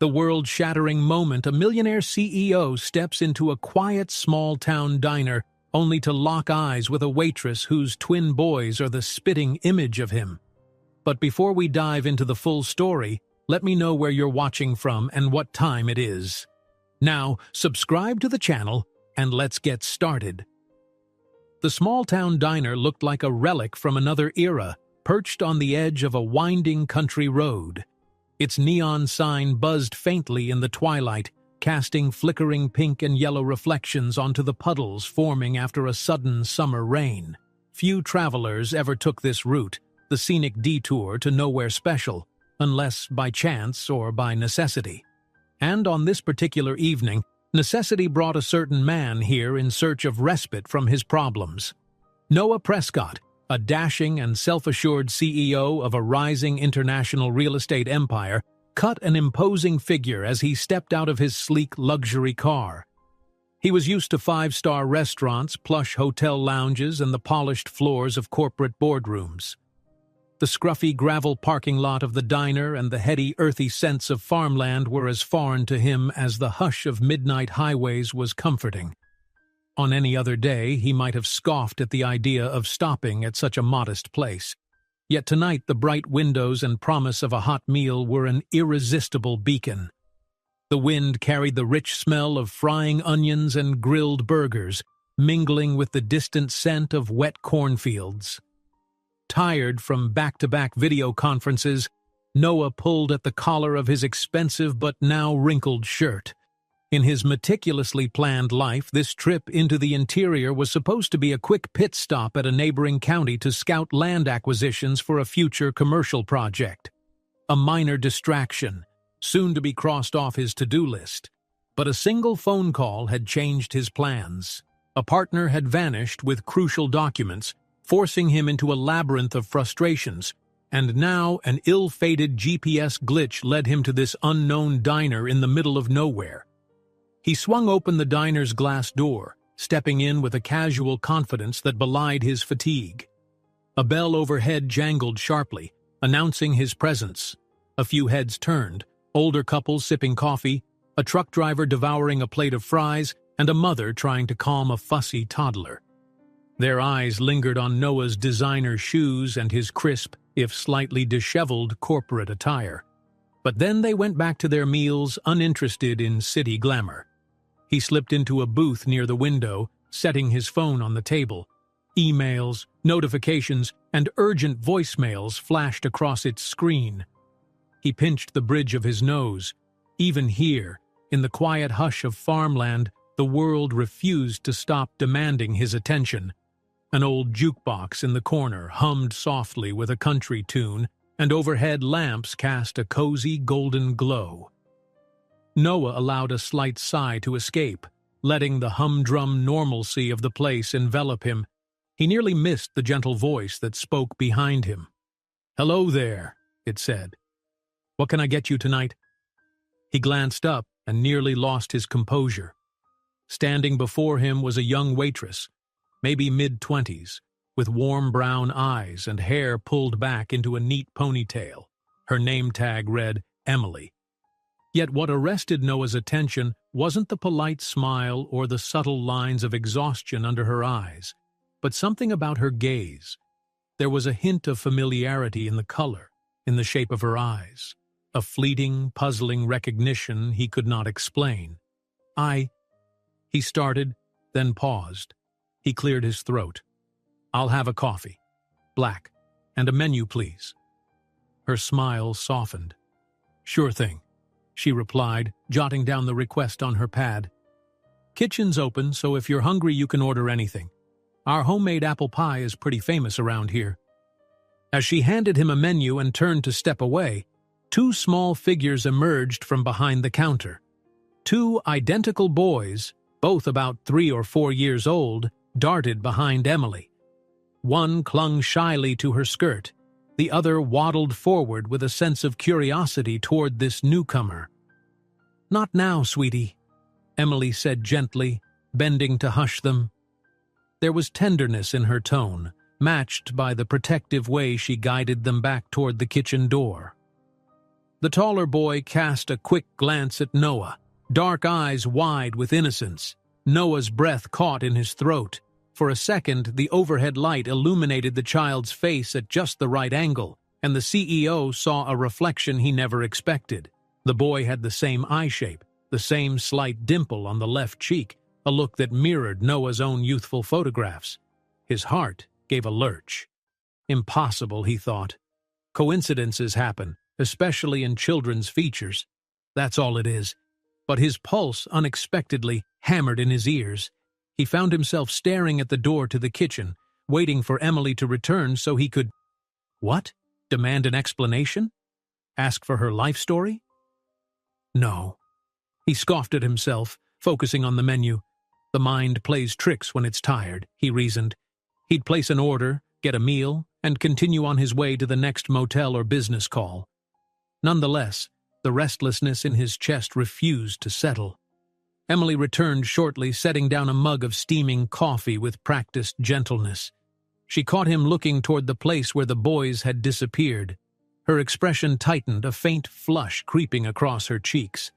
The world-shattering moment a millionaire CEO steps into a quiet small-town diner only to lock eyes with a waitress whose twin boys are the spitting image of him. But before we dive into the full story, let me know where you're watching from and what time it is. Now, subscribe to the channel and let's get started. The small-town diner looked like a relic from another era, perched on the edge of a winding country road. Its neon sign buzzed faintly in the twilight, casting flickering pink and yellow reflections onto the puddles forming after a sudden summer rain. Few travelers ever took this route, the scenic detour to nowhere special, unless by chance or by necessity. And on this particular evening, necessity brought a certain man here in search of respite from his problems. Noah Prescott, a dashing and self-assured CEO of a rising international real estate empire, cut an imposing figure as he stepped out of his sleek luxury car. He was used to five-star restaurants, plush hotel lounges, and the polished floors of corporate boardrooms. The scruffy gravel parking lot of the diner and the heady, earthy scents of farmland were as foreign to him as the hush of midnight highways was comforting. On any other day, he might have scoffed at the idea of stopping at such a modest place. Yet tonight the bright windows and promise of a hot meal were an irresistible beacon. The wind carried the rich smell of frying onions and grilled burgers, mingling with the distant scent of wet cornfields. Tired from back-to-back video conferences, Noah pulled at the collar of his expensive but now wrinkled shirt. In his meticulously planned life, this trip into the interior was supposed to be a quick pit stop at a neighboring county to scout land acquisitions for a future commercial project. A minor distraction, soon to be crossed off his to-do list. But a single phone call had changed his plans. A partner had vanished with crucial documents, forcing him into a labyrinth of frustrations, and now an ill-fated GPS glitch led him to this unknown diner in the middle of nowhere. He swung open the diner's glass door, stepping in with a casual confidence that belied his fatigue. A bell overhead jangled sharply, announcing his presence. A few heads turned, older couples sipping coffee, a truck driver devouring a plate of fries, and a mother trying to calm a fussy toddler. Their eyes lingered on Noah's designer shoes and his crisp, if slightly disheveled, corporate attire. But then they went back to their meals, uninterested in city glamour. He slipped into a booth near the window, setting his phone on the table. Emails, notifications, and urgent voicemails flashed across its screen. He pinched the bridge of his nose. Even here, in the quiet hush of farmland, the world refused to stop demanding his attention. An old jukebox in the corner hummed softly with a country tune, and overhead lamps cast a cozy golden glow. Noah allowed a slight sigh to escape, letting the humdrum normalcy of the place envelop him. He nearly missed the gentle voice that spoke behind him. "Hello there," it said. "What can I get you tonight?" He glanced up and nearly lost his composure. Standing before him was a young waitress, maybe mid-20s, with warm brown eyes and hair pulled back into a neat ponytail. Her name tag read Emily. Yet what arrested Noah's attention wasn't the polite smile or the subtle lines of exhaustion under her eyes, but something about her gaze. There was a hint of familiarity in the color, in the shape of her eyes, a fleeting, puzzling recognition he could not explain. He started, then paused. He cleared his throat. "I'll have a coffee. Black. And a menu, please." Her smile softened. "Sure thing," she replied, jotting down the request on her pad. "Kitchen's open, so if you're hungry you can order anything. Our homemade apple pie is pretty famous around here." As she handed him a menu and turned to step away, two small figures emerged from behind the counter. Two identical boys, both about 3 or 4 years old, darted behind Emily. One clung shyly to her skirt. The other waddled forward with a sense of curiosity toward this newcomer. "Not now, sweetie," Emily said gently, bending to hush them. There was tenderness in her tone, matched by the protective way she guided them back toward the kitchen door. The taller boy cast a quick glance at Noah, dark eyes wide with innocence. Noah's breath caught in his throat. For a second, the overhead light illuminated the child's face at just the right angle, and the CEO saw a reflection he never expected. The boy had the same eye shape, the same slight dimple on the left cheek, a look that mirrored Noah's own youthful photographs. His heart gave a lurch. Impossible, he thought. Coincidences happen, especially in children's features. That's all it is. But his pulse unexpectedly hammered in his ears. He found himself staring at the door to the kitchen, waiting for Emily to return so he could— What? Demand an explanation? Ask for her life story? No. He scoffed at himself, focusing on the menu. The mind plays tricks when it's tired, he reasoned. He'd place an order, get a meal, and continue on his way to the next motel or business call. Nonetheless, the restlessness in his chest refused to settle. Emily returned shortly, setting down a mug of steaming coffee with practiced gentleness. She caught him looking toward the place where the boys had disappeared. Her expression tightened, a faint flush creeping across her cheeks.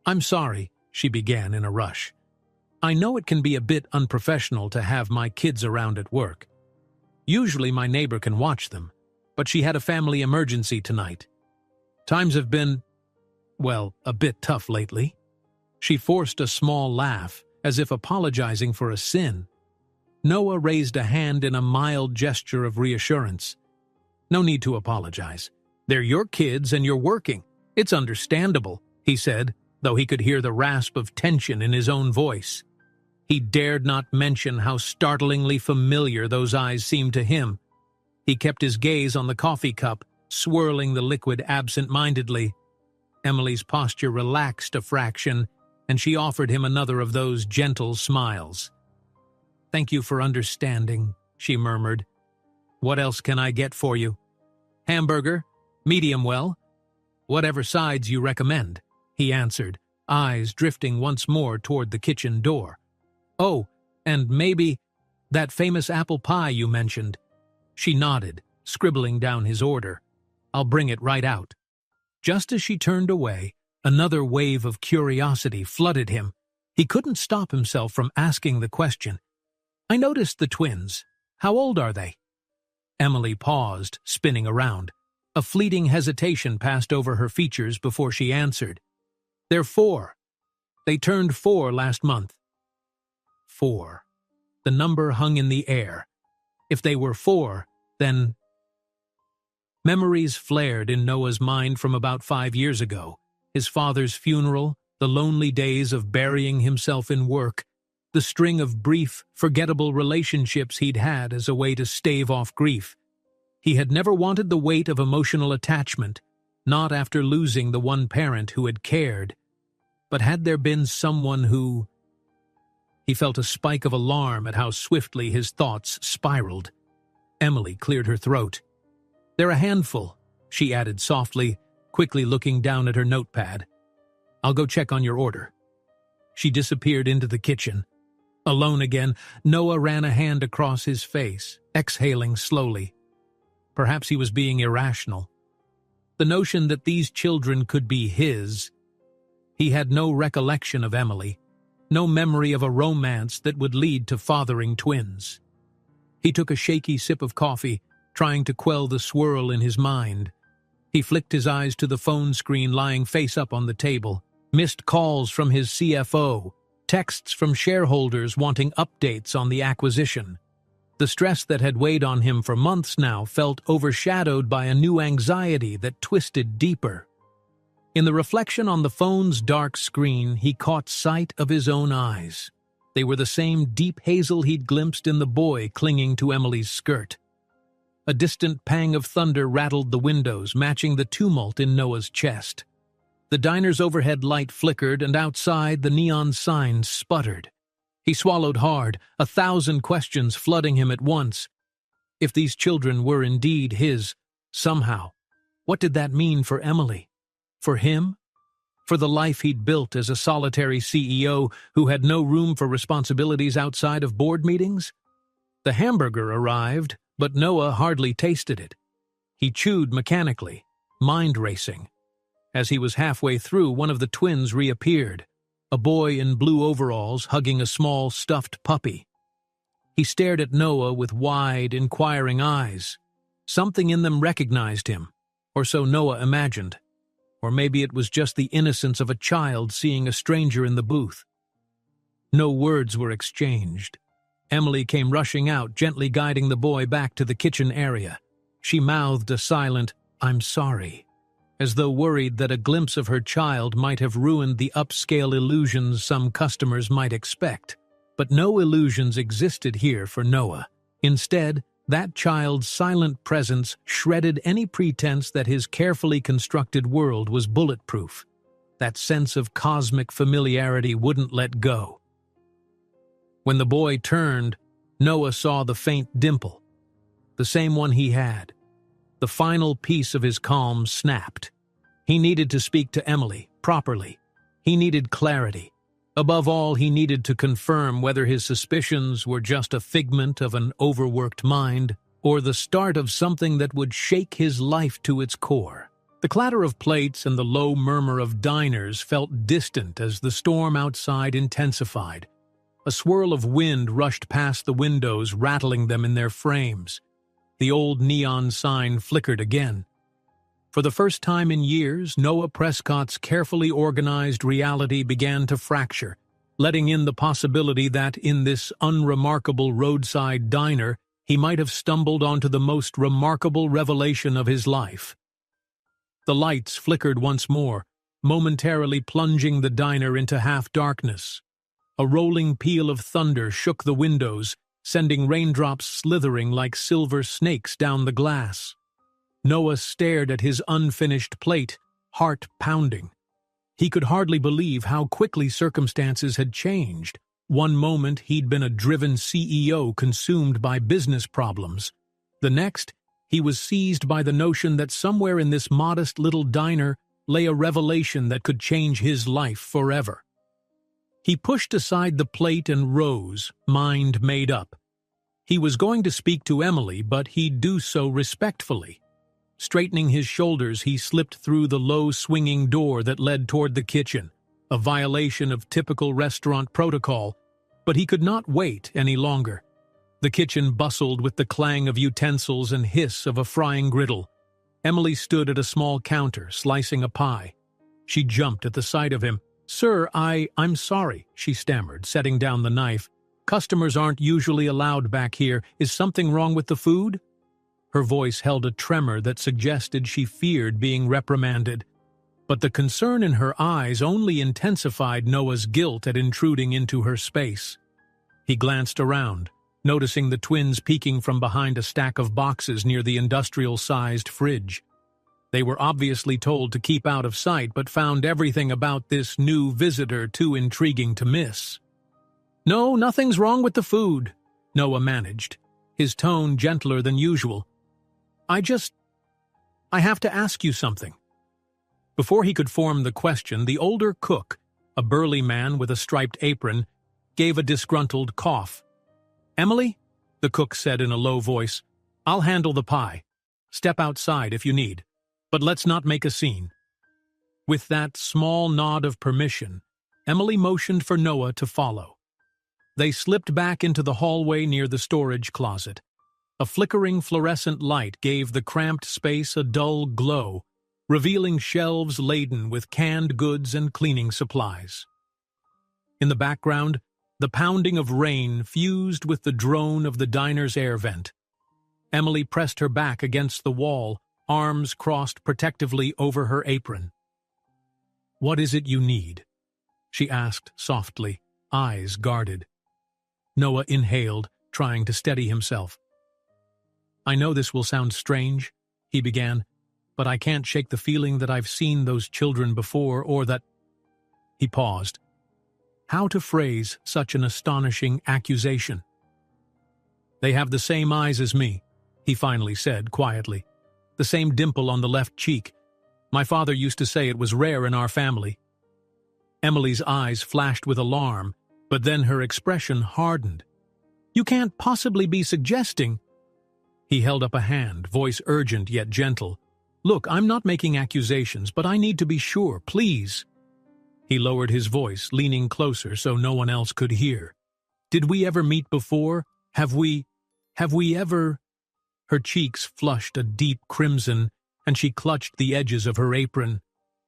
"I'm sorry," she began in a rush. "I know it can be a bit unprofessional to have my kids around at work. Usually my neighbor can watch them, but she had a family emergency tonight. Times have been, well, a bit tough lately." She forced a small laugh, as if apologizing for a sin. Noah raised a hand in a mild gesture of reassurance. "No need to apologize. They're your kids and you're working. It's understandable," he said, though he could hear the rasp of tension in his own voice. He dared not mention how startlingly familiar those eyes seemed to him. He kept his gaze on the coffee cup, swirling the liquid absent-mindedly. Emily's posture relaxed a fraction, and she offered him another of those gentle smiles. "Thank you for understanding," she murmured. "What else can I get for you?" "Hamburger? Medium well?" "Whatever sides you recommend," he answered, eyes drifting once more toward the kitchen door. "Oh, and maybe that famous apple pie you mentioned." She nodded, scribbling down his order. "I'll bring it right out." Just as she turned away, another wave of curiosity flooded him. He couldn't stop himself from asking the question. "I noticed the twins. How old are they?" Emily paused, spinning around. A fleeting hesitation passed over her features before she answered. "They're 4. They turned 4 last month." 4. The number hung in the air. If they were 4, then— Memories flared in Noah's mind from about 5 years ago. His father's funeral, the lonely days of burying himself in work, the string of brief, forgettable relationships he'd had as a way to stave off grief. He had never wanted the weight of emotional attachment, not after losing the one parent who had cared. But had there been someone who— He felt a spike of alarm at how swiftly his thoughts spiraled. Emily cleared her throat. "They're a handful," she added softly, quickly looking down at her notepad. "I'll go check on your order." She disappeared into the kitchen. Alone again, Noah ran a hand across his face, exhaling slowly. Perhaps he was being irrational. The notion that these children could be his— He had no recollection of Emily, no memory of a romance that would lead to fathering twins. He took a shaky sip of coffee, trying to quell the swirl in his mind. He flicked his eyes to the phone screen lying face up on the table, missed calls from his CFO, texts from shareholders wanting updates on the acquisition. The stress that had weighed on him for months now felt overshadowed by a new anxiety that twisted deeper. In the reflection on the phone's dark screen, he caught sight of his own eyes. They were the same deep hazel he'd glimpsed in the boy clinging to Emily's skirt. A distant pang of thunder rattled the windows, matching the tumult in Noah's chest. The diner's overhead light flickered, and outside the neon sign sputtered. He swallowed hard, 1,000 questions flooding him at once. If these children were indeed his, somehow, what did that mean for Emily? For him? For the life he'd built as a solitary CEO who had no room for responsibilities outside of board meetings? The hamburger arrived, but Noah hardly tasted it. He chewed mechanically, mind racing. As he was halfway through, one of the twins reappeared, a boy in blue overalls hugging a small stuffed puppy. He stared at Noah with wide, inquiring eyes. Something in them recognized him, or so Noah imagined. Or maybe it was just the innocence of a child seeing a stranger in the booth. No words were exchanged. Emily came rushing out, gently guiding the boy back to the kitchen area. She mouthed a silent, "I'm sorry," as though worried that a glimpse of her child might have ruined the upscale illusions some customers might expect. But no illusions existed here for Noah. Instead, that child's silent presence shredded any pretense that his carefully constructed world was bulletproof. That sense of cosmic familiarity wouldn't let go. When the boy turned, Noah saw the faint dimple, the same one he had. The final piece of his calm snapped. He needed to speak to Emily, properly. He needed clarity. Above all, he needed to confirm whether his suspicions were just a figment of an overworked mind or the start of something that would shake his life to its core. The clatter of plates and the low murmur of diners felt distant as the storm outside intensified. A swirl of wind rushed past the windows, rattling them in their frames. The old neon sign flickered again. For the first time in years, Noah Prescott's carefully organized reality began to fracture, letting in the possibility that in this unremarkable roadside diner, he might have stumbled onto the most remarkable revelation of his life. The lights flickered once more, momentarily plunging the diner into half-darkness. A rolling peal of thunder shook the windows, sending raindrops slithering like silver snakes down the glass. Noah stared at his unfinished plate, heart pounding. He could hardly believe how quickly circumstances had changed. One moment he'd been a driven CEO consumed by business problems. The next, he was seized by the notion that somewhere in this modest little diner lay a revelation that could change his life forever. He pushed aside the plate and rose, mind made up. He was going to speak to Emily, but he'd do so respectfully. Straightening his shoulders, he slipped through the low swinging door that led toward the kitchen, a violation of typical restaurant protocol, but he could not wait any longer. The kitchen bustled with the clang of utensils and hiss of a frying griddle. Emily stood at a small counter, slicing a pie. She jumped at the sight of him. "Sir, I'm sorry," she stammered, setting down the knife. "Customers aren't usually allowed back here. Is something wrong with the food?" Her voice held a tremor that suggested she feared being reprimanded. But the concern in her eyes only intensified Noah's guilt at intruding into her space. He glanced around, noticing the twins peeking from behind a stack of boxes near the industrial-sized fridge. They were obviously told to keep out of sight, but found everything about this new visitor too intriguing to miss. "No, nothing's wrong with the food," Noah managed, his tone gentler than usual. I have to ask you something." Before he could form the question, the older cook, a burly man with a striped apron, gave a disgruntled cough. "Emily," the cook said in a low voice, "I'll handle the pie. Step outside if you need, but let's not make a scene." With that small nod of permission, Emily motioned for Noah to follow. They slipped back into the hallway near the storage closet. A flickering fluorescent light gave the cramped space a dull glow, revealing shelves laden with canned goods and cleaning supplies. In the background, the pounding of rain fused with the drone of the diner's air vent. Emily pressed her back against the wall, arms crossed protectively over her apron. "What is it you need?" she asked softly, eyes guarded. Noah inhaled, trying to steady himself. "I know this will sound strange," he began, "but I can't shake the feeling that I've seen those children before, or that—" He paused. How to phrase such an astonishing accusation? "They have the same eyes as me," he finally said quietly. "The same dimple on the left cheek. My father used to say it was rare in our family." Emily's eyes flashed with alarm, but then her expression hardened. "You can't possibly be suggesting—" He held up a hand, voice urgent yet gentle. Look, I'm not making accusations, but I need to be sure, please. He lowered his voice, leaning closer so no one else could hear. Did we ever meet before? Have we ever? Her cheeks flushed a deep crimson, and she clutched the edges of her apron.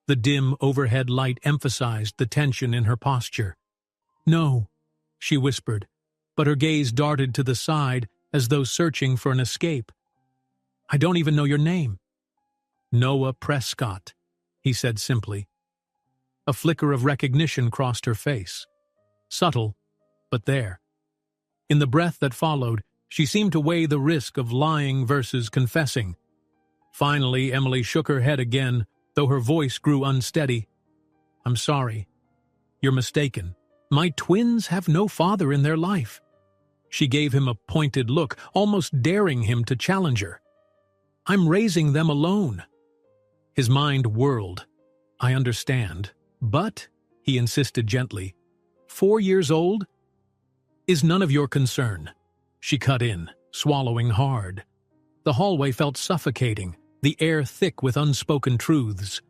The dim overhead light emphasized the tension in her posture. No, she whispered, but her gaze darted to the side as though searching for an escape. I don't even know your name. Noah Prescott, he said simply. A flicker of recognition crossed her face. Subtle, but there. In the breath that followed, she seemed to weigh the risk of lying versus confessing. Finally, Emily shook her head again, though her voice grew unsteady. I'm sorry. You're mistaken. My twins have no father in their life. She gave him a pointed look, almost daring him to challenge her. I'm raising them alone. His mind whirled. I understand. But, he insisted gently, 4 years old? Is none of your concern. She cut in, swallowing hard. The hallway felt suffocating, the air thick with unspoken truths.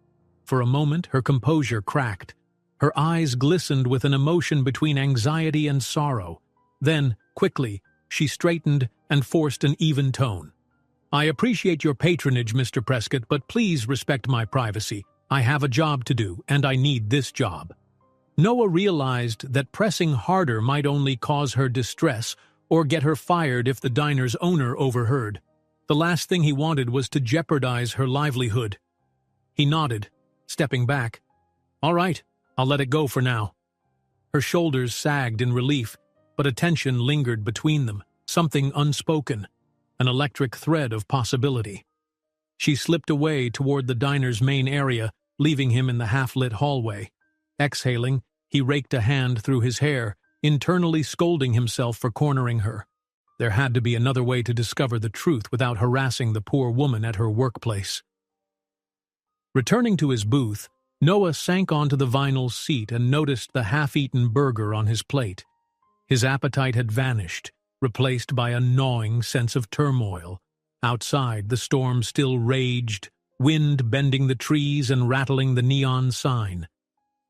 For a moment, her composure cracked. Her eyes glistened with an emotion between anxiety and sorrow. Then, quickly, she straightened and forced an even tone. I appreciate your patronage, Mr. Prescott, but please respect my privacy. I have a job to do, and I need this job. Noah realized that pressing harder might only cause her distress or get her fired if the diner's owner overheard. The last thing he wanted was to jeopardize her livelihood. He nodded, stepping back. All right, I'll let it go for now. Her shoulders sagged in relief, but a tension lingered between them, something unspoken, an electric thread of possibility. She slipped away toward the diner's main area, leaving him in the half-lit hallway. Exhaling, he raked a hand through his hair, internally scolding himself for cornering her. There had to be another way to discover the truth without harassing the poor woman at her workplace. Returning to his booth, Noah sank onto the vinyl seat and noticed the half-eaten burger on his plate. His appetite had vanished, replaced by a gnawing sense of turmoil. Outside, the storm still raged, wind bending the trees and rattling the neon sign.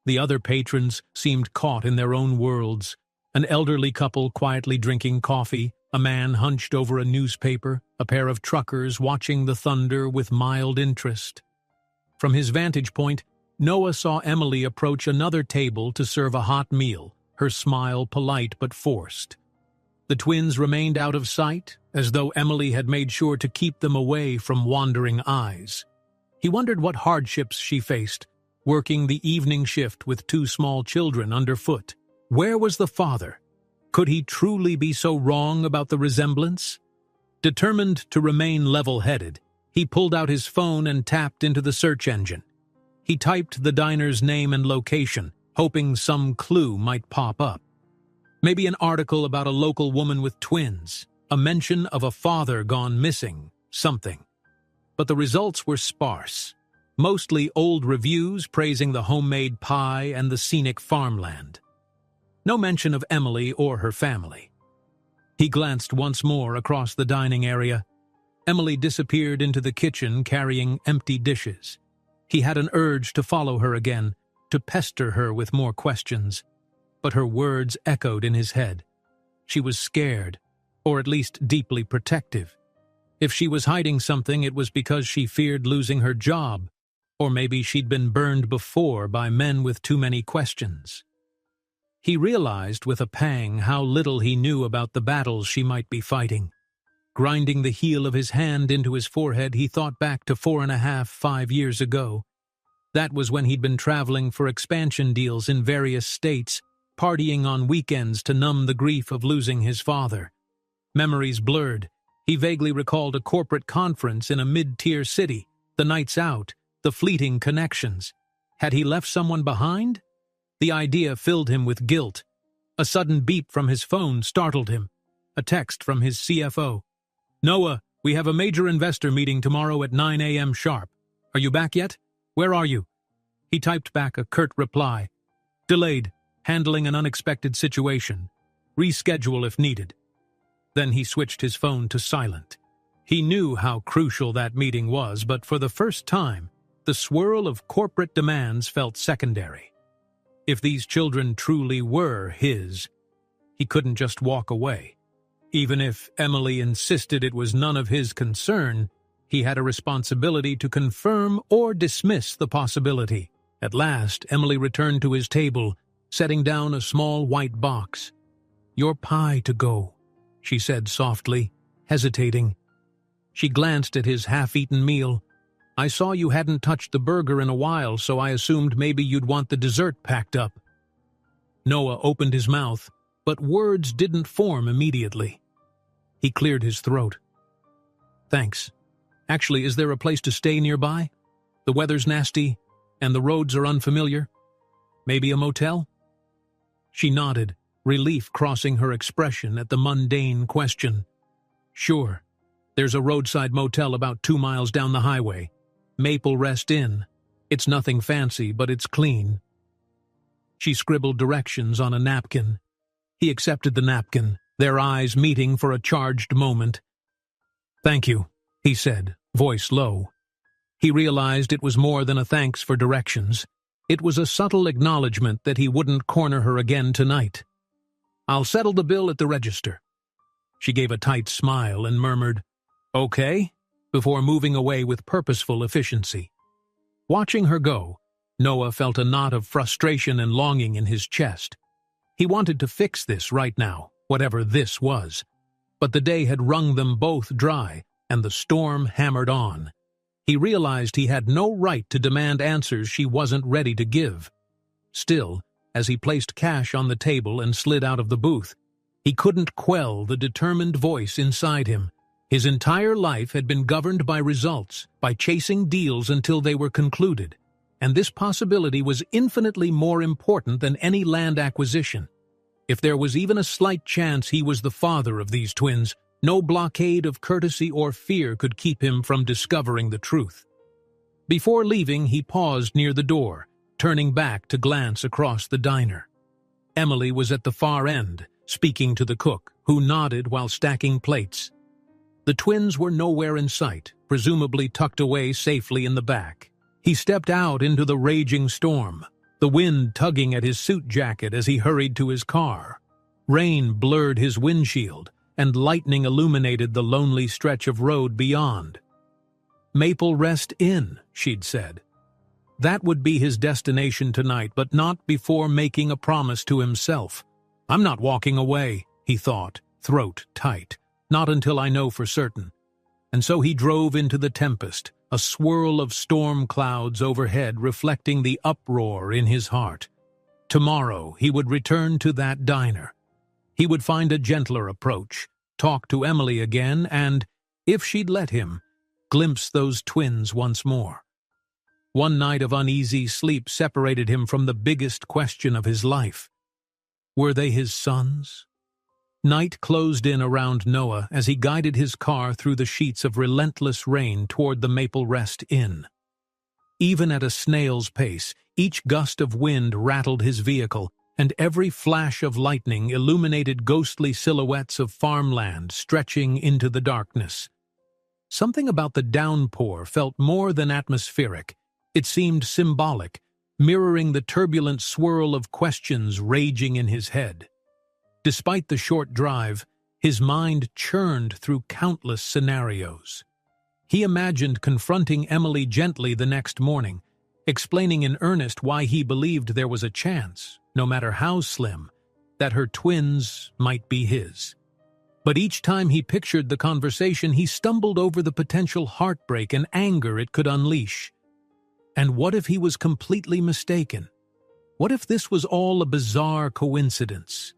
The other patrons seemed caught in their own worlds, an elderly couple quietly drinking coffee, a man hunched over a newspaper, a pair of truckers watching the thunder with mild interest. From his vantage point, Noah saw Emily approach another table to serve a hot meal, her smile polite but forced. The twins remained out of sight, as though Emily had made sure to keep them away from wandering eyes. He wondered what hardships she faced, working the evening shift with 2 small children underfoot. Where was the father? Could he truly be so wrong about the resemblance? Determined to remain level-headed, he pulled out his phone and tapped into the search engine. He typed the diner's name and location, hoping some clue might pop up. Maybe an article about a local woman with twins, a mention of a father gone missing, something. But the results were sparse, mostly old reviews praising the homemade pie and the scenic farmland. No mention of Emily or her family. He glanced once more across the dining area. Emily disappeared into the kitchen carrying empty dishes. He had an urge to follow her again, to pester her with more questions. But her words echoed in his head. She was scared, or at least deeply protective. If she was hiding something, it was because she feared losing her job, or maybe she'd been burned before by men with too many questions. He realized with a pang how little he knew about the battles she might be fighting. Grinding the heel of his hand into his forehead, he thought back to 4.5–5 years ago. That was when he'd been traveling for expansion deals in various states, partying on weekends to numb the grief of losing his father. Memories blurred. He vaguely recalled a corporate conference in a mid-tier city, the nights out, the fleeting connections. Had he left someone behind? The idea filled him with guilt. A sudden beep from his phone startled him. A text from his CFO. Noah, we have a major investor meeting tomorrow at 9 a.m. sharp. Are you back yet? Where are you? He typed back a curt reply. Delayed, handling an unexpected situation. Reschedule if needed. Then he switched his phone to silent. He knew how crucial that meeting was, but for the first time, the swirl of corporate demands felt secondary. If these children truly were his, he couldn't just walk away. Even if Emily insisted it was none of his concern, he had a responsibility to confirm or dismiss the possibility. At last, Emily returned to his table, setting down a small white box. "Your pie to go," she said softly, hesitating. She glanced at his half-eaten meal. "I saw you hadn't touched the burger in a while, so I assumed maybe you'd want the dessert packed up." Noah opened his mouth, but words didn't form immediately. He cleared his throat. "Thanks. Actually, is there a place to stay nearby? The weather's nasty, and the roads are unfamiliar. Maybe a motel?" She nodded, relief crossing her expression at the mundane question. "Sure. There's a roadside motel about 2 miles down the highway. Maple Rest Inn. It's nothing fancy, but it's clean." She scribbled directions on a napkin. He accepted the napkin, their eyes meeting for a charged moment. "Thank you," he said, voice low. He realized it was more than a thanks for directions. It was a subtle acknowledgement that he wouldn't corner her again tonight. "I'll settle the bill at the register." She gave a tight smile and murmured, "Okay," before moving away with purposeful efficiency. Watching her go, Noah felt a knot of frustration and longing in his chest. He wanted to fix this right now, whatever this was. But the day had wrung them both dry, and the storm hammered on. He realized he had no right to demand answers she wasn't ready to give. Still, as he placed cash on the table and slid out of the booth, he couldn't quell the determined voice inside him. His entire life had been governed by results, by chasing deals until they were concluded, and this possibility was infinitely more important than any land acquisition. If there was even a slight chance he was the father of these twins, no blockade of courtesy or fear could keep him from discovering the truth. Before leaving, he paused near the door, turning back to glance across the diner. Emily was at the far end, speaking to the cook, who nodded while stacking plates. The twins were nowhere in sight, presumably tucked away safely in the back. He stepped out into the raging storm, the wind tugging at his suit jacket as he hurried to his car. Rain blurred his windshield, and lightning illuminated the lonely stretch of road beyond. Maple Rest Inn, she'd said. That would be his destination tonight, but not before making a promise to himself. "I'm not walking away," he thought, throat tight. "Not until I know for certain." And so he drove into the tempest, a swirl of storm clouds overhead reflecting the uproar in his heart. Tomorrow he would return to that diner. He would find a gentler approach, talk to Emily again, and, if she'd let him, glimpse those twins once more. One night of uneasy sleep separated him from the biggest question of his life. Were they his sons? Night closed in around Noah as he guided his car through the sheets of relentless rain toward the Maple Rest Inn. Even at a snail's pace, each gust of wind rattled his vehicle, and every flash of lightning illuminated ghostly silhouettes of farmland stretching into the darkness. Something about the downpour felt more than atmospheric. It seemed symbolic, mirroring the turbulent swirl of questions raging in his head. Despite the short drive, his mind churned through countless scenarios. He imagined confronting Emily gently the next morning, explaining in earnest why he believed there was a chance, no matter how slim, that her twins might be his. But each time he pictured the conversation, he stumbled over the potential heartbreak and anger it could unleash. And what if he was completely mistaken? What if this was all a bizarre coincidence?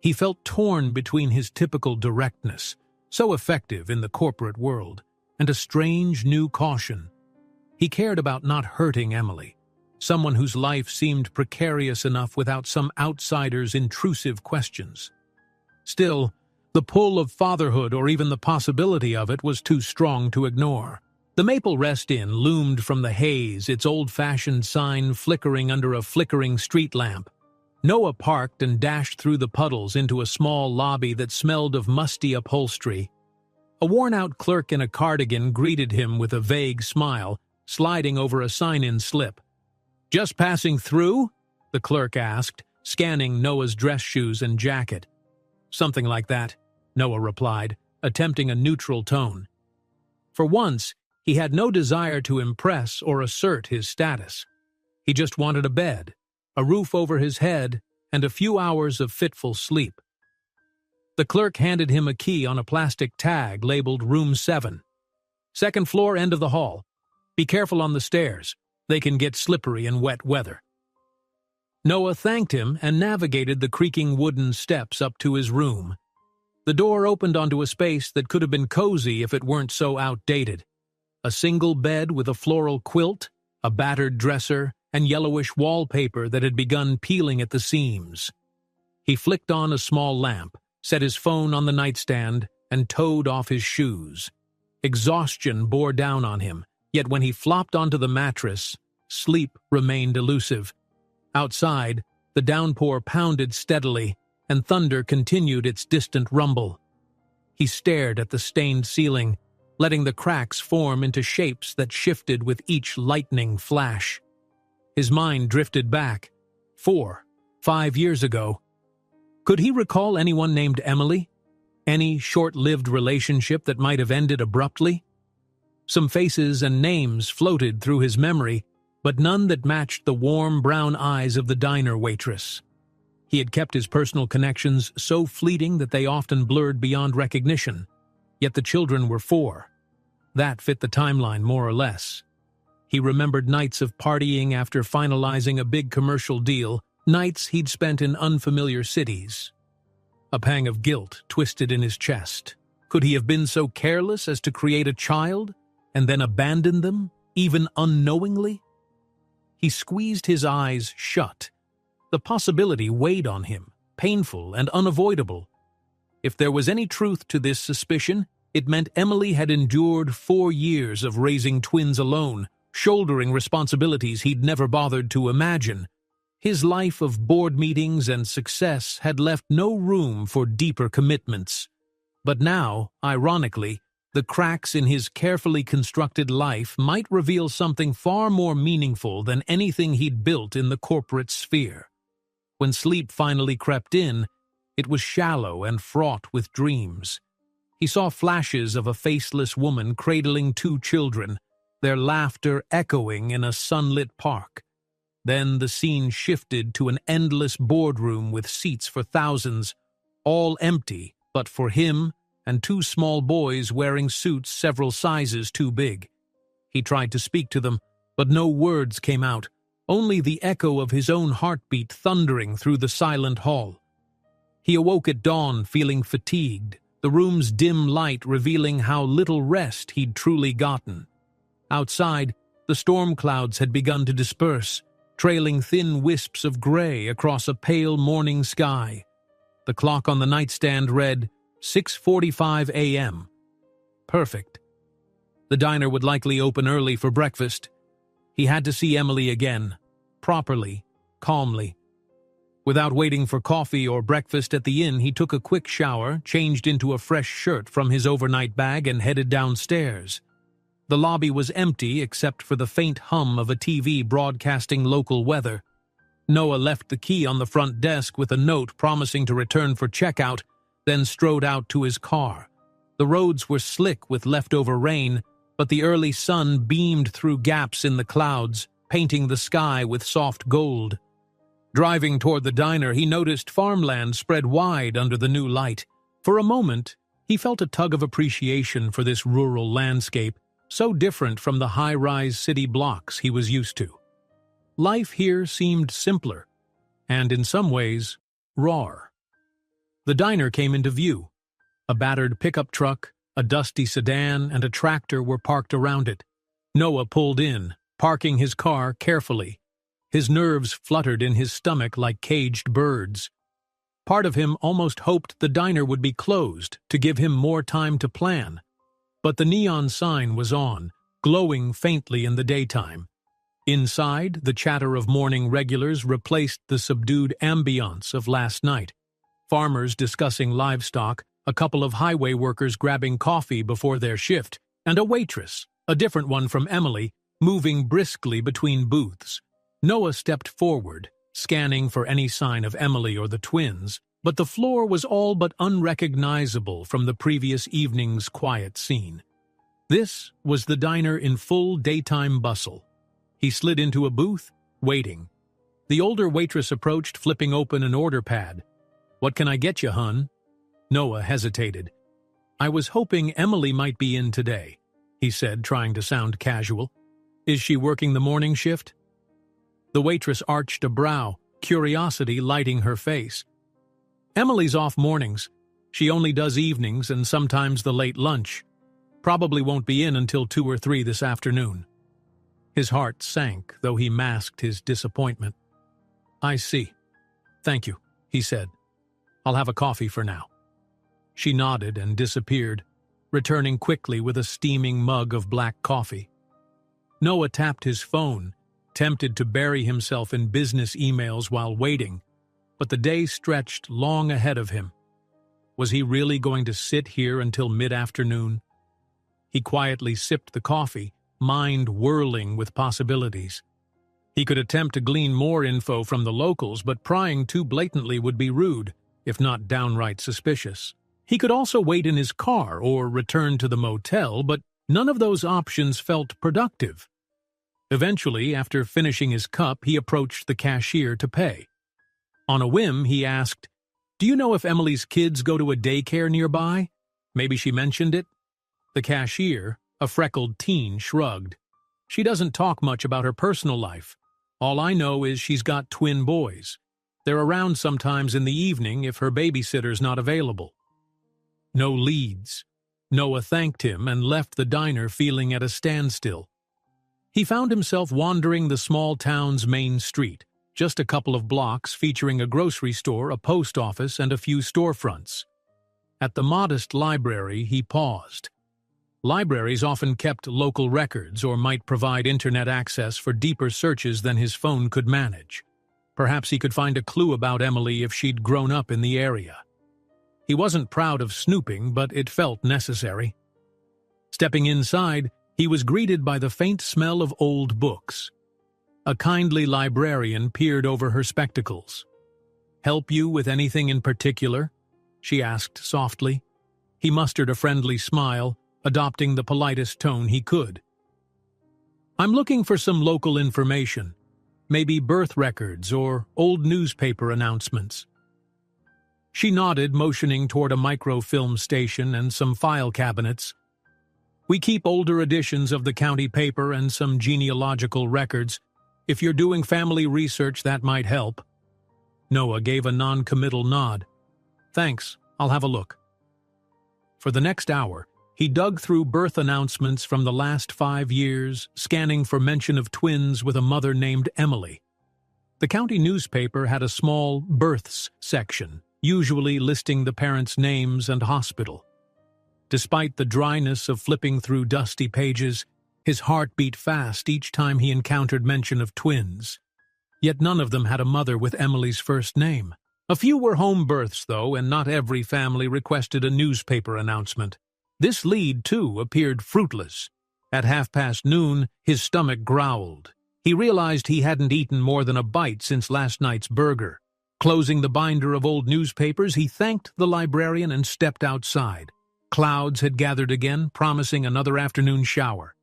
He felt torn between his typical directness, so effective in the corporate world, and a strange new caution. He cared about not hurting Emily, someone whose life seemed precarious enough without some outsider's intrusive questions. Still, the pull of fatherhood, or even the possibility of it, was too strong to ignore. The Maple Rest Inn loomed from the haze, its old-fashioned sign flickering under a flickering street lamp. Noah parked and dashed through the puddles into a small lobby that smelled of musty upholstery. A worn-out clerk in a cardigan greeted him with a vague smile, sliding over a sign-in slip. "Just passing through?" the clerk asked, scanning Noah's dress shoes and jacket. "Something like that," Noah replied, attempting a neutral tone. For once, he had no desire to impress or assert his status. He just wanted a bed, a roof over his head, and a few hours of fitful sleep. The clerk handed him a key on a plastic tag labeled Room 7. "Second floor, end of the hall. Be careful on the stairs. They can get slippery in wet weather." Noah thanked him and navigated the creaking wooden steps up to his room. The door opened onto a space that could have been cozy if it weren't so outdated. A single bed with a floral quilt, a battered dresser, and yellowish wallpaper that had begun peeling at the seams. He flicked on a small lamp, set his phone on the nightstand, and toed off his shoes. Exhaustion bore down on him, yet when he flopped onto the mattress, sleep remained elusive. Outside, the downpour pounded steadily, and thunder continued its distant rumble. He stared at the stained ceiling, letting the cracks form into shapes that shifted with each lightning flash. His mind drifted back, 5 years ago. Could he recall anyone named Emily? Any short-lived relationship that might have ended abruptly? Some faces and names floated through his memory, but none that matched the warm brown eyes of the diner waitress. He had kept his personal connections so fleeting that they often blurred beyond recognition, yet the children were 4. That fit the timeline more or less. He remembered nights of partying after finalizing a big commercial deal, nights he'd spent in unfamiliar cities. A pang of guilt twisted in his chest. Could he have been so careless as to create a child, and then abandon them, even unknowingly? He squeezed his eyes shut. The possibility weighed on him, painful and unavoidable. If there was any truth to this suspicion, it meant Emily had endured 4 years of raising twins alone, shouldering responsibilities he'd never bothered to imagine. His life of board meetings and success had left no room for deeper commitments. But now, ironically, the cracks in his carefully constructed life might reveal something far more meaningful than anything he'd built in the corporate sphere. When sleep finally crept in, it was shallow and fraught with dreams. He saw flashes of a faceless woman cradling 2 children, their laughter echoing in a sunlit park. Then the scene shifted to an endless boardroom with seats for thousands, all empty but for him and 2 small boys wearing suits several sizes too big. He tried to speak to them, but no words came out, only the echo of his own heartbeat thundering through the silent hall. He awoke at dawn feeling fatigued, the room's dim light revealing how little rest he'd truly gotten. Outside, the storm clouds had begun to disperse, trailing thin wisps of gray across a pale morning sky. The clock on the nightstand read 6:45 a.m. Perfect. The diner would likely open early for breakfast. He had to see Emily again, properly, calmly. Without waiting for coffee or breakfast at the inn, he took a quick shower, changed into a fresh shirt from his overnight bag, and headed downstairs. The lobby was empty except for the faint hum of a TV broadcasting local weather. Noah left the key on the front desk with a note promising to return for checkout, then strode out to his car. The roads were slick with leftover rain, but the early sun beamed through gaps in the clouds, painting the sky with soft gold. Driving toward the diner, he noticed farmland spread wide under the new light. For a moment, he felt a tug of appreciation for this rural landscape, so different from the high-rise city blocks he was used to. Life here seemed simpler, and in some ways, rawer. The diner came into view. A battered pickup truck, a dusty sedan, and a tractor were parked around it. Noah pulled in, parking his car carefully. His nerves fluttered in his stomach like caged birds. Part of him almost hoped the diner would be closed to give him more time to plan. But the neon sign was on, glowing faintly in the daytime. Inside, the chatter of morning regulars replaced the subdued ambiance of last night. Farmers discussing livestock, a couple of highway workers grabbing coffee before their shift, and a waitress, a different one from Emily, moving briskly between booths. Noah stepped forward, scanning for any sign of Emily or the twins, but the floor was all but unrecognizable from the previous evening's quiet scene. This was the diner in full daytime bustle. He slid into a booth, waiting. The older waitress approached, flipping open an order pad. "What can I get you, hun?" Noah hesitated. "I was hoping Emily might be in today," he said, trying to sound casual. "Is she working the morning shift?" The waitress arched a brow, curiosity lighting her face. "Emily's off mornings. She only does evenings and sometimes the late lunch. Probably won't be in until 2 or 3 this afternoon." His heart sank, though he masked his disappointment. "I see. Thank you," he said. "I'll have a coffee for now." She nodded and disappeared, returning quickly with a steaming mug of black coffee. Noah tapped his phone, tempted to bury himself in business emails while waiting, but the day stretched long ahead of him. Was he really going to sit here until mid-afternoon? He quietly sipped the coffee, mind whirling with possibilities. He could attempt to glean more info from the locals, but prying too blatantly would be rude, if not downright suspicious. He could also wait in his car or return to the motel, but none of those options felt productive. Eventually, after finishing his cup, he approached the cashier to pay. On a whim, he asked, "Do you know if Emily's kids go to a daycare nearby? Maybe she mentioned it?" The cashier, a freckled teen, shrugged. "She doesn't talk much about her personal life. All I know is she's got twin boys. They're around sometimes in the evening if her babysitter's not available." No leads. Noah thanked him and left the diner feeling at a standstill. He found himself wandering the small town's main street, just a couple of blocks featuring a grocery store, a post office, and a few storefronts. At the modest library, he paused. Libraries often kept local records or might provide internet access for deeper searches than his phone could manage. Perhaps he could find a clue about Emily if she'd grown up in the area. He wasn't proud of snooping, but it felt necessary. Stepping inside, he was greeted by the faint smell of old books. A kindly librarian peered over her spectacles. "Help you with anything in particular?" she asked softly. He mustered a friendly smile, adopting the politest tone he could. "I'm looking for some local information, maybe birth records or old newspaper announcements." She nodded, motioning toward a microfilm station and some file cabinets. "We keep older editions of the county paper and some genealogical records. If you're doing family research, that might help." Noah gave a non-committal nod. "Thanks, I'll have a look." For the next hour, he dug through birth announcements from the last 5 years, scanning for mention of twins with a mother named Emily. The county newspaper had a small births section, usually listing the parents' names and hospital. Despite the dryness of flipping through dusty pages, his heart beat fast each time he encountered mention of twins. Yet none of them had a mother with Emily's first name. A few were home births, though, and not every family requested a newspaper announcement. This lead, too, appeared fruitless. At noon, his stomach growled. He realized he hadn't eaten more than a bite since last night's burger. Closing the binder of old newspapers, he thanked the librarian and stepped outside. Clouds had gathered again, promising another afternoon shower.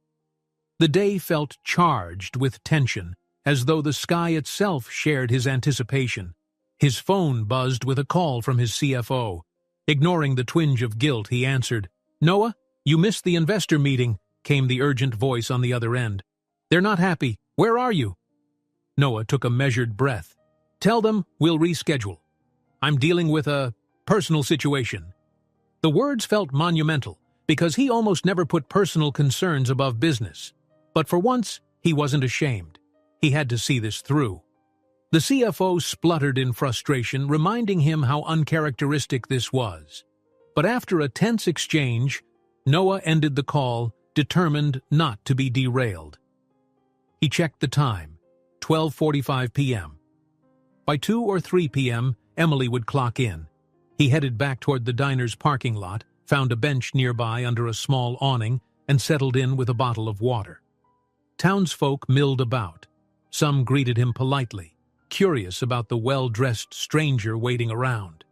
The day felt charged with tension, as though the sky itself shared his anticipation. His phone buzzed with a call from his CFO. Ignoring the twinge of guilt, he answered. "Noah, you missed the investor meeting," came the urgent voice on the other end. "They're not happy. Where are you?" Noah took a measured breath. "Tell them we'll reschedule. I'm dealing with a personal situation." The words felt monumental, because he almost never put personal concerns above business. But for once, he wasn't ashamed. He had to see this through. The CFO spluttered in frustration, reminding him how uncharacteristic this was. But after a tense exchange, Noah ended the call, determined not to be derailed. He checked the time, 12:45 p.m. By 2 or 3 p.m., Emily would clock in. He headed back toward the diner's parking lot, found a bench nearby under a small awning, and settled in with a bottle of water. Townsfolk milled about. Some greeted him politely, curious about the well-dressed stranger waiting around.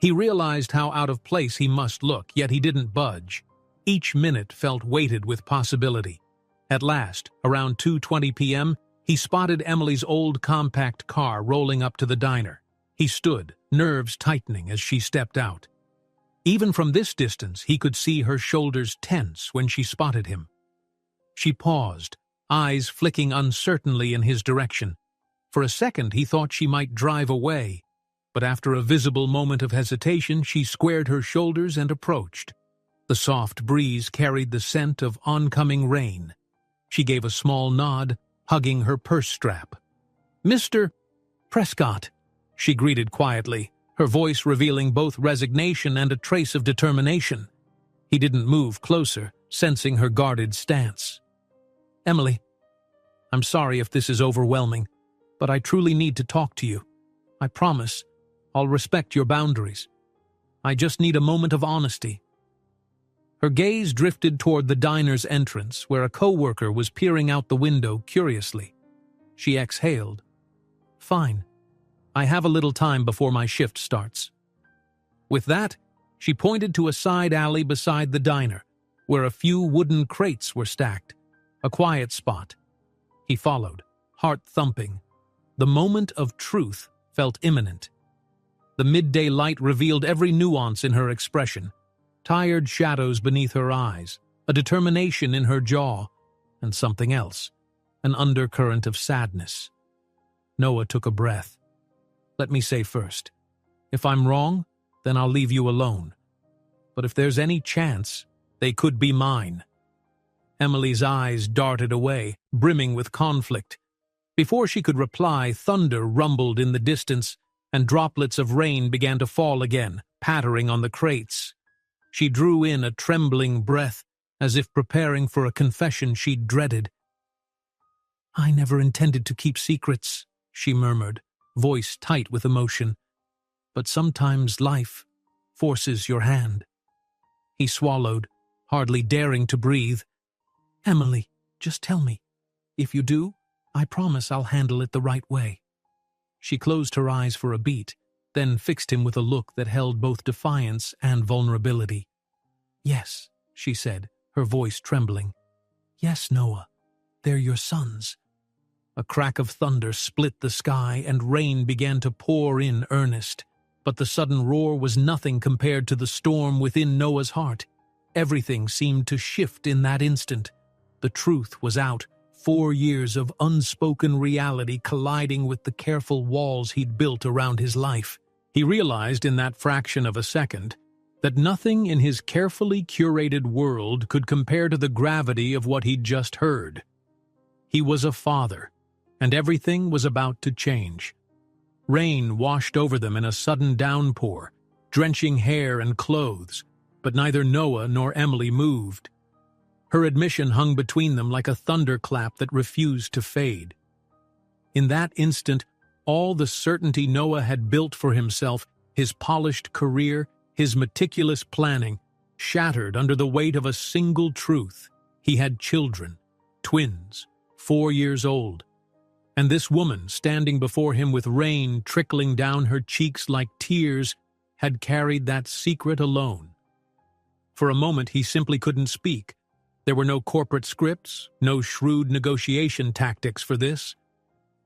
He realized how out of place he must look, yet he didn't budge. Each minute felt weighted with possibility. At last, around 2:20 p.m., he spotted Emily's old compact car rolling up to the diner. He stood, nerves tightening as she stepped out. Even from this distance, he could see her shoulders tense when she spotted him. She paused, eyes flicking uncertainly in his direction. For a second, he thought she might drive away, but after a visible moment of hesitation, she squared her shoulders and approached. The soft breeze carried the scent of oncoming rain. She gave a small nod, hugging her purse strap. "Mr. Prescott," she greeted quietly, her voice revealing both resignation and a trace of determination. He didn't move closer, sensing her guarded stance. "Emily, I'm sorry if this is overwhelming, but I truly need to talk to you. I promise I'll respect your boundaries. I just need a moment of honesty." Her gaze drifted toward the diner's entrance, where a coworker was peering out the window curiously. She exhaled. "Fine. I have a little time before my shift starts." With that, she pointed to a side alley beside the diner, where a few wooden crates were stacked, a quiet spot. He followed, heart thumping. The moment of truth felt imminent. The midday light revealed every nuance in her expression, tired shadows beneath her eyes, a determination in her jaw, and something else, an undercurrent of sadness. Noah took a breath. "Let me say first, if I'm wrong, then I'll leave you alone. But if there's any chance, they could be mine." Emily's eyes darted away, brimming with conflict. Before she could reply, thunder rumbled in the distance, and droplets of rain began to fall again, pattering on the crates. She drew in a trembling breath, as if preparing for a confession she'd dreaded. "I never intended to keep secrets," she murmured, voice tight with emotion. "But sometimes life forces your hand." He swallowed, hardly daring to breathe. "Emily, just tell me. If you do, I promise I'll handle it the right way." She closed her eyes for a beat, then fixed him with a look that held both defiance and vulnerability. "Yes," she said, her voice trembling. "Yes, Noah, they're your sons." A crack of thunder split the sky and rain began to pour in earnest. But the sudden roar was nothing compared to the storm within Noah's heart. Everything seemed to shift in that instant. The truth was out, 4 years of unspoken reality colliding with the careful walls he'd built around his life. He realized in that fraction of a second that nothing in his carefully curated world could compare to the gravity of what he'd just heard. He was a father, and everything was about to change. Rain washed over them in a sudden downpour, drenching hair and clothes, but neither Noah nor Emily moved. Her admission hung between them like a thunderclap that refused to fade. In that instant, all the certainty Noah had built for himself, his polished career, his meticulous planning, shattered under the weight of a single truth. He had children, twins, 4 years old. And this woman, standing before him with rain trickling down her cheeks like tears, had carried that secret alone. For a moment, he simply couldn't speak. There were no corporate scripts, no shrewd negotiation tactics for this.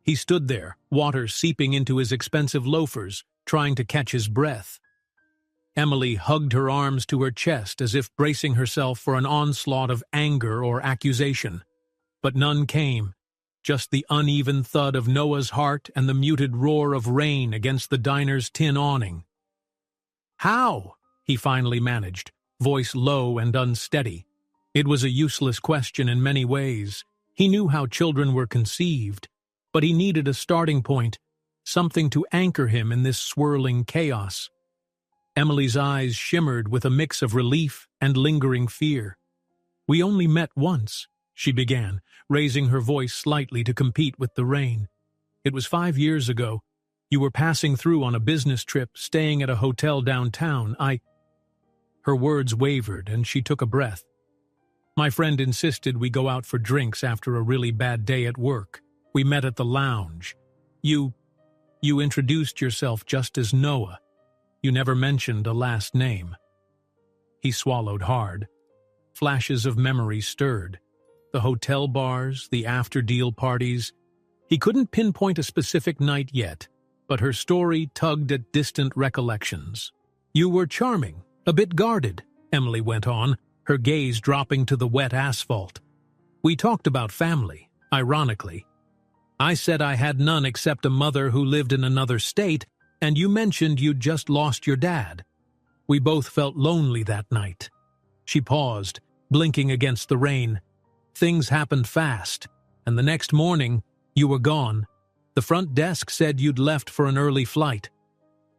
He stood there, water seeping into his expensive loafers, trying to catch his breath. Emily hugged her arms to her chest as if bracing herself for an onslaught of anger or accusation. But none came. Just the uneven thud of Noah's heart and the muted roar of rain against the diner's tin awning. "How?" he finally managed, voice low and unsteady. It was a useless question in many ways. He knew how children were conceived, but he needed a starting point, something to anchor him in this swirling chaos. Emily's eyes shimmered with a mix of relief and lingering fear. "We only met once," she began, raising her voice slightly to compete with the rain. "It was 5 years ago, You were passing through on a business trip, staying at a hotel downtown. Her words wavered, and she took a breath. My friend insisted we go out for drinks after a really bad day at work. We met at the lounge. You introduced yourself just as Noah. You never mentioned a last name. He swallowed hard. Flashes of memory stirred. The hotel bars, the after-deal parties. He couldn't pinpoint a specific night yet, but her story tugged at distant recollections. You were charming, a bit guarded, Emily went on, her gaze dropping to the wet asphalt. We talked about family, ironically. I said I had none except a mother who lived in another state, and you mentioned you'd just lost your dad. We both felt lonely that night. She paused, blinking against the rain. Things happened fast, and the next morning, you were gone. The front desk said you'd left for an early flight.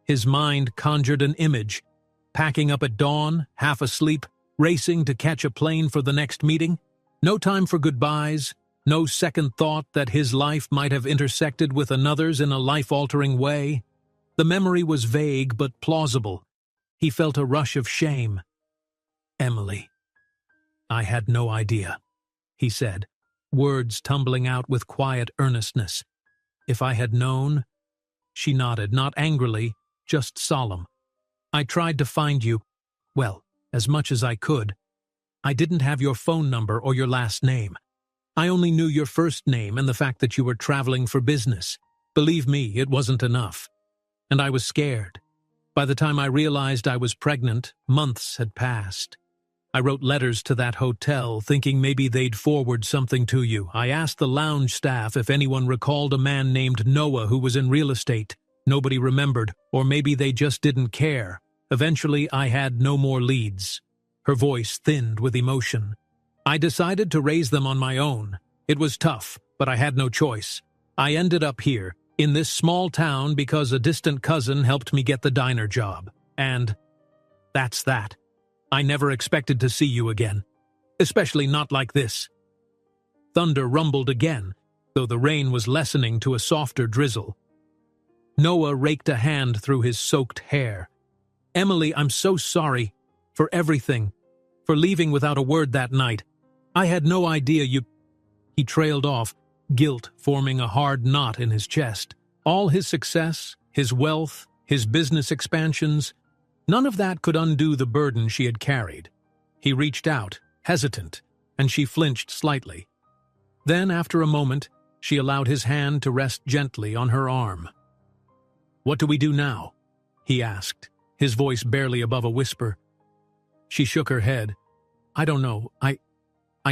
His mind conjured an image, packing up at dawn, half asleep, racing to catch a plane for the next meeting. No time for goodbyes, no second thought that his life might have intersected with another's in a life-altering way. The memory was vague but plausible. He felt a rush of shame. Emily. I had no idea, he said, words tumbling out with quiet earnestness. If I had known... She nodded, not angrily, just solemn. I tried to find you, well, as much as I could. I didn't have your phone number or your last name. I only knew your first name and the fact that you were traveling for business. Believe me, it wasn't enough. And I was scared. By the time I realized I was pregnant, months had passed. I wrote letters to that hotel, thinking maybe they'd forward something to you. I asked the lounge staff if anyone recalled a man named Noah who was in real estate. Nobody remembered, or maybe they just didn't care. Eventually, I had no more leads. Her voice thinned with emotion. I decided to raise them on my own. It was tough, but I had no choice. I ended up here, in this small town, because a distant cousin helped me get the diner job. And that's that. I never expected to see you again. Especially not like this. Thunder rumbled again, though the rain was lessening to a softer drizzle. Noah raked a hand through his soaked hair. Emily, I'm so sorry. For everything. For leaving without a word that night. I had no idea you... He trailed off, guilt forming a hard knot in his chest. All his success, his wealth, his business expansions, none of that could undo the burden she had carried. He reached out, hesitant, and she flinched slightly. Then, after a moment, she allowed his hand to rest gently on her arm. What do we do now? He asked, his voice barely above a whisper. She shook her head. I don't know. I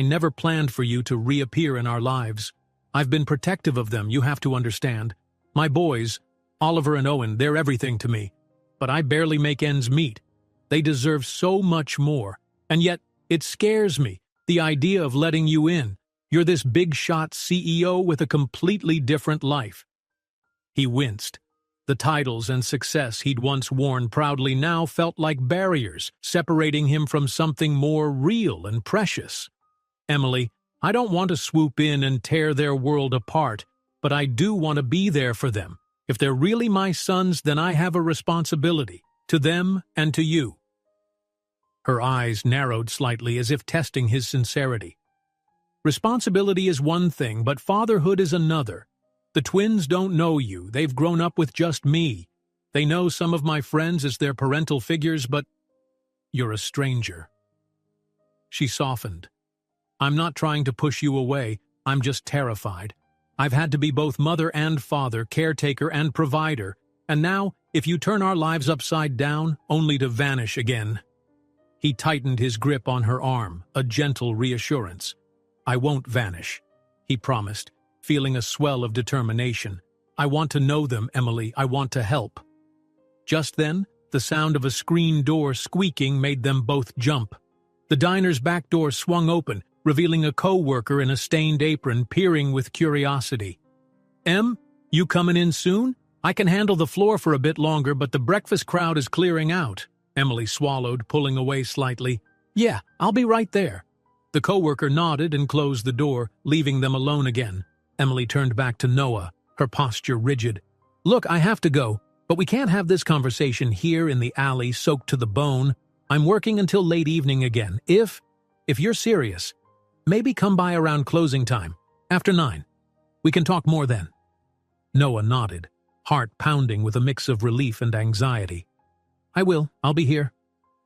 never planned for you to reappear in our lives. I've been protective of them, you have to understand. My boys, Oliver and Owen, they're everything to me. But I barely make ends meet. They deserve so much more. And yet, it scares me, the idea of letting you in. You're this big-shot CEO with a completely different life. He winced. The titles and success he'd once worn proudly now felt like barriers, separating him from something more real and precious. Emily, I don't want to swoop in and tear their world apart, but I do want to be there for them. If they're really my sons, then I have a responsibility, to them and to you. Her eyes narrowed slightly as if testing his sincerity. Responsibility is one thing, but fatherhood is another. The twins don't know you, they've grown up with just me. They know some of my friends as their parental figures, but you're a stranger. She softened. I'm not trying to push you away, I'm just terrified. I've had to be both mother and father, caretaker and provider, and now, if you turn our lives upside down, only to vanish again. He tightened his grip on her arm, a gentle reassurance. I won't vanish, he promised, feeling a swell of determination. I want to know them, Emily, I want to help. Just then, the sound of a screen door squeaking made them both jump. The diner's back door swung open, revealing a co-worker in a stained apron peering with curiosity. Em, you coming in soon? I can handle the floor for a bit longer, but the breakfast crowd is clearing out. Emily swallowed, pulling away slightly. Yeah, I'll be right there. The co-worker nodded and closed the door, leaving them alone again. Emily turned back to Noah, her posture rigid. Look, I have to go, but we can't have this conversation here in the alley soaked to the bone. I'm working until late evening again. If you're serious, maybe come by around closing time, after 9. We can talk more then." Noah nodded, heart pounding with a mix of relief and anxiety. "I will, I'll be here."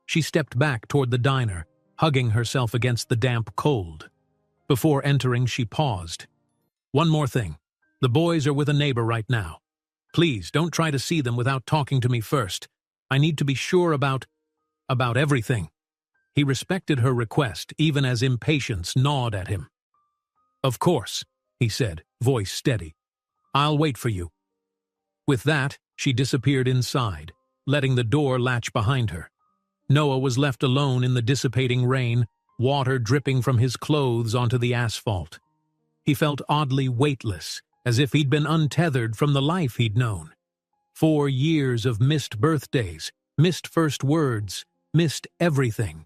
She stepped back toward the diner, hugging herself against the damp cold. Before entering, she paused. "One more thing. The boys are with a neighbor right now. Please, don't try to see them without talking to me first. I need to be sure about everything." He respected her request, even as impatience gnawed at him. "Of course," he said, voice steady. "I'll wait for you." With that, she disappeared inside, letting the door latch behind her. Noah was left alone in the dissipating rain, water dripping from his clothes onto the asphalt. He felt oddly weightless, as if he'd been untethered from the life he'd known. 4 years of missed birthdays, missed first words, missed everything.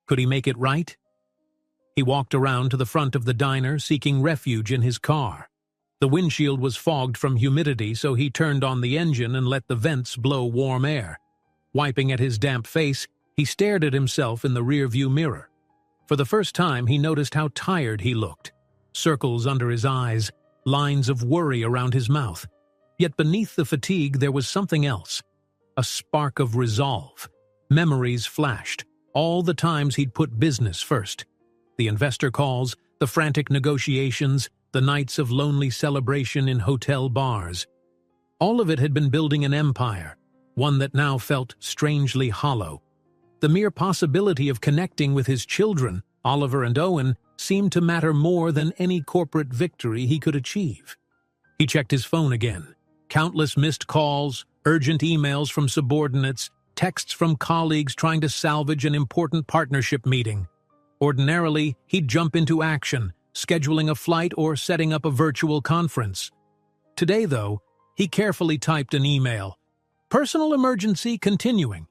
Could he make it right? He walked around to the front of the diner, seeking refuge in his car. The windshield was fogged from humidity, so he turned on the engine and let the vents blow warm air. Wiping at his damp face, he stared at himself in the rearview mirror. For the first time, he noticed how tired he looked. Circles under his eyes, lines of worry around his mouth. Yet beneath the fatigue, there was something else. A spark of resolve. Memories flashed. All the times he'd put business first. The investor calls, the frantic negotiations, the nights of lonely celebration in hotel bars. All of it had been building an empire, one that now felt strangely hollow. The mere possibility of connecting with his children, Oliver and Owen, seemed to matter more than any corporate victory he could achieve. He checked his phone again. Countless missed calls, urgent emails from subordinates, texts from colleagues trying to salvage an important partnership meeting. Ordinarily, he'd jump into action, scheduling a flight or setting up a virtual conference. Today, though, he carefully typed an email. "Personal emergency continuing.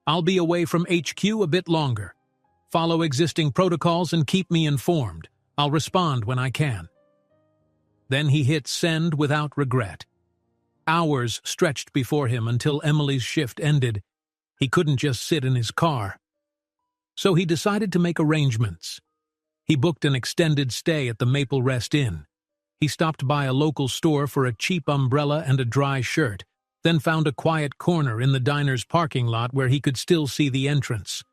I'll be away from HQ a bit longer. Follow existing protocols and keep me informed. I'll respond when I can." Then he hit send without regret. Hours stretched before him until Emily's shift ended. He couldn't just sit in his car. So he decided to make arrangements. He booked an extended stay at the Maple Rest Inn. He stopped by a local store for a cheap umbrella and a dry shirt, then found a quiet corner in the diner's parking lot where he could still see the entrance.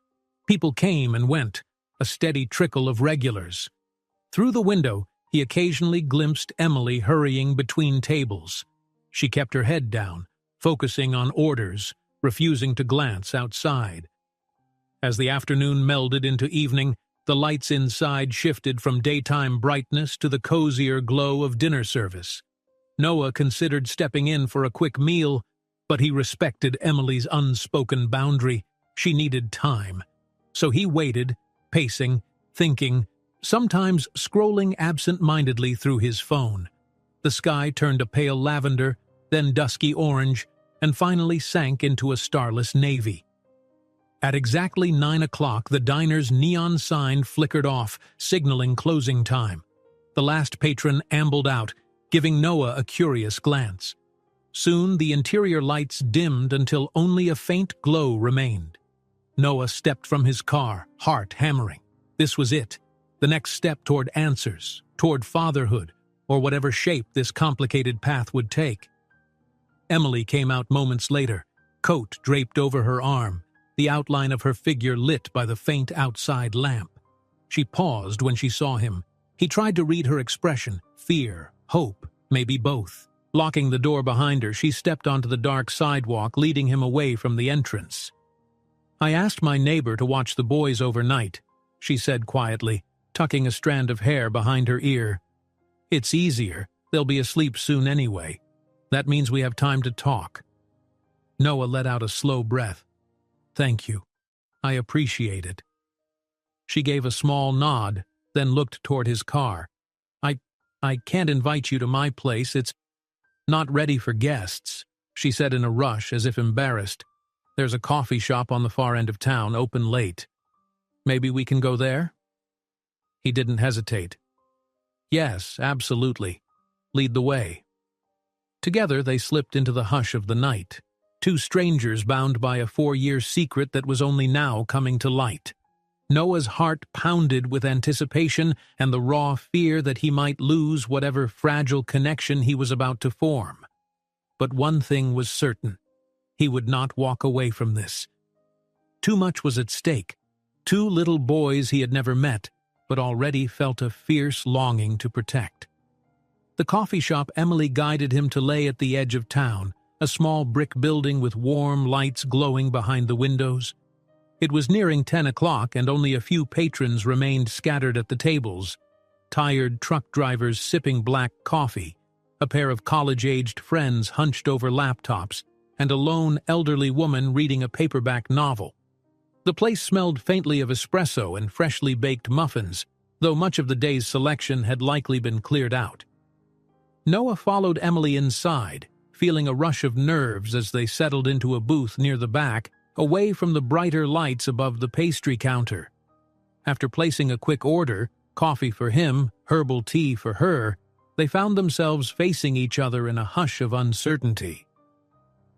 People came and went, a steady trickle of regulars. Through the window, he occasionally glimpsed Emily hurrying between tables. She kept her head down, focusing on orders, refusing to glance outside. As the afternoon melded into evening, the lights inside shifted from daytime brightness to the cozier glow of dinner service. Noah considered stepping in for a quick meal, but he respected Emily's unspoken boundary. She needed time. So he waited, pacing, thinking, sometimes scrolling absent-mindedly through his phone. The sky turned a pale lavender, then dusky orange, and finally sank into a starless navy. At exactly 9 o'clock, the diner's neon sign flickered off, signaling closing time. The last patron ambled out, giving Noah a curious glance. Soon, the interior lights dimmed until only a faint glow remained. Noah stepped from his car, heart hammering. This was it. The next step toward answers, toward fatherhood, or whatever shape this complicated path would take. Emily came out moments later, coat draped over her arm, the outline of her figure lit by the faint outside lamp. She paused when she saw him. He tried to read her expression, fear, hope, maybe both. Locking the door behind her, she stepped onto the dark sidewalk, leading him away from the entrance. "I asked my neighbor to watch the boys overnight," she said quietly, tucking a strand of hair behind her ear. "It's easier. They'll be asleep soon anyway. That means we have time to talk." Noah let out a slow breath. "Thank you. I appreciate it." She gave a small nod, then looked toward his car. I can't invite you to my place. It's not ready for guests," she said in a rush, as if embarrassed. "There's a coffee shop on the far end of town, open late. Maybe we can go there?" He didn't hesitate. "Yes, absolutely. Lead the way." Together they slipped into the hush of the night, two strangers bound by a 4-year secret that was only now coming to light. Noah's heart pounded with anticipation and the raw fear that he might lose whatever fragile connection he was about to form. But one thing was certain: he would not walk away from this. Too much was at stake. Two little boys he had never met, but already felt a fierce longing to protect. The coffee shop Emily guided him to lay at the edge of town, a small brick building with warm lights glowing behind the windows. It was nearing 10 o'clock and only a few patrons remained scattered at the tables. Tired truck drivers sipping black coffee, a pair of college-aged friends hunched over laptops, and a lone elderly woman reading a paperback novel. The place smelled faintly of espresso and freshly baked muffins, though much of the day's selection had likely been cleared out. Noah followed Emily inside, feeling a rush of nerves as they settled into a booth near the back, away from the brighter lights above the pastry counter. After placing a quick order, coffee for him, herbal tea for her, they found themselves facing each other in a hush of uncertainty.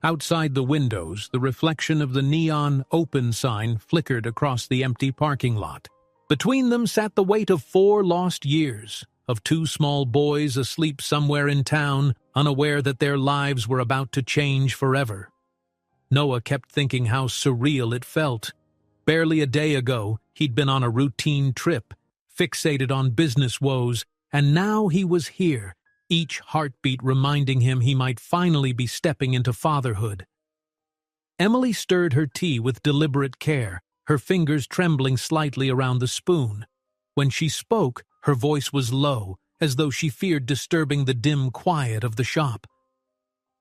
Outside the windows, the reflection of the neon open sign flickered across the empty parking lot. Between them sat the weight of 4 lost years, of 2 small boys asleep somewhere in town, unaware that their lives were about to change forever. Noah kept thinking how surreal it felt. Barely a day ago, he'd been on a routine trip, fixated on business woes, and now he was here, each heartbeat reminding him he might finally be stepping into fatherhood. Emily stirred her tea with deliberate care, her fingers trembling slightly around the spoon. When she spoke, her voice was low, as though she feared disturbing the dim quiet of the shop.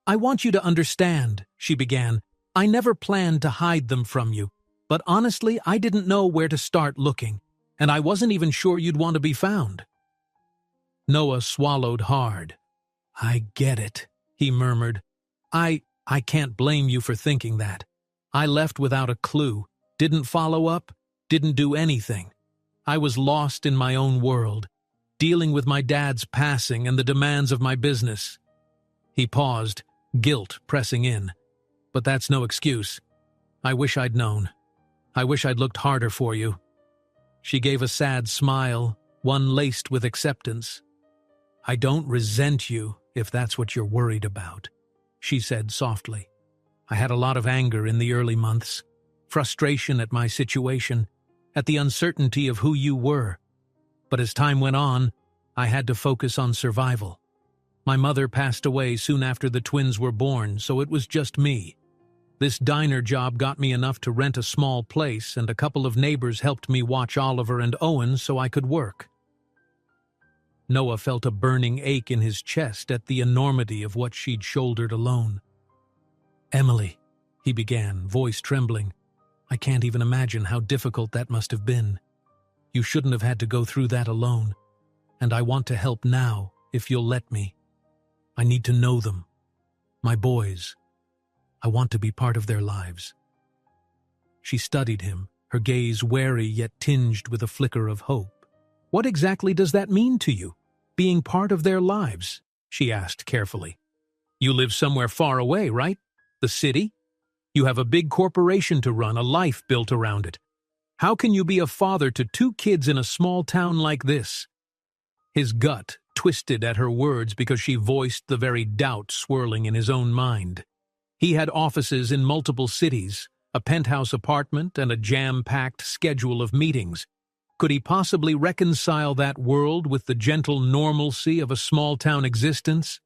"I want you to understand," she began. "I never planned to hide them from you, but honestly, I didn't know where to start looking, and I wasn't even sure you'd want to be found." Noah swallowed hard. "I get it," he murmured. I can't blame you for thinking that. I left without a clue, didn't follow up, didn't do anything. I was lost in my own world, dealing with my dad's passing and the demands of my business." He paused, guilt pressing in. "But that's no excuse. I wish I'd known. I wish I'd looked harder for you." She gave a sad smile, one laced with acceptance. "I don't resent you, if that's what you're worried about," she said softly. "I had a lot of anger in the early months, frustration at my situation, at the uncertainty of who you were. But as time went on, I had to focus on survival. My mother passed away soon after the twins were born, so it was just me. This diner job got me enough to rent a small place, and a couple of neighbors helped me watch Oliver and Owen so I could work." Noah felt a burning ache in his chest at the enormity of what she'd shouldered alone. "Emily," he began, voice trembling, "I can't even imagine how difficult that must have been. You shouldn't have had to go through that alone, and I want to help now, if you'll let me. I need to know them. My boys. I want to be part of their lives." She studied him, her gaze wary yet tinged with a flicker of hope. "What exactly does that mean to you, being part of their lives?" she asked carefully. "You live somewhere far away, right? The city? You have a big corporation to run, a life built around it. How can you be a father to 2 kids in a small town like this?" His gut twisted at her words because she voiced the very doubt swirling in his own mind. He had offices in multiple cities, a penthouse apartment, and a jam-packed schedule of meetings. Could he possibly reconcile that world with the gentle normalcy of a small-town existence?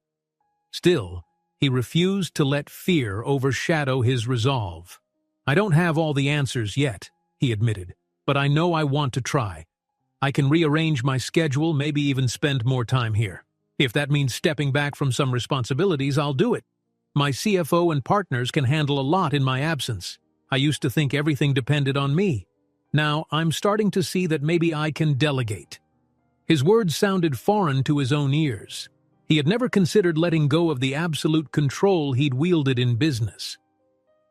Still, he refused to let fear overshadow his resolve. "I don't have all the answers yet," he admitted, "but I know I want to try. I can rearrange my schedule, maybe even spend more time here. If that means stepping back from some responsibilities, I'll do it. My CFO and partners can handle a lot in my absence. I used to think everything depended on me. Now, I'm starting to see that maybe I can delegate." His words sounded foreign to his own ears. He had never considered letting go of the absolute control he'd wielded in business.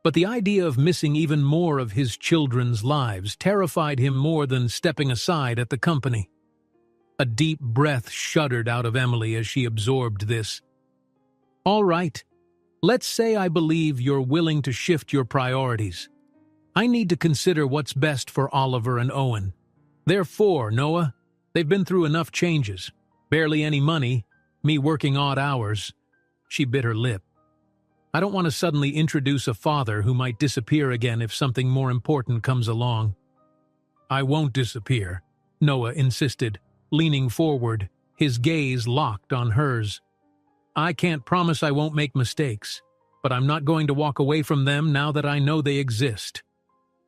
But the idea of missing even more of his children's lives terrified him more than stepping aside at the company. A deep breath shuddered out of Emily as she absorbed this. All right. Let's say I believe you're willing to shift your priorities. I need to consider what's best for Oliver and Owen. They're 4, Noah. They've been through enough changes. Barely any money, me working odd hours. She bit her lip. I don't want to suddenly introduce a father who might disappear again if something more important comes along. I won't disappear, Noah insisted, leaning forward, his gaze locked on hers. I can't promise I won't make mistakes, but I'm not going to walk away from them now that I know they exist.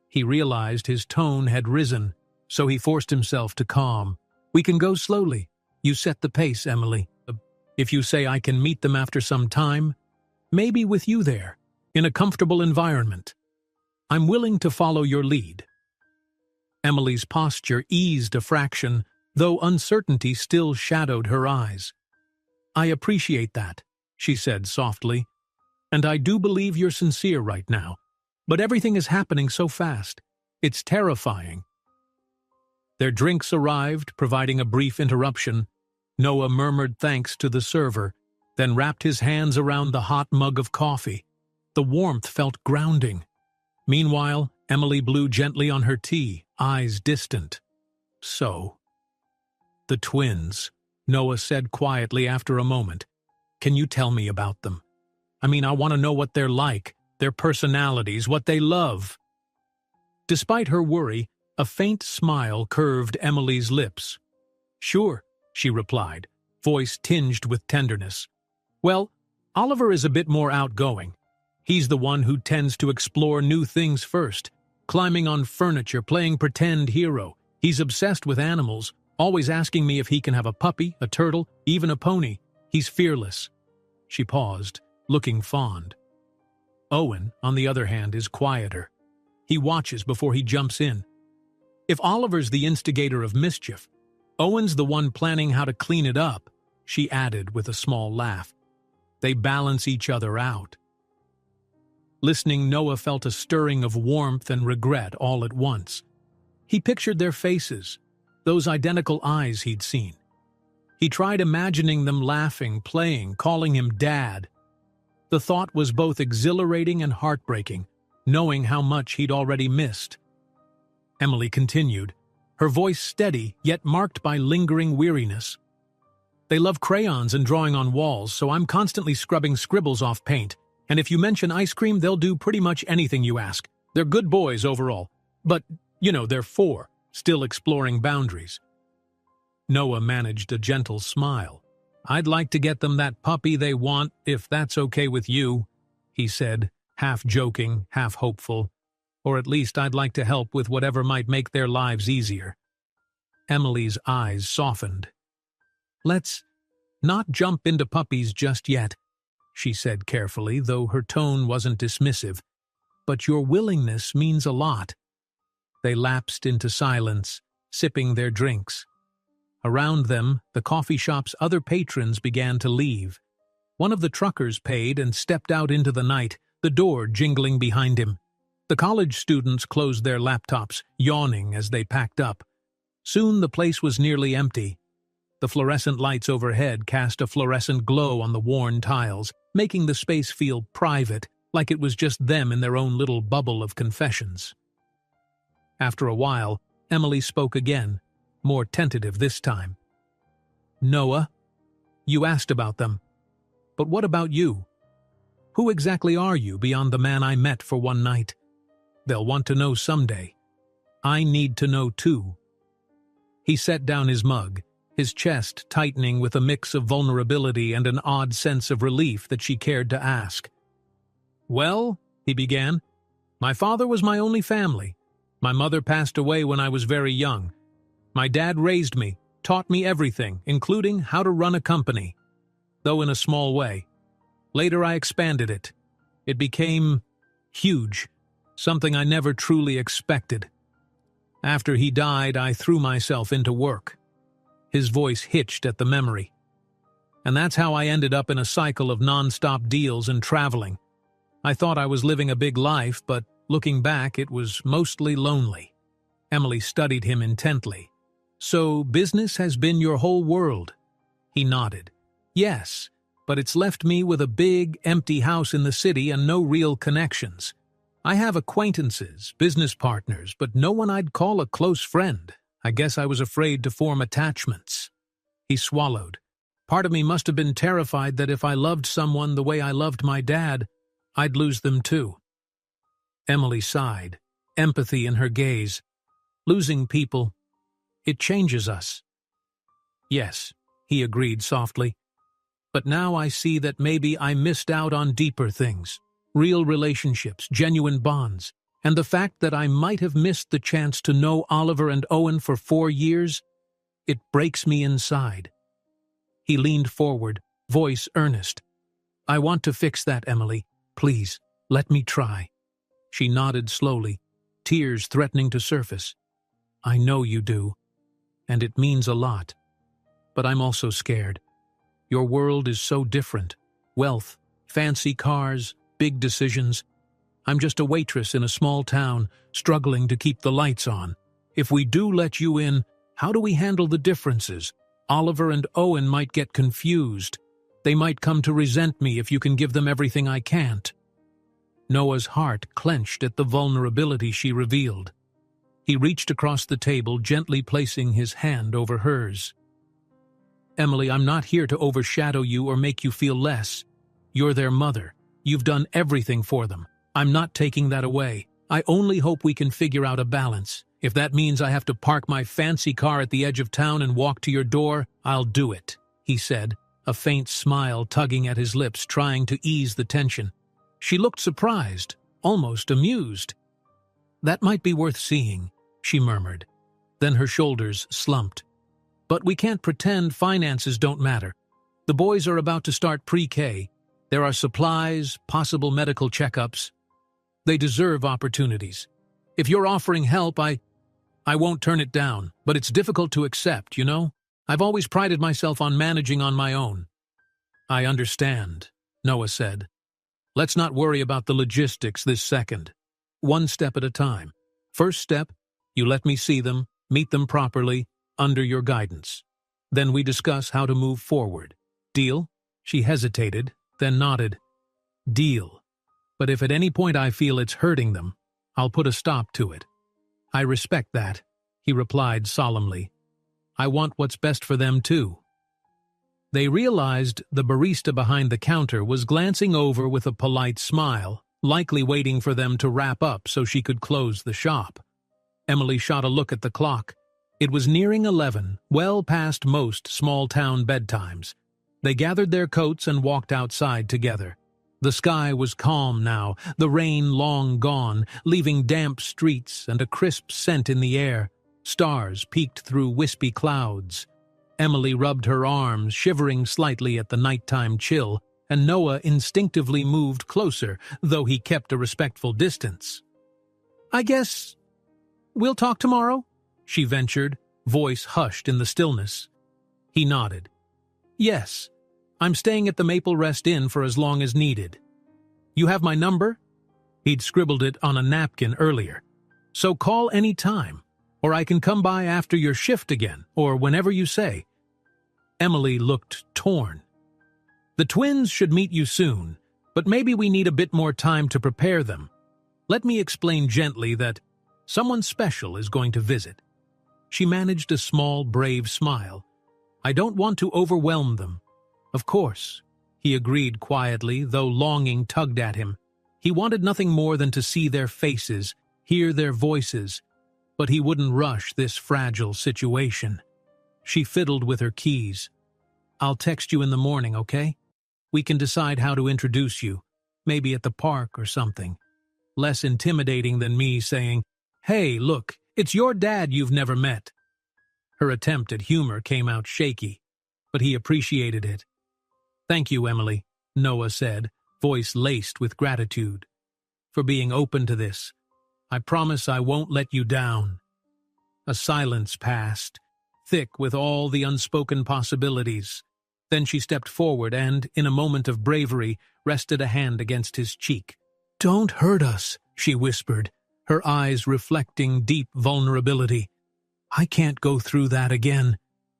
He realized his tone had risen, so he forced himself to calm. We can go slowly. You set the pace, Emily. If you say I can meet them after some time, maybe with you there, in a comfortable environment. I'm willing to follow your lead. Emily's posture eased a fraction, though uncertainty still shadowed her eyes. I appreciate that, she said softly, and I do believe you're sincere right now, but everything is happening so fast. It's terrifying. Their drinks arrived, providing a brief interruption. Noah murmured thanks to the server, then wrapped his hands around the hot mug of coffee. The warmth felt grounding. Meanwhile, Emily blew gently on her tea, eyes distant. So, the twins, Noah said quietly after a moment. Can you tell me about them? I mean, I want to know what they're like, their personalities, what they love. Despite her worry, a faint smile curved Emily's lips. Sure, she replied, voice tinged with tenderness. Well, Oliver is a bit more outgoing. He's the one who tends to explore new things first, climbing on furniture, playing pretend hero. He's obsessed with animals, always asking me if he can have a puppy, a turtle, even a pony. He's fearless. She paused, looking fond. Owen, on the other hand, is quieter. He watches before he jumps in. If Oliver's the instigator of mischief, Owen's the one planning how to clean it up, she added with a small laugh. They balance each other out. Listening, Noah felt a stirring of warmth and regret all at once. He pictured their faces, those identical eyes he'd seen. He tried imagining them laughing, playing, calling him Dad. The thought was both exhilarating and heartbreaking, knowing how much he'd already missed. Emily continued, her voice steady yet marked by lingering weariness. They love crayons and drawing on walls, so I'm constantly scrubbing scribbles off paint. And if you mention ice cream, they'll do pretty much anything you ask. They're good boys overall. But, they're 4, still exploring boundaries. Noah managed a gentle smile. I'd like to get them that puppy they want, if that's okay with you, he said, half joking, half hopeful. Or at least I'd like to help with whatever might make their lives easier. Emily's eyes softened. Let's not jump into puppies just yet, she said carefully, though her tone wasn't dismissive. But your willingness means a lot. They lapsed into silence, sipping their drinks. Around them, the coffee shop's other patrons began to leave. One of the truckers paid and stepped out into the night, the door jingling behind him. The college students closed their laptops, yawning as they packed up. Soon the place was nearly empty. The fluorescent lights overhead cast a fluorescent glow on the worn tiles, making the space feel private, like it was just them in their own little bubble of confessions. After a while, Emily spoke again, more tentative this time. Noah, you asked about them. But what about you? Who exactly are you beyond the man I met for one night? They'll want to know someday. I need to know too. He set down his mug, his chest tightening with a mix of vulnerability and an odd sense of relief that she cared to ask. Well, he began, my father was my only family. My mother passed away when I was very young. My dad raised me, taught me everything, including how to run a company, though in a small way. Later I expanded it. It became huge, something I never truly expected. After he died, I threw myself into work. His voice hitched at the memory. And that's how I ended up in a cycle of non-stop deals and traveling. I thought I was living a big life, but looking back, it was mostly lonely. Emily studied him intently. So business has been your whole world? He nodded. Yes, but it's left me with a big, empty house in the city and no real connections. I have acquaintances, business partners, but no one I'd call a close friend. I guess I was afraid to form attachments." He swallowed. Part of me must have been terrified that if I loved someone the way I loved my dad, I'd lose them too. Emily sighed, empathy in her gaze. Losing people, it changes us. "Yes," he agreed softly. "But now I see that maybe I missed out on deeper things. Real relationships, genuine bonds, and the fact that I might have missed the chance to know Oliver and Owen for 4 years, it breaks me inside." He leaned forward, voice earnest. "I want to fix that, Emily. Please, let me try." She nodded slowly, tears threatening to surface. "I know you do, and it means a lot. But I'm also scared. Your world is so different. Wealth, fancy cars, big decisions. I'm just a waitress in a small town, struggling to keep the lights on. If we do let you in, how do we handle the differences? Oliver and Owen might get confused. They might come to resent me if you can give them everything I can't." Noah's heart clenched at the vulnerability she revealed. He reached across the table, gently placing his hand over hers. "Emily, I'm not here to overshadow you or make you feel less. You're their mother. You've done everything for them. I'm not taking that away. I only hope we can figure out a balance. If that means I have to park my fancy car at the edge of town and walk to your door, I'll do it," he said, a faint smile tugging at his lips, trying to ease the tension. She looked surprised, almost amused. "That might be worth seeing," she murmured. Then her shoulders slumped. "But we can't pretend finances don't matter. The boys are about to start pre-K. There are supplies, possible medical checkups. They deserve opportunities. If you're offering help, I won't turn it down, but it's difficult to accept, you know? I've always prided myself on managing on my own." "I understand," Noah said. "Let's not worry about the logistics this second. One step at a time. First step, you let me see them, meet them properly, under your guidance. Then we discuss how to move forward. Deal?" She hesitated, then nodded. "Deal. But if at any point I feel it's hurting them, I'll put a stop to it." "I respect that," he replied solemnly. "I want what's best for them too." They realized the barista behind the counter was glancing over with a polite smile, likely waiting for them to wrap up so she could close the shop. Emily shot a look at the clock. It was nearing 11, well past most small-town bedtimes. They gathered their coats and walked outside together. The sky was calm now, the rain long gone, leaving damp streets and a crisp scent in the air. Stars peeked through wispy clouds. Emily rubbed her arms, shivering slightly at the nighttime chill, and Noah instinctively moved closer, though he kept a respectful distance. "I guess we'll talk tomorrow?" she ventured, voice hushed in the stillness. He nodded. "Yes. I'm staying at the Maple Rest Inn for as long as needed. You have my number?" He'd scribbled it on a napkin earlier. "So call any time, or I can come by after your shift again, or whenever you say." Emily looked torn. "The twins should meet you soon, but maybe we need a bit more time to prepare them. Let me explain gently that someone special is going to visit." She managed a small, brave smile. "I don't want to overwhelm them." "Of course," he agreed quietly, though longing tugged at him. He wanted nothing more than to see their faces, hear their voices, but he wouldn't rush this fragile situation. She fiddled with her keys. "I'll text you in the morning, okay? We can decide how to introduce you, maybe at the park or something. Less intimidating than me saying, 'Hey, look, it's your dad you've never met.'" Her attempt at humor came out shaky, but he appreciated it. "Thank you, Emily," Noah said, voice laced with gratitude, "for being open to this. I promise I won't let you down." A silence passed, thick with all the unspoken possibilities. Then she stepped forward and, in a moment of bravery, rested a hand against his cheek. "Don't hurt us," she whispered, her eyes reflecting deep vulnerability. "I can't go through that again,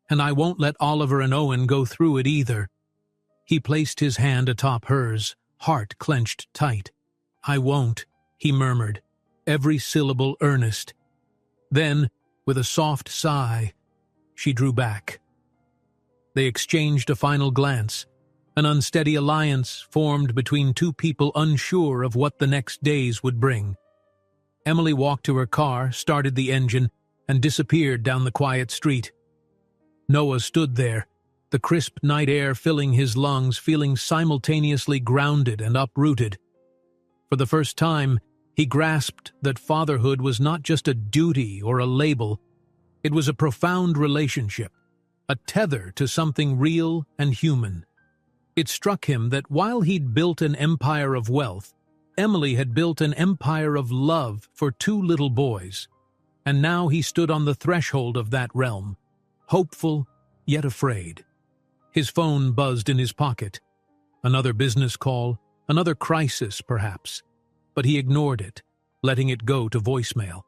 and I won't let Oliver and Owen go through it either." He placed his hand atop hers, heart clenched tight. "I won't," he murmured, every syllable earnest. Then, with a soft sigh, she drew back. They exchanged a final glance, an unsteady alliance formed between two people unsure of what the next days would bring. Emily walked to her car, started the engine, and disappeared down the quiet street. Noah stood there, the crisp night air filling his lungs, feeling simultaneously grounded and uprooted. For the first time, he grasped that fatherhood was not just a duty or a label. It was a profound relationship, a tether to something real and human. It struck him that while he'd built an empire of wealth, Emily had built an empire of love for two little boys. And now he stood on the threshold of that realm, hopeful yet afraid. His phone buzzed in his pocket. Another business call, another crisis perhaps. But he ignored it, letting it go to voicemail.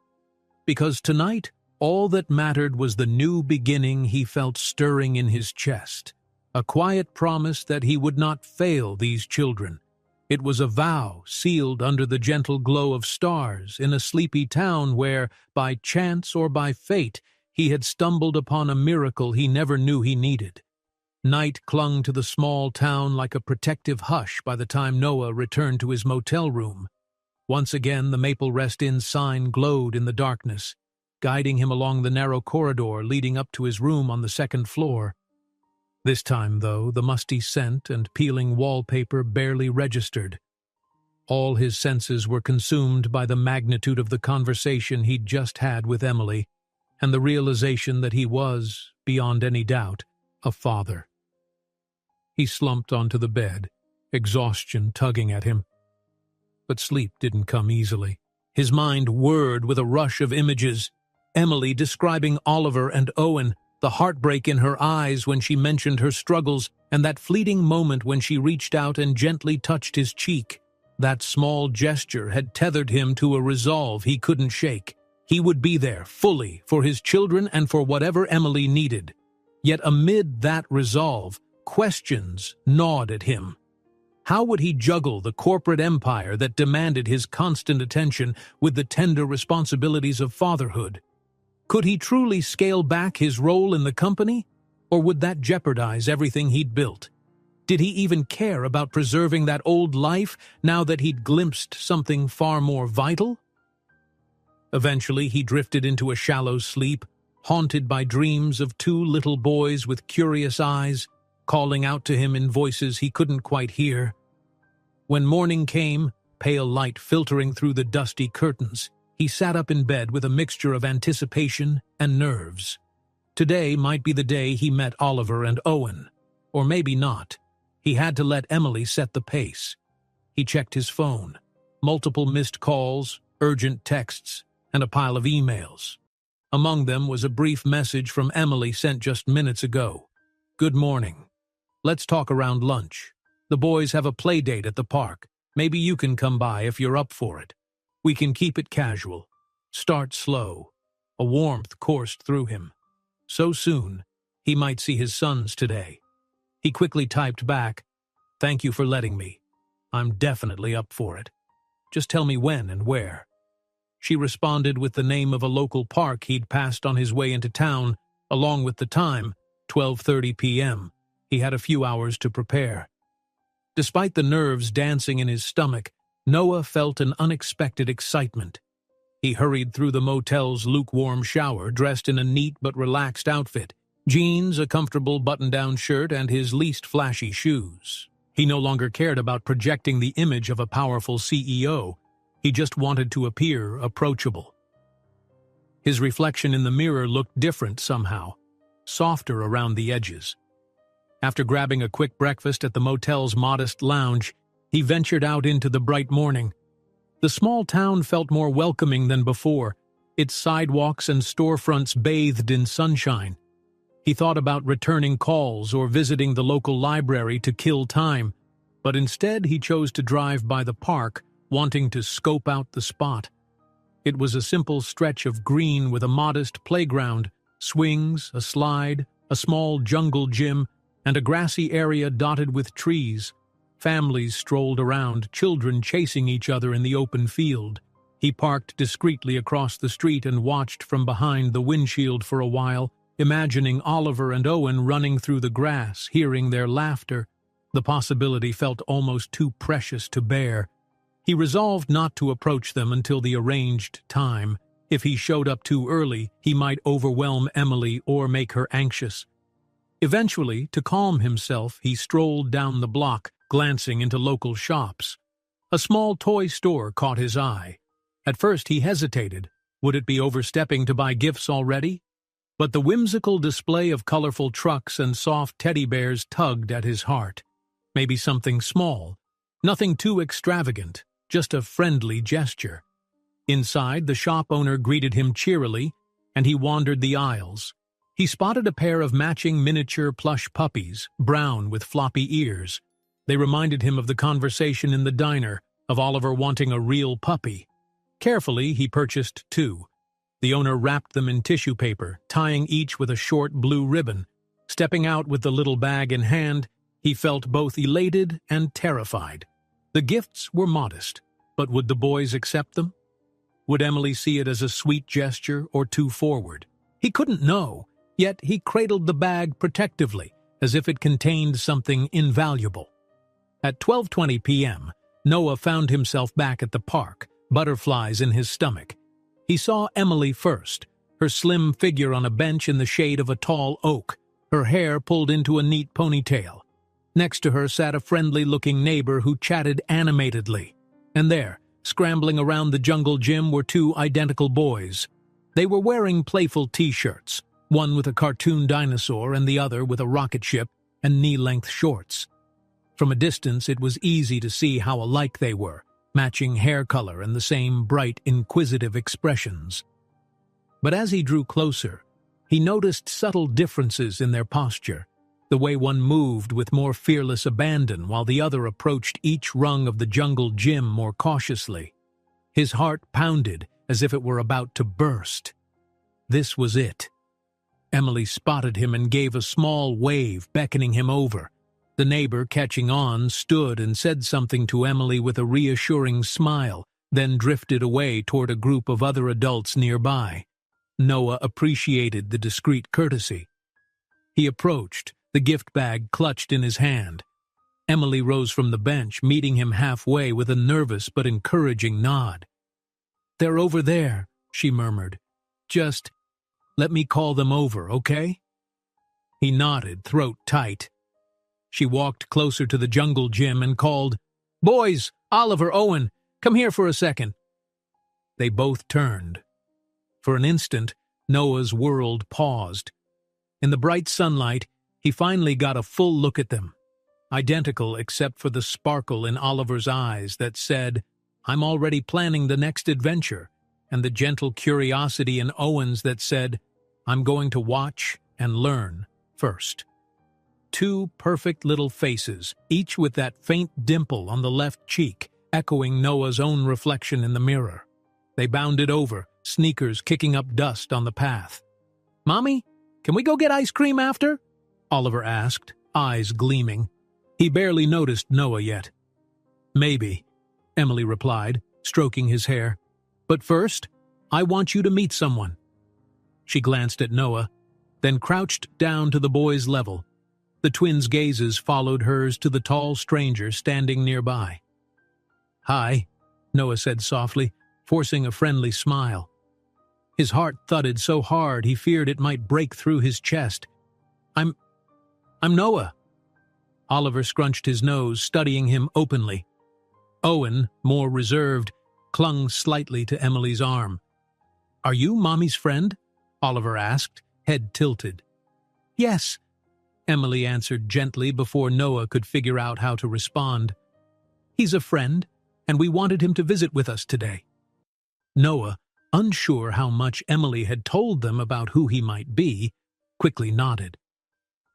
Because tonight, all that mattered was the new beginning he felt stirring in his chest, a quiet promise that he would not fail these children. It was a vow sealed under the gentle glow of stars in a sleepy town where, by chance or by fate, he had stumbled upon a miracle he never knew he needed. Night clung to the small town like a protective hush by the time Noah returned to his motel room. Once again, the Maple Rest Inn sign glowed in the darkness, guiding him along the narrow corridor leading up to his room on the second floor. This time, though, the musty scent and peeling wallpaper barely registered. All his senses were consumed by the magnitude of the conversation he'd just had with Emily, and the realization that he was, beyond any doubt, a father. He slumped onto the bed, exhaustion tugging at him. But sleep didn't come easily. His mind whirred with a rush of images. Emily describing Oliver and Owen, the heartbreak in her eyes when she mentioned her struggles, and that fleeting moment when she reached out and gently touched his cheek. That small gesture had tethered him to a resolve he couldn't shake. He would be there, fully, for his children and for whatever Emily needed. Yet amid that resolve, questions gnawed at him. How would he juggle the corporate empire that demanded his constant attention with the tender responsibilities of fatherhood? Could he truly scale back his role in the company? Or would that jeopardize everything he'd built? Did he even care about preserving that old life now that he'd glimpsed something far more vital? Eventually, he drifted into a shallow sleep, haunted by dreams of two little boys with curious eyes, calling out to him in voices he couldn't quite hear. When morning came, pale light filtering through the dusty curtains, he sat up in bed with a mixture of anticipation and nerves. Today might be the day he met Oliver and Owen, or maybe not. He had to let Emily set the pace. He checked his phone, multiple missed calls, urgent texts, and a pile of emails. Among them was a brief message from Emily sent just minutes ago. "Good morning. Let's talk around lunch. The boys have a play date at the park. Maybe you can come by if you're up for it. We can keep it casual. Start slow." A warmth coursed through him. So soon, he might see his sons today. He quickly typed back, "Thank you for letting me. I'm definitely up for it. Just tell me when and where." She responded with the name of a local park he'd passed on his way into town, along with the time, 12:30 p.m. He had a few hours to prepare. Despite the nerves dancing in his stomach, Noah felt an unexpected excitement. He hurried through the motel's lukewarm shower, dressed in a neat but relaxed outfit, jeans, a comfortable button-down shirt, and his least flashy shoes. He no longer cared about projecting the image of a powerful CEO. He just wanted to appear approachable. His reflection in the mirror looked different somehow, softer around the edges. After grabbing a quick breakfast at the motel's modest lounge, he ventured out into the bright morning. The small town felt more welcoming than before, its sidewalks and storefronts bathed in sunshine. He thought about returning calls or visiting the local library to kill time, but instead he chose to drive by the park, wanting to scope out the spot. It was a simple stretch of green with a modest playground, swings, a slide, a small jungle gym, and a grassy area dotted with trees. Families strolled around, children chasing each other in the open field. He parked discreetly across the street and watched from behind the windshield for a while, imagining Oliver and Owen running through the grass, hearing their laughter. The possibility felt almost too precious to bear. He resolved not to approach them until the arranged time. If he showed up too early, he might overwhelm Emily or make her anxious. Eventually, to calm himself, he strolled down the block, glancing into local shops. A small toy store caught his eye. At first he hesitated. Would it be overstepping to buy gifts already? But the whimsical display of colorful trucks and soft teddy bears tugged at his heart. Maybe something small. Nothing too extravagant, just a friendly gesture. Inside, the shop owner greeted him cheerily, and he wandered the aisles. He spotted a pair of matching miniature plush puppies, brown with floppy ears. They reminded him of the conversation in the diner, of Oliver wanting a real puppy. Carefully, he purchased 2. The owner wrapped them in tissue paper, tying each with a short blue ribbon. Stepping out with the little bag in hand, he felt both elated and terrified. The gifts were modest, but would the boys accept them? Would Emily see it as a sweet gesture or too forward? He couldn't know, yet he cradled the bag protectively, as if it contained something invaluable. At 12:20 p.m., Noah found himself back at the park, butterflies in his stomach. He saw Emily first, her slim figure on a bench in the shade of a tall oak, her hair pulled into a neat ponytail. Next to her sat a friendly-looking neighbor who chatted animatedly. And there, scrambling around the jungle gym, were 2 identical boys. They were wearing playful t-shirts, one with a cartoon dinosaur and the other with a rocket ship and knee-length shorts. From a distance, it was easy to see how alike they were, matching hair color and the same bright, inquisitive expressions. But as he drew closer, he noticed subtle differences in their posture, the way one moved with more fearless abandon while the other approached each rung of the jungle gym more cautiously. His heart pounded as if it were about to burst. This was it. Emily spotted him and gave a small wave, beckoning him over. The neighbor, catching on, stood and said something to Emily with a reassuring smile, then drifted away toward a group of other adults nearby. Noah appreciated the discreet courtesy. He approached, the gift bag clutched in his hand. Emily rose from the bench, meeting him halfway with a nervous but encouraging nod. "They're over there," she murmured. "Just let me call them over, okay?" He nodded, throat tight. She walked closer to the jungle gym and called, "Boys, Oliver, Owen, come here for a second." They both turned. For an instant, Noah's world paused. In the bright sunlight, he finally got a full look at them. Identical except for the sparkle in Oliver's eyes that said, "I'm already planning the next adventure," and the gentle curiosity in Owen's that said, "I'm going to watch and learn first." 2 perfect little faces, each with that faint dimple on the left cheek, echoing Noah's own reflection in the mirror. They bounded over, sneakers kicking up dust on the path. "Mommy, can we go get ice cream after?" Oliver asked, eyes gleaming. He barely noticed Noah yet. "Maybe," Emily replied, stroking his hair. "But first, I want you to meet someone." She glanced at Noah, then crouched down to the boy's level. The twins' gazes followed hers to the tall stranger standing nearby. "Hi," Noah said softly, forcing a friendly smile. His heart thudded so hard he feared it might break through his chest. I'm Noah." Oliver scrunched his nose, studying him openly. Owen, more reserved, clung slightly to Emily's arm. "Are you Mommy's friend?" Oliver asked, head tilted. "Yes," Emily answered gently before Noah could figure out how to respond. "He's a friend, and we wanted him to visit with us today." Noah, unsure how much Emily had told them about who he might be, quickly nodded.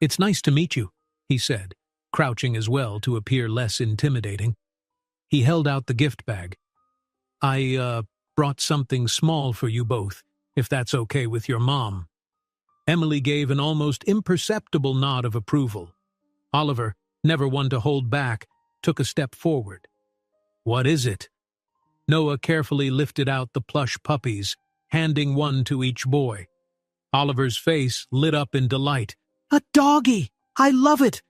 "It's nice to meet you," he said, crouching as well to appear less intimidating. He held out the gift bag. I brought something small for you both, if that's okay with your mom." Emily gave an almost imperceptible nod of approval. Oliver, never one to hold back, took a step forward. "What is it?" Noah carefully lifted out the plush puppies, handing one to each boy. Oliver's face lit up in delight. "A doggy! I love it!"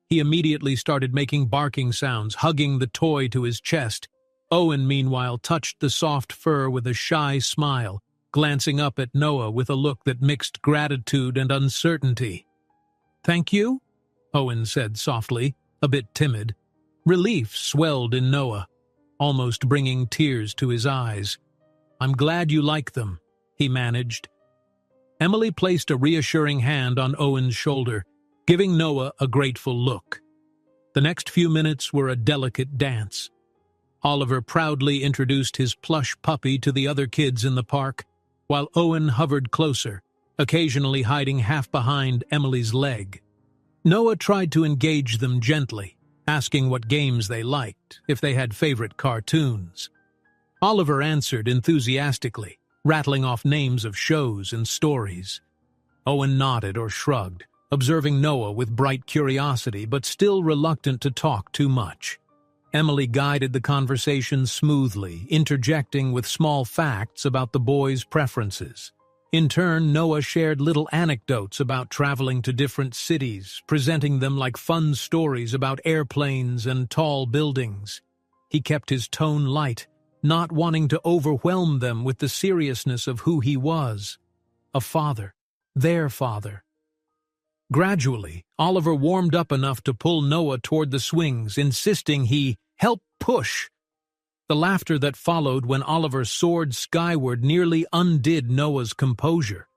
He immediately started making barking sounds, hugging the toy to his chest. Owen, meanwhile, touched the soft fur with a shy smile, glancing up at Noah with a look that mixed gratitude and uncertainty. "Thank you?" Owen said softly, a bit timid. Relief swelled in Noah, almost bringing tears to his eyes. "I'm glad you like them," he managed. Emily placed a reassuring hand on Owen's shoulder, giving Noah a grateful look. The next few minutes were a delicate dance. Oliver proudly introduced his plush puppy to the other kids in the park, while Owen hovered closer, occasionally hiding half behind Emily's leg. Noah tried to engage them gently, asking what games they liked, if they had favorite cartoons. Oliver answered enthusiastically, rattling off names of shows and stories. Owen nodded or shrugged, observing Noah with bright curiosity but still reluctant to talk too much. Emily guided the conversation smoothly, interjecting with small facts about the boys' preferences. In turn, Noah shared little anecdotes about traveling to different cities, presenting them like fun stories about airplanes and tall buildings. He kept his tone light, not wanting to overwhelm them with the seriousness of who he was. A father. Their father. Gradually, Oliver warmed up enough to pull Noah toward the swings, insisting he help push. The laughter that followed when Oliver soared skyward nearly undid Noah's composure.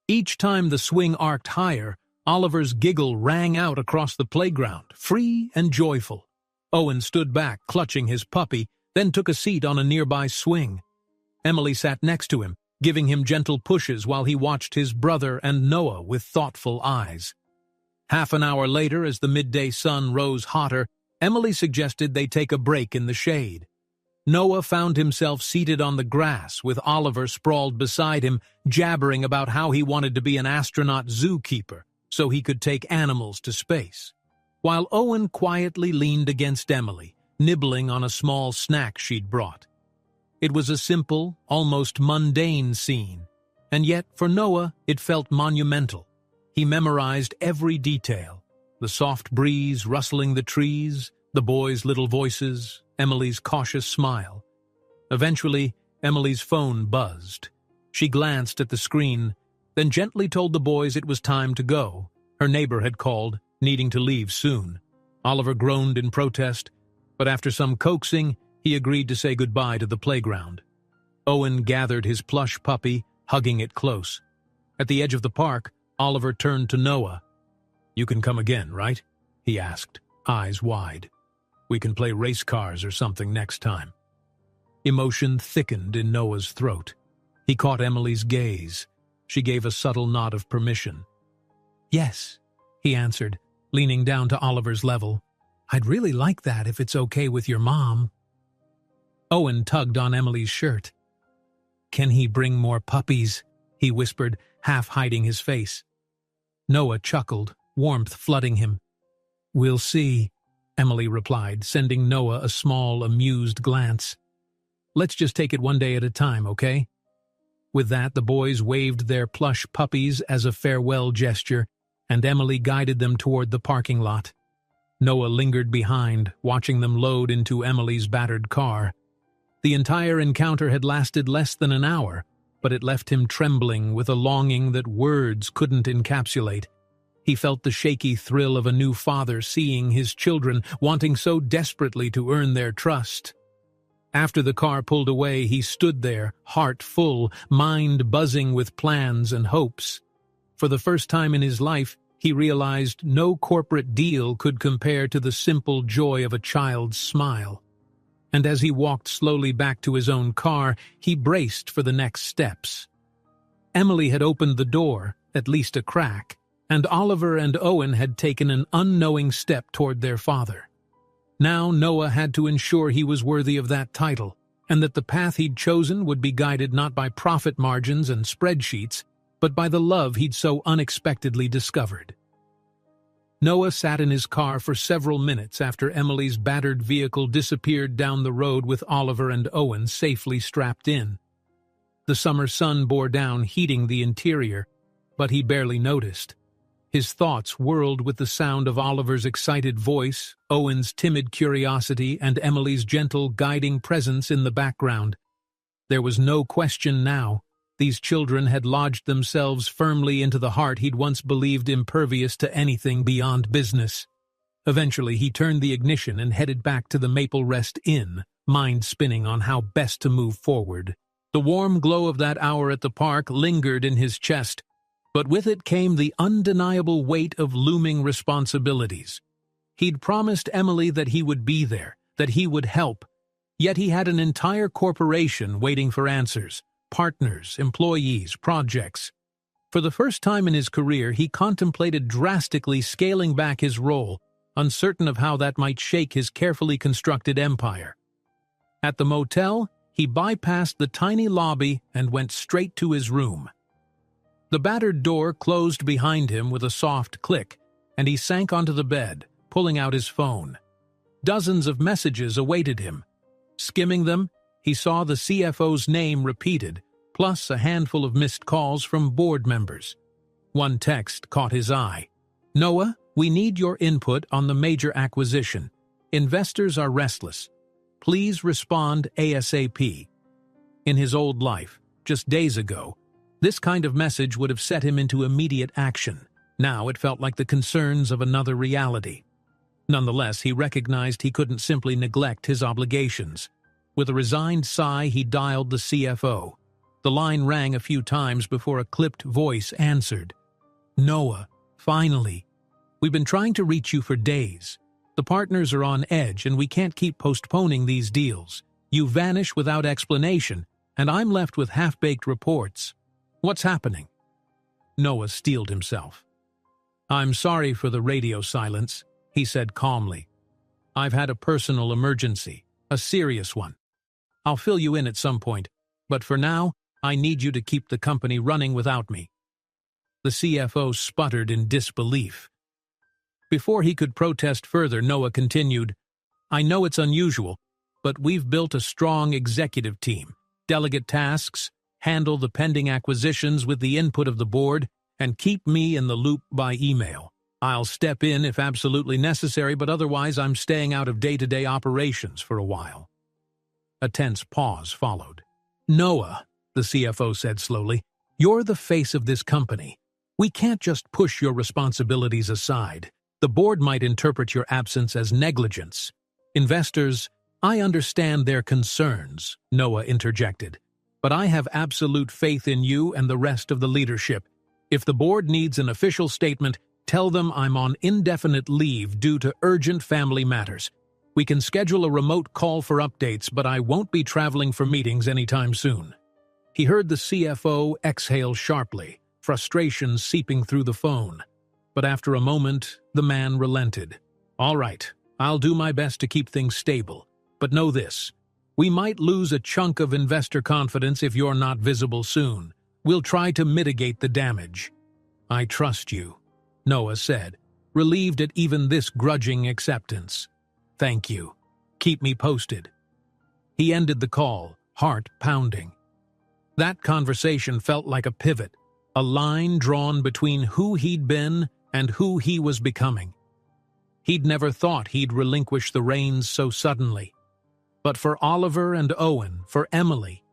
Each time the swing arced higher, Oliver's giggle rang out across the playground, free and joyful. Owen stood back, clutching his puppy, then took a seat on a nearby swing. Emily sat next to him, giving him gentle pushes while he watched his brother and Noah with thoughtful eyes. Half an hour later, as the midday sun rose hotter, Emily suggested they take a break in the shade. Noah found himself seated on the grass with Oliver sprawled beside him, jabbering about how he wanted to be an astronaut zookeeper so he could take animals to space, while Owen quietly leaned against Emily, nibbling on a small snack she'd brought. It was a simple, almost mundane scene, and yet for Noah it felt monumental. He memorized every detail: the soft breeze rustling the trees, the boys' little voices, Emily's cautious smile. Eventually, Emily's phone buzzed. She glanced at the screen, then gently told the boys it was time to go. Her neighbor had called, needing to leave soon. Oliver groaned in protest, but after some coaxing, he agreed to say goodbye to the playground. Owen gathered his plush puppy, hugging it close. At the edge of the park, Oliver turned to Noah. "You can come again, right?" he asked, eyes wide. "We can play race cars or something next time." Emotion thickened in Noah's throat. He caught Emily's gaze. She gave a subtle nod of permission. "Yes," he answered, leaning down to Oliver's level. "I'd really like that if it's okay with your mom." Owen tugged on Emily's shirt. "Can he bring more puppies?" he whispered, half hiding his face. Noah chuckled, warmth flooding him. "We'll see," Emily replied, sending Noah a small, amused glance. "Let's just take it one day at a time, okay?" With that, the boys waved their plush puppies as a farewell gesture, and Emily guided them toward the parking lot. Noah lingered behind, watching them load into Emily's battered car. The entire encounter had lasted less than an hour, but it left him trembling with a longing that words couldn't encapsulate. He felt the shaky thrill of a new father seeing his children, wanting so desperately to earn their trust. After the car pulled away, he stood there, heart full, mind buzzing with plans and hopes. For the first time in his life, he realized no corporate deal could compare to the simple joy of a child's smile. And as he walked slowly back to his own car, he braced for the next steps. Emily had opened the door, at least a crack, and Oliver and Owen had taken an unknowing step toward their father. Now Noah had to ensure he was worthy of that title, and that the path he'd chosen would be guided not by profit margins and spreadsheets, but by the love he'd so unexpectedly discovered. Noah sat in his car for several minutes after Emily's battered vehicle disappeared down the road with Oliver and Owen safely strapped in. The summer sun bore down, heating the interior, but he barely noticed. His thoughts whirled with the sound of Oliver's excited voice, Owen's timid curiosity, and Emily's gentle, guiding presence in the background. There was no question now. These children had lodged themselves firmly into the heart he'd once believed impervious to anything beyond business. Eventually, he turned the ignition and headed back to the Maple Rest Inn, mind spinning on how best to move forward. The warm glow of that hour at the park lingered in his chest, but with it came the undeniable weight of looming responsibilities. He'd promised Emily that he would be there, that he would help, yet he had an entire corporation waiting for answers. Partners, employees, projects. For the first time in his career, he contemplated drastically scaling back his role, uncertain of how that might shake his carefully constructed empire. At the motel, he bypassed the tiny lobby and went straight to his room. The battered door closed behind him with a soft click, and he sank onto the bed, pulling out his phone. Dozens of messages awaited him. Skimming them, he saw the CFO's name repeated, plus a handful of missed calls from board members. One text caught his eye. "Noah, we need your input on the major acquisition. Investors are restless. Please respond ASAP." In his old life, just days ago, this kind of message would have set him into immediate action. Now it felt like the concerns of another reality. Nonetheless, he recognized he couldn't simply neglect his obligations. With a resigned sigh, he dialed the CFO. The line rang a few times before a clipped voice answered. "Noah, finally. We've been trying to reach you for days. The partners are on edge and we can't keep postponing these deals. You vanish without explanation, and I'm left with half-baked reports. What's happening?" Noah steeled himself. "I'm sorry for the radio silence," he said calmly. "I've had a personal emergency, a serious one. I'll fill you in at some point, but for now, I need you to keep the company running without me." The CFO sputtered in disbelief. Before he could protest further, Noah continued, "I know it's unusual, but we've built a strong executive team. Delegate tasks, handle the pending acquisitions with the input of the board, and keep me in the loop by email. I'll step in if absolutely necessary, but otherwise I'm staying out of day-to-day operations for a while." A tense pause followed. "Noah," the CFO said slowly, "you're the face of this company. We can't just push your responsibilities aside. The board might interpret your absence as negligence. Investors, I understand their concerns," Noah interjected, "but I have absolute faith in you and the rest of the leadership. If the board needs an official statement, tell them I'm on indefinite leave due to urgent family matters. We can schedule a remote call for updates, but I won't be traveling for meetings anytime soon." He heard the CFO exhale sharply, frustration seeping through the phone. But after a moment, the man relented. "All right, I'll do my best to keep things stable. But know this, we might lose a chunk of investor confidence if you're not visible soon. We'll try to mitigate the damage." "I trust you," Noah said, relieved at even this grudging acceptance. "Thank you. Keep me posted." He ended the call, heart pounding. That conversation felt like a pivot, a line drawn between who he'd been and who he was becoming. He'd never thought he'd relinquish the reins so suddenly. But for Oliver and Owen, for Emily,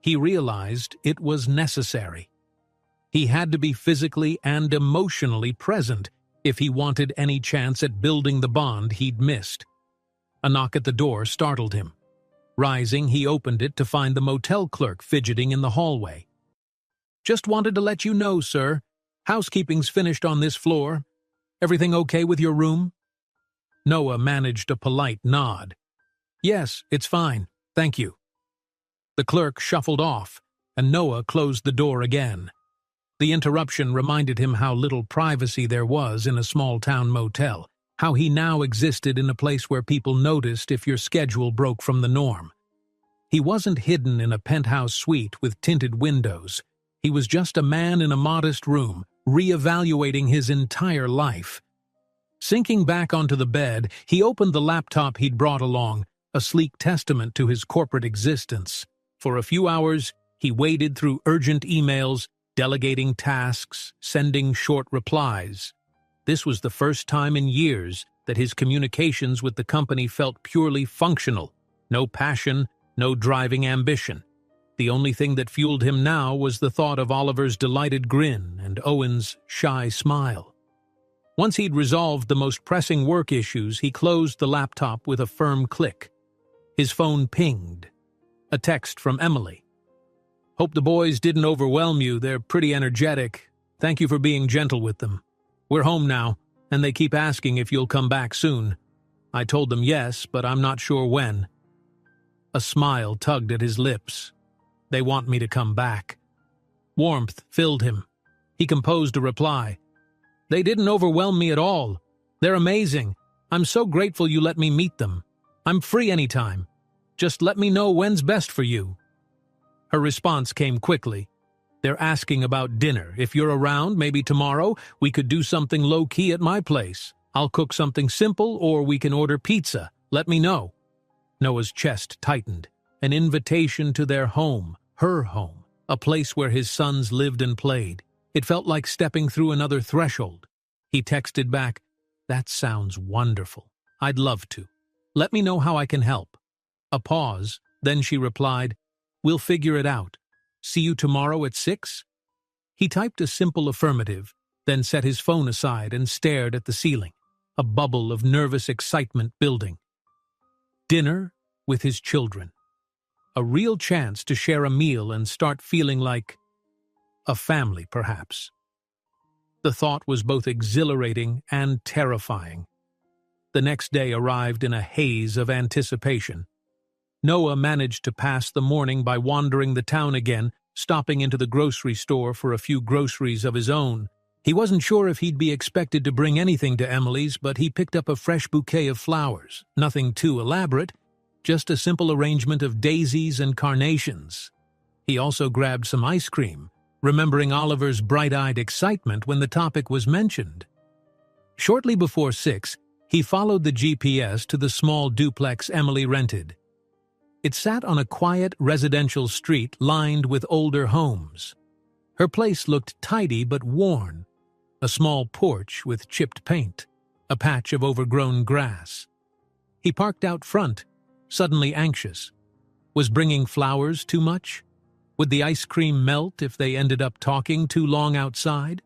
he realized it was necessary. He had to be physically and emotionally present if he wanted any chance at building the bond he'd missed. A knock at the door startled him. Rising, he opened it to find the motel clerk fidgeting in the hallway. "Just wanted to let you know, sir. Housekeeping's finished on this floor. Everything okay with your room?" Noah managed a polite nod. "Yes, it's fine. Thank you." The clerk shuffled off, and Noah closed the door again. The interruption reminded him how little privacy there was in a small-town motel, how he now existed in a place where people noticed if your schedule broke from the norm. He wasn't hidden in a penthouse suite with tinted windows. He was just a man in a modest room, reevaluating his entire life. Sinking back onto the bed, he opened the laptop he'd brought along, a sleek testament to his corporate existence. For a few hours, he waded through urgent emails, delegating tasks, sending short replies. This was the first time in years that his communications with the company felt purely functional. No passion, no driving ambition. The only thing that fueled him now was the thought of Oliver's delighted grin and Owen's shy smile. Once he'd resolved the most pressing work issues, he closed the laptop with a firm click. His phone pinged. A text from Emily. "Hope the boys didn't overwhelm you. They're pretty energetic. Thank you for being gentle with them. We're home now, and they keep asking if you'll come back soon. I told them yes, but I'm not sure when." A smile tugged at his lips. They want me to come back. Warmth filled him. He composed a reply. "They didn't overwhelm me at all. They're amazing. I'm so grateful you let me meet them. I'm free anytime. Just let me know when's best for you." Her response came quickly. "They're asking about dinner. If you're around, maybe tomorrow, we could do something low-key at my place. I'll cook something simple, or we can order pizza. Let me know." Noah's chest tightened. An invitation to their home, her home, a place where his sons lived and played. It felt like stepping through another threshold. He texted back, "That sounds wonderful. I'd love to. Let me know how I can help." A pause, then she replied, "We'll figure it out. See you tomorrow at 6? He typed a simple affirmative, then set his phone aside and stared at the ceiling, a bubble of nervous excitement building. Dinner with his children. A real chance to share a meal and start feeling like a family, perhaps. The thought was both exhilarating and terrifying. The next day arrived in a haze of anticipation. Noah managed to pass the morning by wandering the town again, stopping into the grocery store for a few groceries of his own. He wasn't sure if he'd be expected to bring anything to Emily's, but he picked up a fresh bouquet of flowers. Nothing too elaborate, just a simple arrangement of daisies and carnations. He also grabbed some ice cream, remembering Oliver's bright-eyed excitement when the topic was mentioned. Shortly before 6, he followed the GPS to the small duplex Emily rented. It sat on a quiet residential street lined with older homes. Her place looked tidy but worn. A small porch with chipped paint, a patch of overgrown grass. He parked out front, suddenly anxious. Was bringing flowers too much? Would the ice cream melt if they ended up talking too long outside?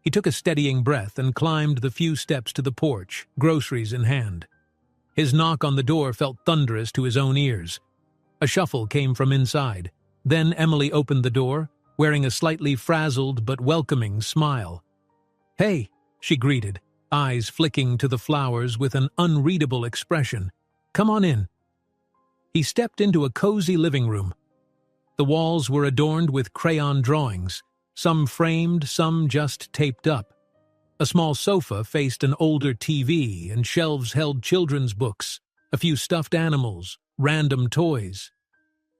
He took a steadying breath and climbed the few steps to the porch, groceries in hand. His knock on the door felt thunderous to his own ears. A shuffle came from inside. Then Emily opened the door, wearing a slightly frazzled but welcoming smile. "Hey," she greeted, eyes flicking to the flowers with an unreadable expression. "Come on in." He stepped into a cozy living room. The walls were adorned with crayon drawings, some framed, some just taped up. A small sofa faced an older TV, and shelves held children's books, a few stuffed animals, random toys.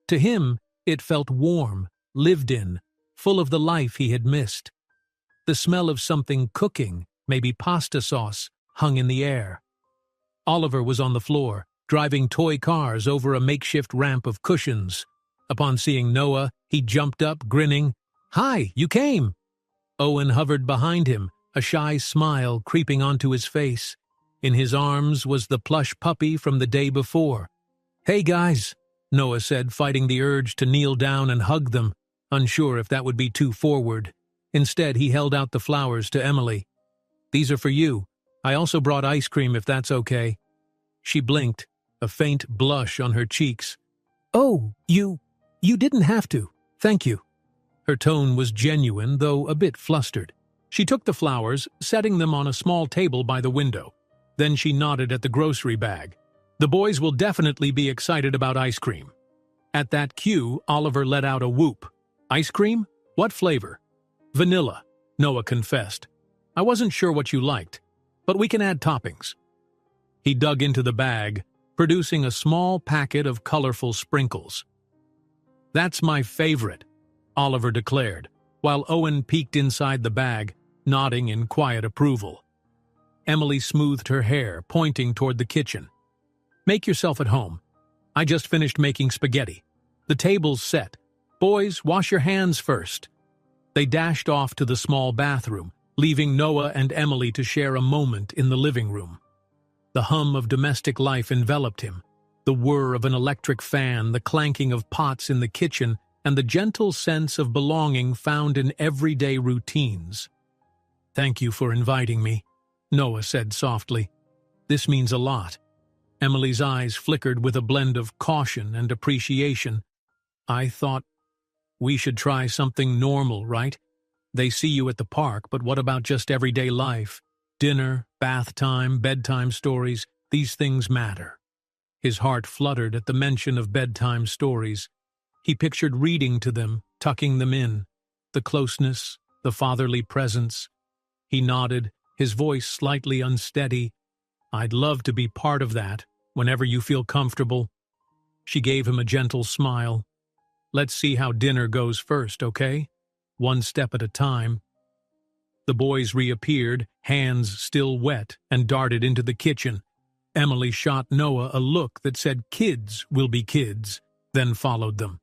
To him, it felt warm, lived in, full of the life he had missed. The smell of something cooking, maybe pasta sauce, hung in the air. Oliver was on the floor, driving toy cars over a makeshift ramp of cushions. Upon seeing Noah, he jumped up, grinning. "Hi, you came!" Owen hovered behind him, a shy smile creeping onto his face. In his arms was the plush puppy from the day before. "Hey, guys," Noah said, fighting the urge to kneel down and hug them, unsure if that would be too forward. Instead, he held out the flowers to Emily. "These are for you. I also brought ice cream if that's okay." She blinked, a faint blush on her cheeks. "Oh, you didn't have to. Thank you." Her tone was genuine, though a bit flustered. She took the flowers, setting them on a small table by the window. Then she nodded at the grocery bag. "The boys will definitely be excited about ice cream." At that cue, Oliver let out a whoop. "Ice cream? What flavor?" "Vanilla," Noah confessed. "I wasn't sure what you liked, but we can add toppings." He dug into the bag, producing a small packet of colorful sprinkles. "That's my favorite," Oliver declared, while Owen peeked inside the bag, nodding in quiet approval. Emily smoothed her hair, pointing toward the kitchen. "Make yourself at home. I just finished making spaghetti. The table's set. Boys, wash your hands first." They dashed off to the small bathroom, leaving Noah and Emily to share a moment in the living room. The hum of domestic life enveloped him, the whir of an electric fan, the clanking of pots in the kitchen, and the gentle sense of belonging found in everyday routines. "Thank you for inviting me," Noah said softly. "This means a lot." Emily's eyes flickered with a blend of caution and appreciation. "I thought we should try something normal, right? They see you at the park, but what about just everyday life? Dinner, bath time, bedtime stories, these things matter." His heart fluttered at the mention of bedtime stories. He pictured reading to them, tucking them in. The closeness, the fatherly presence. He nodded, his voice slightly unsteady. "I'd love to be part of that, whenever you feel comfortable." She gave him a gentle smile. "Let's see how dinner goes first, okay? One step at a time." The boys reappeared, hands still wet, and darted into the kitchen. Emily shot Noah a look that said kids will be kids, then followed them.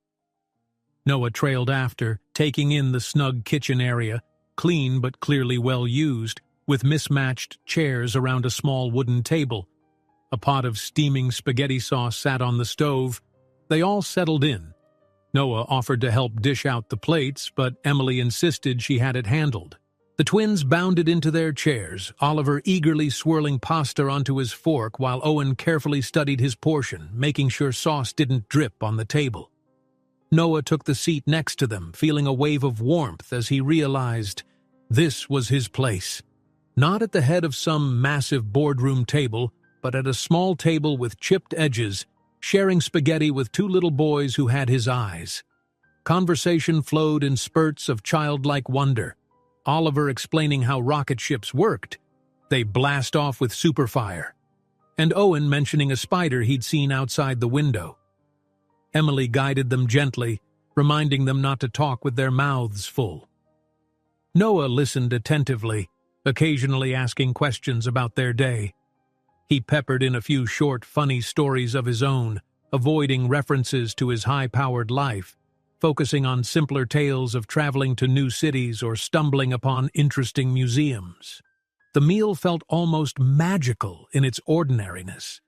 Noah trailed after, taking in the snug kitchen area, clean but clearly well used, with mismatched chairs around a small wooden table. A pot of steaming spaghetti sauce sat on the stove. They all settled in. Noah offered to help dish out the plates, but Emily insisted she had it handled. The twins bounded into their chairs, Oliver eagerly swirling pasta onto his fork while Owen carefully studied his portion, making sure sauce didn't drip on the table. Noah took the seat next to them, feeling a wave of warmth as he realized this was his place. Not at the head of some massive boardroom table, but at a small table with chipped edges, sharing spaghetti with two little boys who had his eyes. Conversation flowed in spurts of childlike wonder. Oliver explaining how rocket ships worked. They blast off with superfire. And Owen mentioning a spider he'd seen outside the window. Emily guided them gently, reminding them not to talk with their mouths full. Noah listened attentively, occasionally asking questions about their day. He peppered in a few short, funny stories of his own, avoiding references to his high-powered life, focusing on simpler tales of traveling to new cities or stumbling upon interesting museums. The meal felt almost magical in its ordinariness.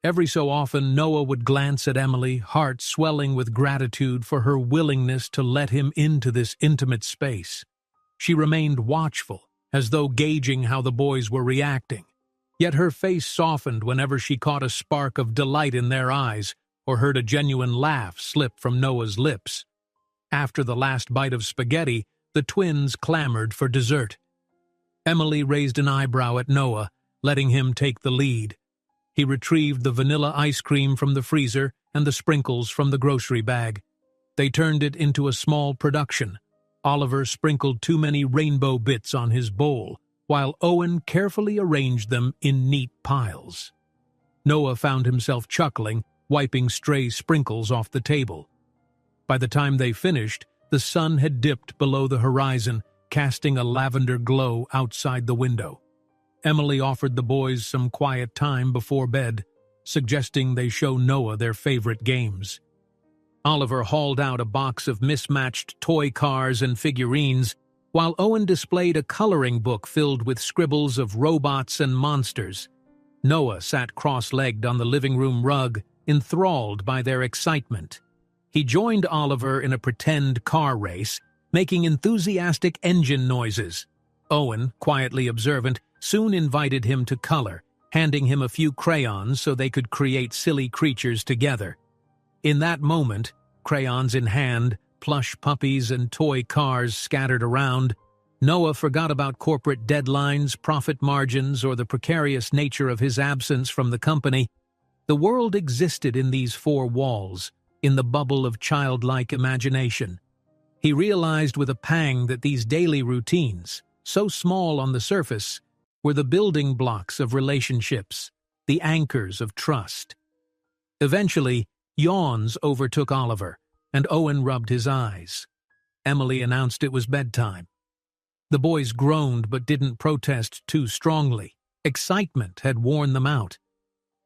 Every so often, Noah would glance at Emily, heart swelling with gratitude for her willingness to let him into this intimate space. She remained watchful, as though gauging how the boys were reacting. Yet her face softened whenever she caught a spark of delight in their eyes or heard a genuine laugh slip from Noah's lips. After the last bite of spaghetti, the twins clamored for dessert. Emily raised an eyebrow at Noah, letting him take the lead. He retrieved the vanilla ice cream from the freezer and the sprinkles from the grocery bag. They turned it into a small production. Oliver sprinkled too many rainbow bits on his bowl, while Owen carefully arranged them in neat piles. Noah found himself chuckling, wiping stray sprinkles off the table. By the time they finished, the sun had dipped below the horizon, casting a lavender glow outside the window. Emily offered the boys some quiet time before bed, suggesting they show Noah their favorite games. Oliver hauled out a box of mismatched toy cars and figurines, while Owen displayed a coloring book filled with scribbles of robots and monsters. Noah sat cross-legged on the living room rug, enthralled by their excitement. He joined Oliver in a pretend car race, making enthusiastic engine noises. Owen, quietly observant, soon invited him to color, handing him a few crayons so they could create silly creatures together. In that moment, crayons in hand, plush puppies and toy cars scattered around, Noah forgot about corporate deadlines, profit margins, or the precarious nature of his absence from the company. The world existed in these four walls, in the bubble of childlike imagination. He realized with a pang that these daily routines, so small on the surface, were the building blocks of relationships, the anchors of trust. Eventually, yawns overtook Oliver, and Owen rubbed his eyes. Emily announced it was bedtime. The boys groaned but didn't protest too strongly, Excitement had worn them out.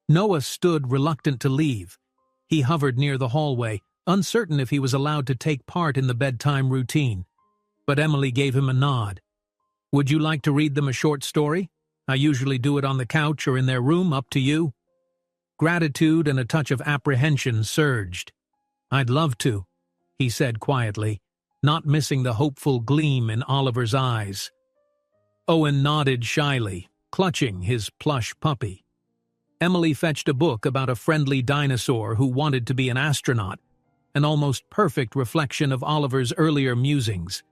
Noah stood reluctant to leave. He hovered near the hallway, uncertain if he was allowed to take part in the bedtime routine. But Emily gave him a nod. "Would you like to read them a short story? I usually do it on the couch or in their room, up to you." Gratitude and a touch of apprehension surged. "I'd love to," he said quietly, not missing the hopeful gleam in Oliver's eyes. Owen nodded shyly, clutching his plush puppy. Emily fetched a book about a friendly dinosaur who wanted to be an astronaut, an almost perfect reflection of Oliver's earlier musings.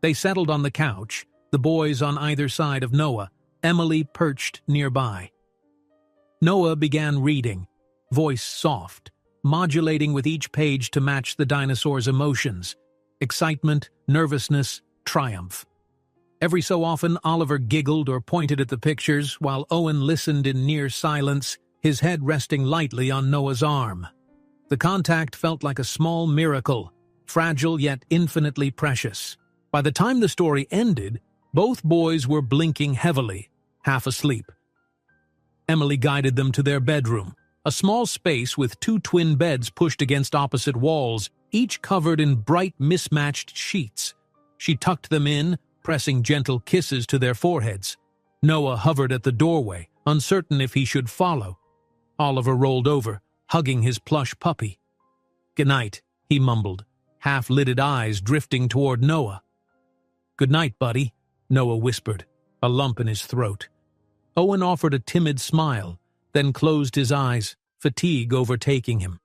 They settled on the couch, the boys on either side of Noah, Emily perched nearby. Noah began reading, voice soft, modulating with each page to match the dinosaur's emotions: excitement, nervousness, triumph. Every so often, Oliver giggled or pointed at the pictures, while Owen listened in near silence, his head resting lightly on Noah's arm. The contact felt like a small miracle, fragile yet infinitely precious. By the time the story ended, both boys were blinking heavily, half asleep. Emily guided them to their bedroom, a small space with two twin beds pushed against opposite walls, each covered in bright, mismatched sheets. She tucked them in, pressing gentle kisses to their foreheads. Noah hovered at the doorway, uncertain if he should follow. Oliver rolled over, hugging his plush puppy. "Good night," he mumbled, half-lidded eyes drifting toward Noah. "Good night, buddy," Noah whispered, a lump in his throat. Owen offered a timid smile, then closed his eyes, fatigue overtaking him.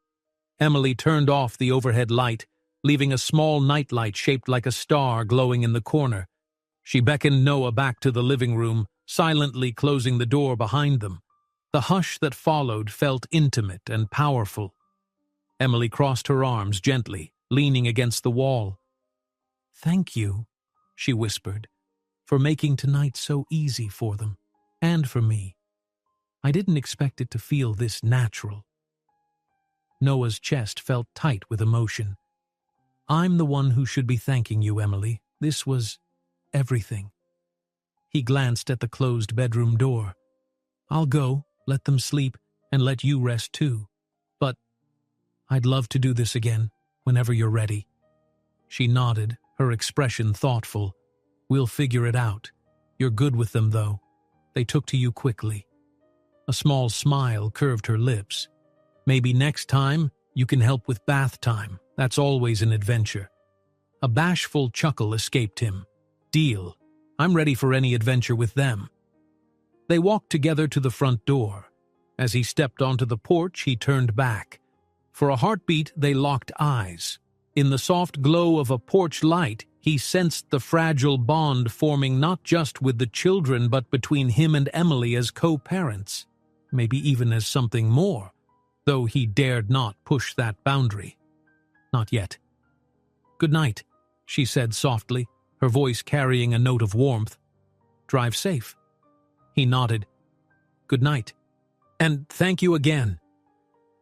Emily turned off the overhead light, leaving a small nightlight shaped like a star glowing in the corner. She beckoned Noah back to the living room, silently closing the door behind them. The hush that followed felt intimate and powerful. Emily crossed her arms gently, leaning against the wall. "Thank you," she whispered, "for making tonight so easy for them, and for me. I didn't expect it to feel this natural." Noah's chest felt tight with emotion. "I'm the one who should be thanking you, Emily. This was everything." He glanced at the closed bedroom door. "I'll go, let them sleep, and let you rest too. But I'd love to do this again, whenever you're ready." She nodded, her expression thoughtful. "We'll figure it out. You're good with them, though. They took to you quickly." A small smile curved her lips. "Maybe next time you can help with bath time. That's always an adventure." A bashful chuckle escaped him. "Deal. I'm ready for any adventure with them." They walked together to the front door. As he stepped onto the porch, he turned back. For a heartbeat, they locked eyes. In the soft glow of a porch light, he sensed the fragile bond forming not just with the children but between him and Emily as co-parents, maybe even as something more, though he dared not push that boundary. Not yet. "Good night," she said softly, her voice carrying a note of warmth. "Drive safe." He nodded. "Good night. And thank you again."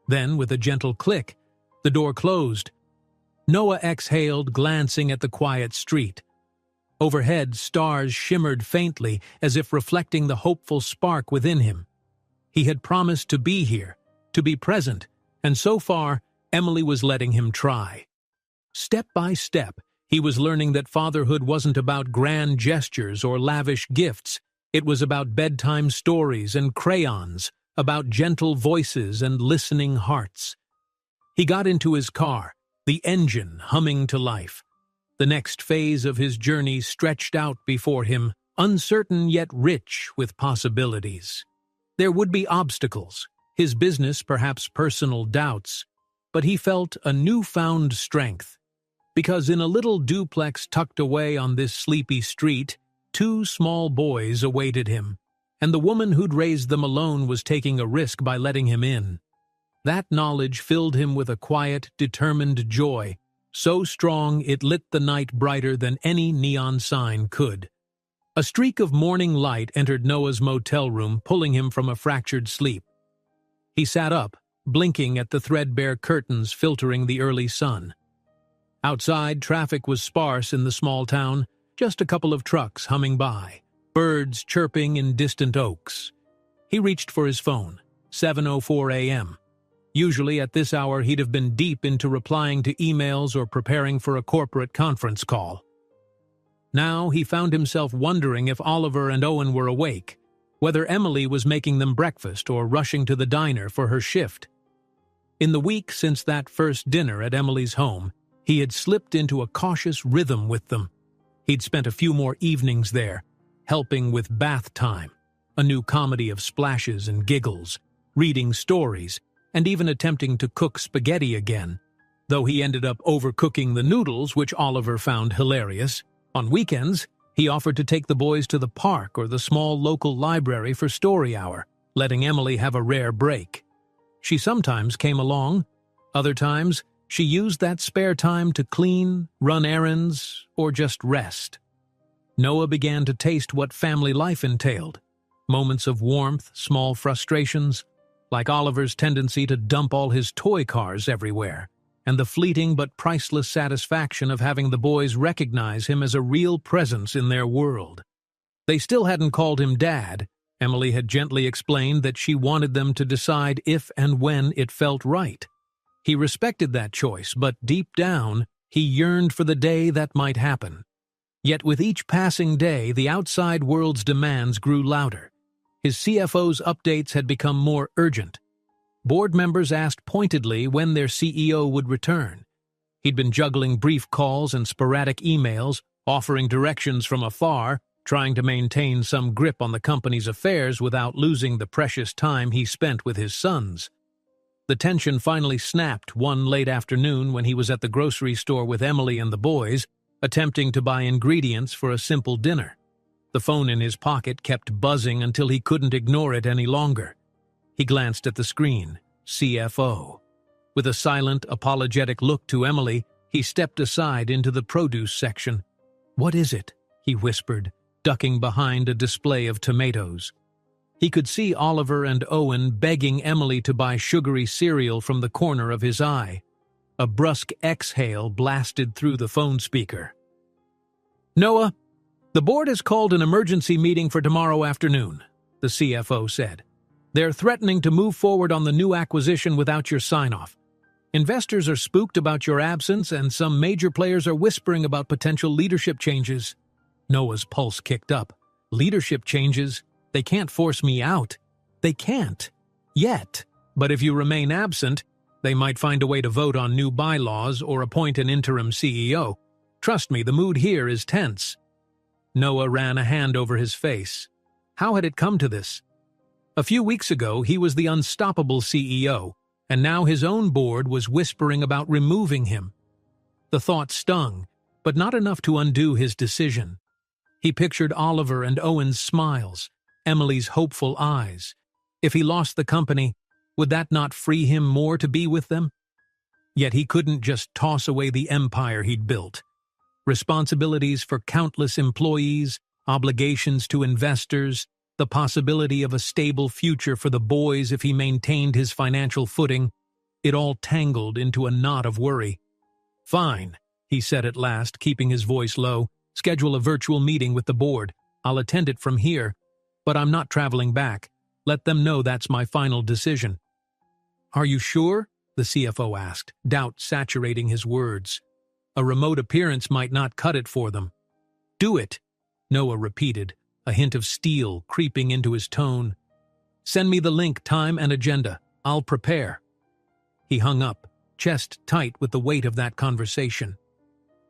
Then, with a gentle click, the door closed. Noah exhaled, glancing at the quiet street. Overhead, stars shimmered faintly, as if reflecting the hopeful spark within him. He had promised to be here, to be present, and so far, Emily was letting him try. Step by step, he was learning that fatherhood wasn't about grand gestures or lavish gifts. It was about bedtime stories and crayons, about gentle voices and listening hearts. He got into his car, the engine humming to life. The next phase of his journey stretched out before him, uncertain yet rich with possibilities. There would be obstacles, his business, perhaps personal doubts, but he felt a newfound strength. Because in a little duplex tucked away on this sleepy street, 2 small boys awaited him, and the woman who'd raised them alone was taking a risk by letting him in. That knowledge filled him with a quiet, determined joy, so strong it lit the night brighter than any neon sign could. A streak of morning light entered Noah's motel room, pulling him from a fractured sleep. He sat up, blinking at the threadbare curtains filtering the early sun. Outside, traffic was sparse in the small town, just a couple of trucks humming by. birds chirping in distant oaks. He reached for his phone, 7:04 a.m. Usually at this hour he'd have been deep into replying to emails or preparing for a corporate conference call. Now he found himself wondering if Oliver and Owen were awake, whether Emily was making them breakfast or rushing to the diner for her shift. In the week since that first dinner at Emily's home, he had slipped into a cautious rhythm with them. He'd spent a few more evenings there, helping with bath time, a new comedy of splashes and giggles, reading stories, and even attempting to cook spaghetti again, though he ended up overcooking the noodles, which Oliver found hilarious. On weekends, he offered to take the boys to the park or the small local library for story hour, letting Emily have a rare break. She sometimes came along. Other times, she used that spare time to clean, run errands, or just rest. Noah began to taste what family life entailed. Moments of warmth, small frustrations, like Oliver's tendency to dump all his toy cars everywhere, and the fleeting but priceless satisfaction of having the boys recognize him as a real presence in their world. They still hadn't called him Dad. Emily had gently explained that she wanted them to decide if and when it felt right. He respected that choice, but deep down, he yearned for the day that might happen. Yet with each passing day, the outside world's demands grew louder. His CFO's updates had become more urgent. Board members asked pointedly when their CEO would return. He'd been juggling brief calls and sporadic emails, offering directions from afar, trying to maintain some grip on the company's affairs without losing the precious time he spent with his sons. The tension finally snapped one late afternoon when he was at the grocery store with Emily and the boys, attempting to buy ingredients for a simple dinner. The phone in his pocket kept buzzing until he couldn't ignore it any longer. He glanced at the screen, CFO. With a silent, apologetic look to Emily, he stepped aside into the produce section. "What is it?" he whispered, ducking behind a display of tomatoes. He could see Oliver and Owen begging Emily to buy sugary cereal from the corner of his eye. A brusque exhale blasted through the phone speaker. "Noah, the board has called an emergency meeting for tomorrow afternoon," the CFO said. "They're threatening to move forward on the new acquisition without your sign-off. Investors are spooked about your absence, and some major players are whispering about potential leadership changes." Noah's pulse kicked up. "Leadership changes? They can't force me out." "They can't. Yet. But if you remain absent, they might find a way to vote on new bylaws or appoint an interim CEO. Trust me, the mood here is tense." Noah ran a hand over his face. How had it come to this? A few weeks ago, he was the unstoppable CEO, and now his own board was whispering about removing him. The thought stung, but not enough to undo his decision. He pictured Oliver and Owen's smiles, Emily's hopeful eyes. If he lost the company, would that not free him more to be with them? Yet he couldn't just toss away the empire he'd built. Responsibilities for countless employees, obligations to investors, the possibility of a stable future for the boys if he maintained his financial footing, it all tangled into a knot of worry. "Fine," he said at last, keeping his voice low. "Schedule a virtual meeting with the board. I'll attend it from here, but I'm not traveling back. Let them know that's my final decision." "Are you sure?" the CFO asked, doubt saturating his words. A remote appearance might not cut it for them. "Do it," Noah repeated, a hint of steel creeping into his tone. "Send me the link, time, and agenda. I'll prepare." He hung up, chest tight with the weight of that conversation.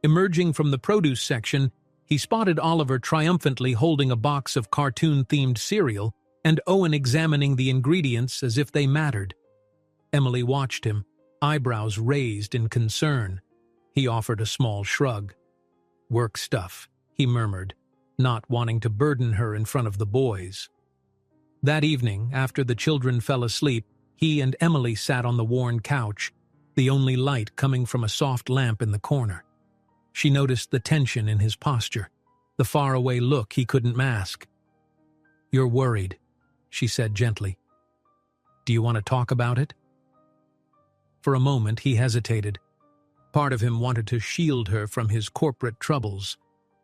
Emerging from the produce section, he spotted Oliver triumphantly holding a box of cartoon-themed cereal and Owen examining the ingredients as if they mattered. Emily watched him, eyebrows raised in concern. He offered a small shrug. "Work stuff," he murmured, not wanting to burden her in front of the boys. That evening, after the children fell asleep, he and Emily sat on the worn couch, the only light coming from a soft lamp in the corner. She noticed the tension in his posture, the faraway look he couldn't mask. "You're worried," she said gently. "Do you want to talk about it?" For a moment he hesitated. Part of him wanted to shield her from his corporate troubles,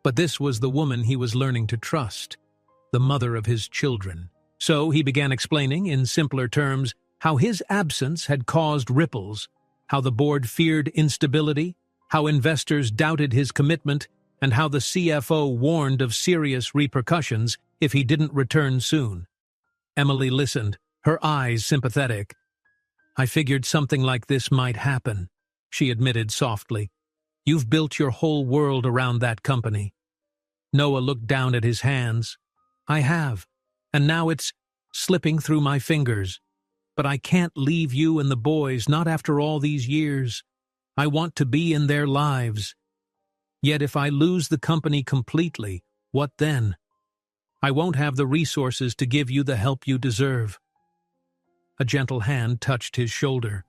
but this was the woman he was learning to trust. the mother of his children. So he began explaining, in simpler terms, how his absence had caused ripples, how the board feared instability, how investors doubted his commitment, and how the CFO warned of serious repercussions if he didn't return soon. Emily listened, her eyes sympathetic. "I figured something like this might happen," she admitted softly. "You've built your whole world around that company." Noah looked down at his hands. "I have, and now it's slipping through my fingers. But I can't leave you and the boys, not after all these years. I want to be in their lives. Yet if I lose the company completely, what then? I won't have the resources to give you the help you deserve." A gentle hand touched his shoulder.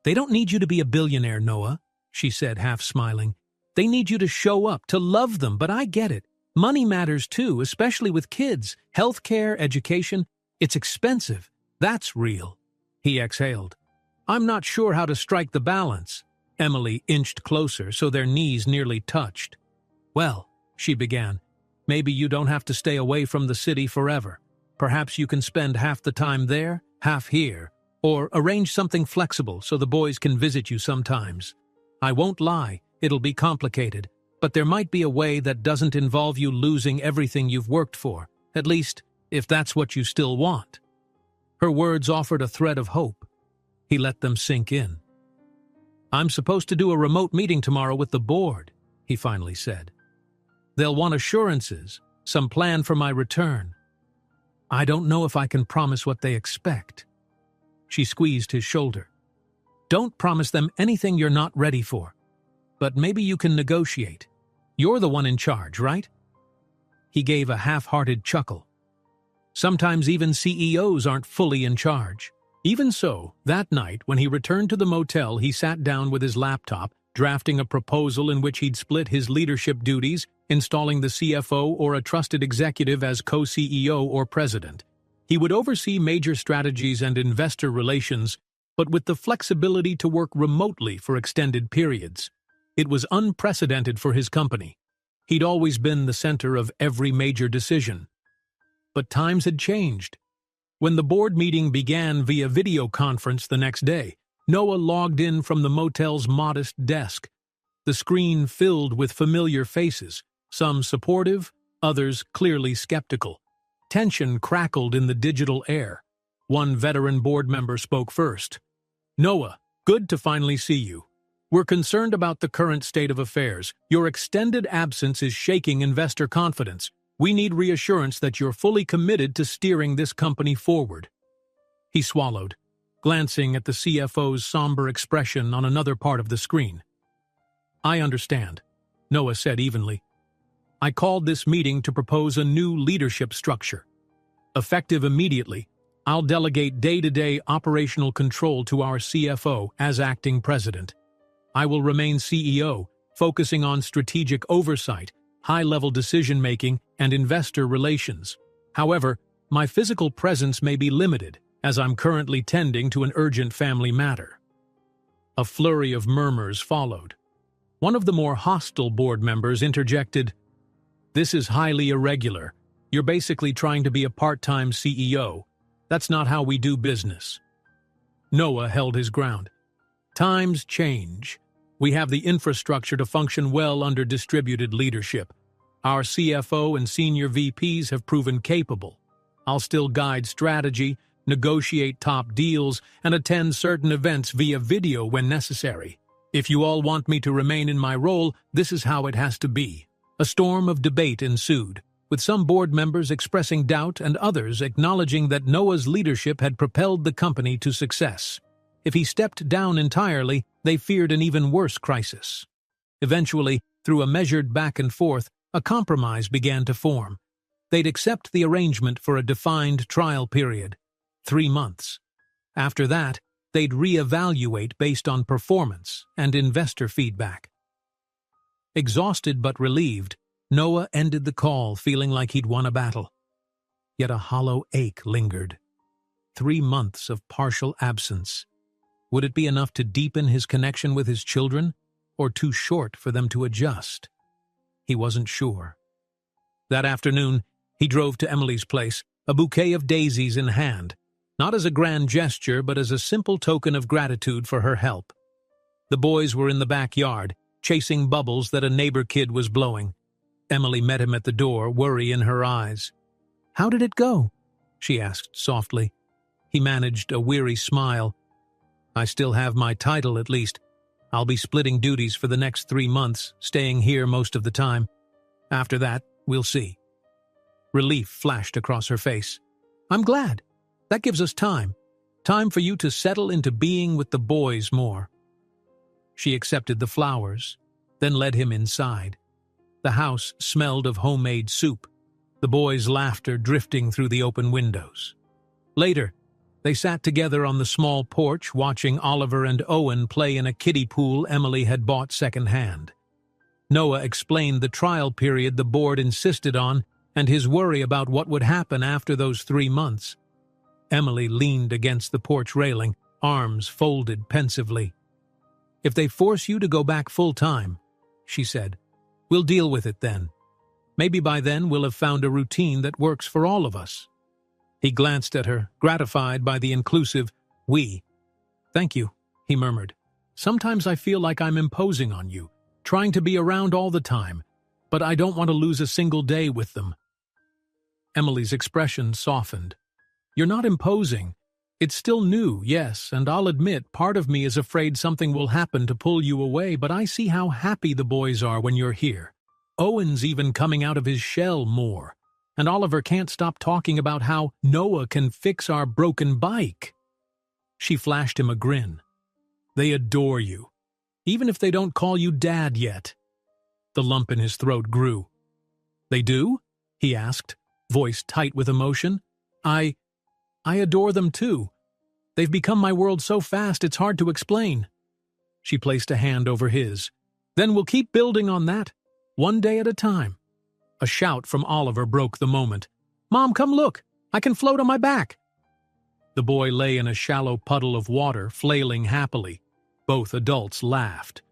"They don't need you to be a billionaire, Noah," she said, half smiling. "They need you to show up, to love them, but I get it. Money matters too, especially with kids. Healthcare, education, it's expensive. That's real." He exhaled. "I'm not sure how to strike the balance." Emily inched closer so their knees nearly touched. "Well," she began, "maybe you don't have to stay away from the city forever. Perhaps you can spend half the time there, half here, or arrange something flexible so the boys can visit you sometimes. I won't lie, it'll be complicated, but there might be a way that doesn't involve you losing everything you've worked for, at least if that's what you still want." Her words offered a thread of hope. He let them sink in. "I'm supposed to do a remote meeting tomorrow with the board," he finally said. "They'll want assurances, some plan for my return. I don't know if I can promise what they expect." She squeezed his shoulder. "Don't promise them anything you're not ready for. But maybe you can negotiate. You're the one in charge, right?" He gave a half-hearted chuckle. Sometimes even CEOs aren't fully in charge. Even so, that night, when he returned to the motel, he sat down with his laptop, drafting a proposal in which he'd split his leadership duties, installing the CFO or a trusted executive as co-CEO or president. He would oversee major strategies and investor relations, but with the flexibility to work remotely for extended periods. It was unprecedented for his company. He'd always been the center of every major decision. But times had changed. When the board meeting began via video conference the next day, Noah logged in from the motel's modest desk. The screen filled with familiar faces, some supportive, others clearly skeptical. Tension crackled in the digital air. One veteran board member spoke first. "Noah, good to finally see you. We're concerned about the current state of affairs. Your extended absence is shaking investor confidence. We need reassurance that you're fully committed to steering this company forward." He swallowed, glancing at the CFO's somber expression on another part of the screen. "I understand," Noah said evenly. "I called this meeting to propose a new leadership structure. Effective immediately, I'll delegate day-to-day operational control to our CFO as acting president. I will remain CEO, focusing on strategic oversight, high-level decision-making, and investor relations. However, my physical presence may be limited, as I'm currently tending to an urgent family matter." A flurry of murmurs followed. One of the more hostile board members interjected, "This is highly irregular. You're basically trying to be a part-time CEO. That's not how we do business." Noah held his ground. "Times change. We have the infrastructure to function well under distributed leadership. Our CFO and senior VPs have proven capable. I'll still guide strategy, negotiate top deals, and attend certain events via video when necessary. If you all want me to remain in my role, this is how it has to be." A storm of debate ensued, with some board members expressing doubt and others acknowledging that Noah's leadership had propelled the company to success. If he stepped down entirely, they feared an even worse crisis. Eventually, through a measured back and forth, a compromise began to form. They'd accept the arrangement for a defined trial period, 3 months. After that, they'd reevaluate based on performance and investor feedback. Exhausted but relieved, Noah ended the call feeling like he'd won a battle. Yet a hollow ache lingered. 3 months of partial absence. Would it be enough to deepen his connection with his children, or too short for them to adjust? He wasn't sure. That afternoon, He drove to Emily's place, a bouquet of daisies in hand, not as a grand gesture but as a simple token of gratitude for her help. The boys were in the backyard, chasing bubbles that a neighbor kid was blowing. Emily met him at the door, worry in her eyes. "How did it go?" she asked softly. He managed a weary smile. "I still have my title, at least. I'll be splitting duties for the next 3 months, staying here most of the time. After that, we'll see." Relief flashed across her face. "I'm glad. That gives us time. Time for you to settle into being with the boys more." She accepted the flowers, then led him inside. The house smelled of homemade soup, the boys' laughter drifting through the open windows. Later, they sat together on the small porch watching Oliver and Owen play in a kiddie pool Emily had bought secondhand. Noah explained the trial period the board insisted on and his worry about what would happen after those 3 months. Emily leaned against the porch railing, arms folded pensively. "If they force you to go back full-time," she said, "we'll deal with it then. Maybe by then we'll have found a routine that works for all of us." He glanced at her, gratified by the inclusive "we." "Thank you," he murmured. "Sometimes I feel like I'm imposing on you, trying to be around all the time, but I don't want to lose a single day with them." Emily's expression softened. "You're not imposing. It's still new, yes, and I'll admit part of me is afraid something will happen to pull you away, but I see how happy the boys are when you're here. Owen's even coming out of his shell more, and Oliver can't stop talking about how Noah can fix our broken bike." She flashed him a grin. "They adore you, even if they don't call you Dad yet." The lump in his throat grew. "They do?" he asked, voice tight with emotion. I adore them too. They've become my world so fast it's hard to explain." She placed a hand over his. "Then we'll keep building on that, one day at a time." A shout from Oliver broke the moment. "Mom, come look! I can float on my back!" The boy lay in a shallow puddle of water, flailing happily. Both adults laughed.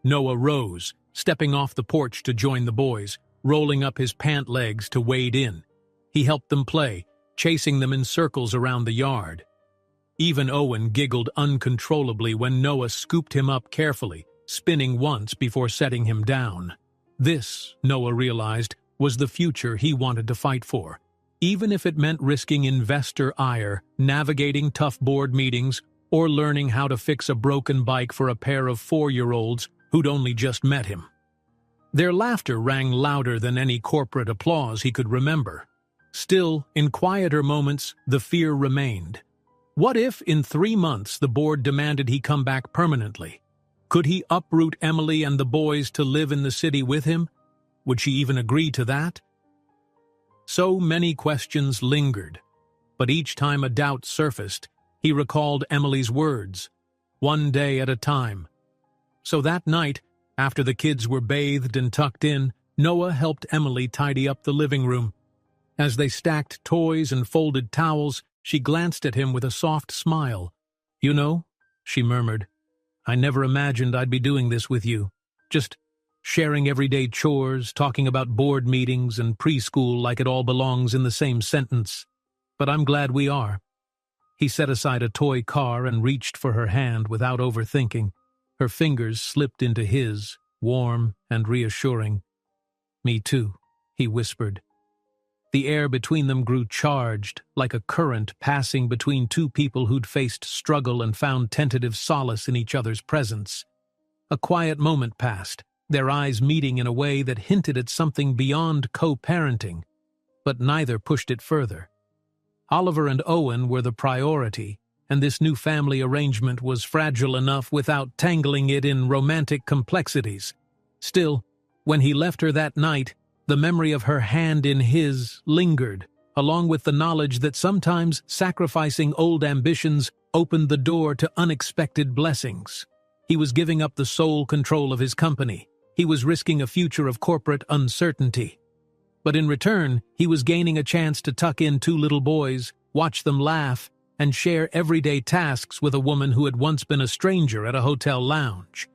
Noah rose, stepping off the porch to join the boys, rolling up his pant legs to wade in. He helped them play, chasing them in circles around the yard. Even Owen giggled uncontrollably when Noah scooped him up carefully, spinning once before setting him down. This, Noah realized, was the future he wanted to fight for, even if it meant risking investor ire, navigating tough board meetings, or learning how to fix a broken bike for a pair of 4-year-olds who'd only just met him. Their laughter rang louder than any corporate applause he could remember. Still, in quieter moments, the fear remained. What if, in 3 months, the board demanded he come back permanently? Could he uproot Emily and the boys to live in the city with him? Would she even agree to that? So many questions lingered, but each time a doubt surfaced, he recalled Emily's words, "one day at a time." So that night, after the kids were bathed and tucked in, Noah helped Emily tidy up the living room. As they stacked toys and folded towels, she glanced at him with a soft smile. "You know," she murmured, "I never imagined I'd be doing this with you. Just sharing everyday chores, talking about board meetings and preschool like it all belongs in the same sentence. But I'm glad we are." He set aside a toy car and reached for her hand without overthinking. Her fingers slipped into his, warm and reassuring. "Me too," he whispered. The air between them grew charged, like a current passing between two people who'd faced struggle and found tentative solace in each other's presence. A quiet moment passed, their eyes meeting in a way that hinted at something beyond co-parenting, but neither pushed it further. Oliver and Owen were the priority, and this new family arrangement was fragile enough without tangling it in romantic complexities. Still, when he left her that night, the memory of her hand in his lingered, along with the knowledge that sometimes sacrificing old ambitions opened the door to unexpected blessings. He was giving up the sole control of his company. He was risking a future of corporate uncertainty. But in return, he was gaining a chance to tuck in 2 little boys, watch them laugh, and share everyday tasks with a woman who had once been a stranger at a hotel lounge.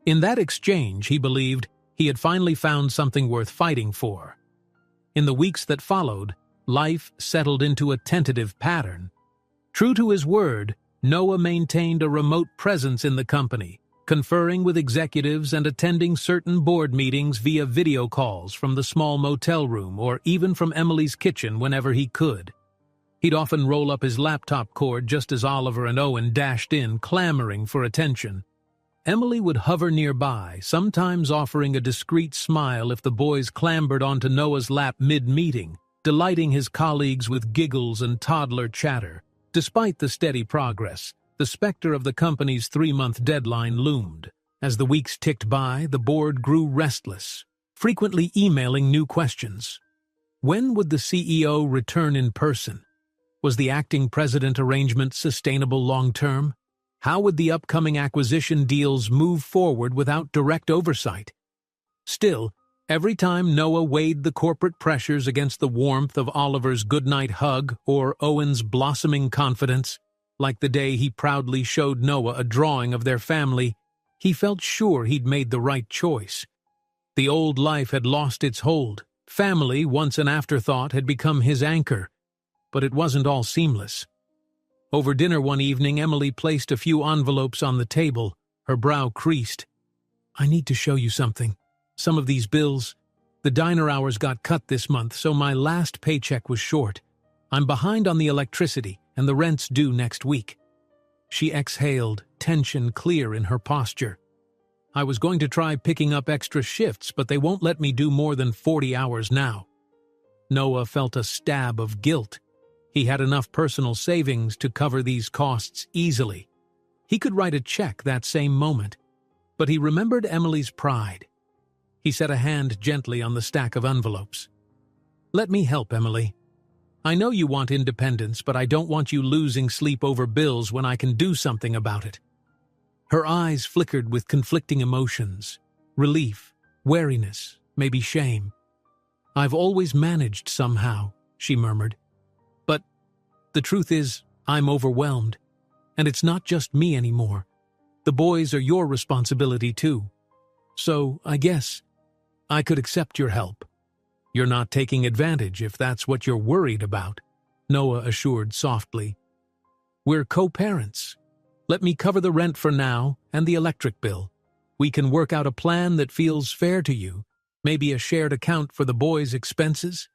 In that exchange, he believed, he had finally found something worth fighting for. In the weeks that followed, life settled into a tentative pattern. True to his word, Noah maintained a remote presence in the company, conferring with executives and attending certain board meetings via video calls from the small motel room or even from Emily's kitchen whenever he could. He'd often roll up his laptop cord just as Oliver and Owen dashed in, clamoring for attention. Emily would hover nearby, sometimes offering a discreet smile if the boys clambered onto Noah's lap mid-meeting, delighting his colleagues with giggles and toddler chatter. Despite the steady progress, the specter of the company's 3-month deadline loomed. As the weeks ticked by, the board grew restless, frequently emailing new questions. When would the CEO return in person? Was the acting president arrangement sustainable long-term? How would the upcoming acquisition deals move forward without direct oversight? Still, every time Noah weighed the corporate pressures against the warmth of Oliver's goodnight hug or Owen's blossoming confidence, like the day he proudly showed Noah a drawing of their family, he felt sure he'd made the right choice. The old life had lost its hold. Family, once an afterthought, had become his anchor. But it wasn't all seamless. Over dinner one evening, Emily placed a few envelopes on the table, her brow creased. "I need to show you something. Some of these bills. The diner hours got cut this month, so my last paycheck was short. I'm behind on the electricity, and the rent's due next week." She exhaled, tension clear in her posture. "I was going to try picking up extra shifts, but they won't let me do more than 40 hours now." Noah felt a stab of guilt. He had enough personal savings to cover these costs easily. He could write a check that same moment, but he remembered Emily's pride. He set a hand gently on the stack of envelopes. "Let me help, Emily. I know you want independence, but I don't want you losing sleep over bills when I can do something about it." Her eyes flickered with conflicting emotions: relief, wariness, maybe shame. "I've always managed somehow," she murmured. "But the truth is, I'm overwhelmed. And it's not just me anymore. The boys are your responsibility too. So, I guess, I could accept your help." "You're not taking advantage if that's what you're worried about," Noah assured softly. "We're co-parents. Let me cover the rent for now and the electric bill. We can work out a plan that feels fair to you, maybe a shared account for the boys' expenses."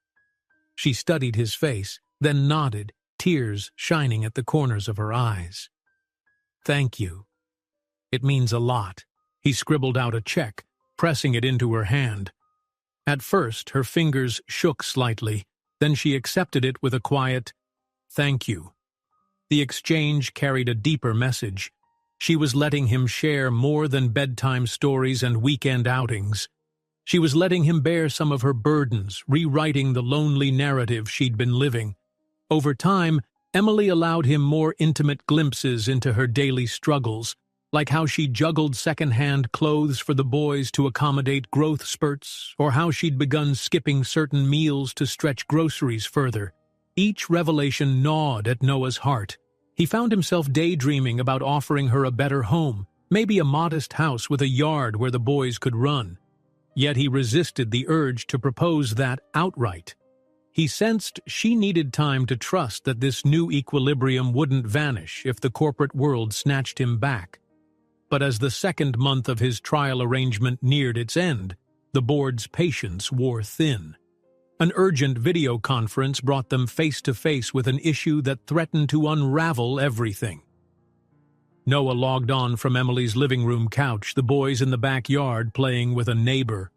She studied his face, then nodded, tears shining at the corners of her eyes. "Thank you. It means a lot." He scribbled out a check, pressing it into her hand. At first, her fingers shook slightly, then she accepted it with a quiet, "Thank you." The exchange carried a deeper message. She was letting him share more than bedtime stories and weekend outings. She was letting him bear some of her burdens, rewriting the lonely narrative she'd been living. Over time, Emily allowed him more intimate glimpses into her daily struggles, like how she juggled second-hand clothes for the boys to accommodate growth spurts, or how she'd begun skipping certain meals to stretch groceries further. Each revelation gnawed at Noah's heart. He found himself daydreaming about offering her a better home, maybe a modest house with a yard where the boys could run. Yet he resisted the urge to propose that outright. He sensed she needed time to trust that this new equilibrium wouldn't vanish if the corporate world snatched him back. But as the second month of his trial arrangement neared its end, the board's patience wore thin. An urgent video conference brought them face-to-face with an issue that threatened to unravel everything. Noah logged on from Emily's living room couch, the boys in the backyard playing with a neighbor.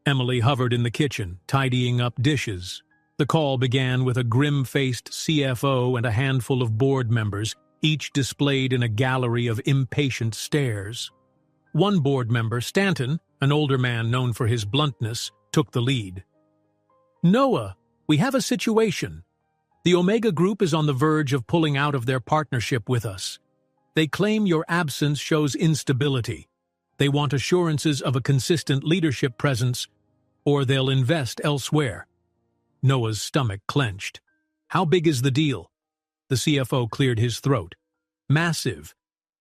Emily hovered in the kitchen, tidying up dishes. The call began with a grim-faced CFO and a handful of board members, each displayed in a gallery of impatient stares. One board member, Stanton, an older man known for his bluntness, took the lead. "Noah, we have a situation. The Omega Group is on the verge of pulling out of their partnership with us. They claim your absence shows instability. They want assurances of a consistent leadership presence, or they'll invest elsewhere." Noah's stomach clenched. "How big is the deal?" The CFO cleared his throat. "Massive.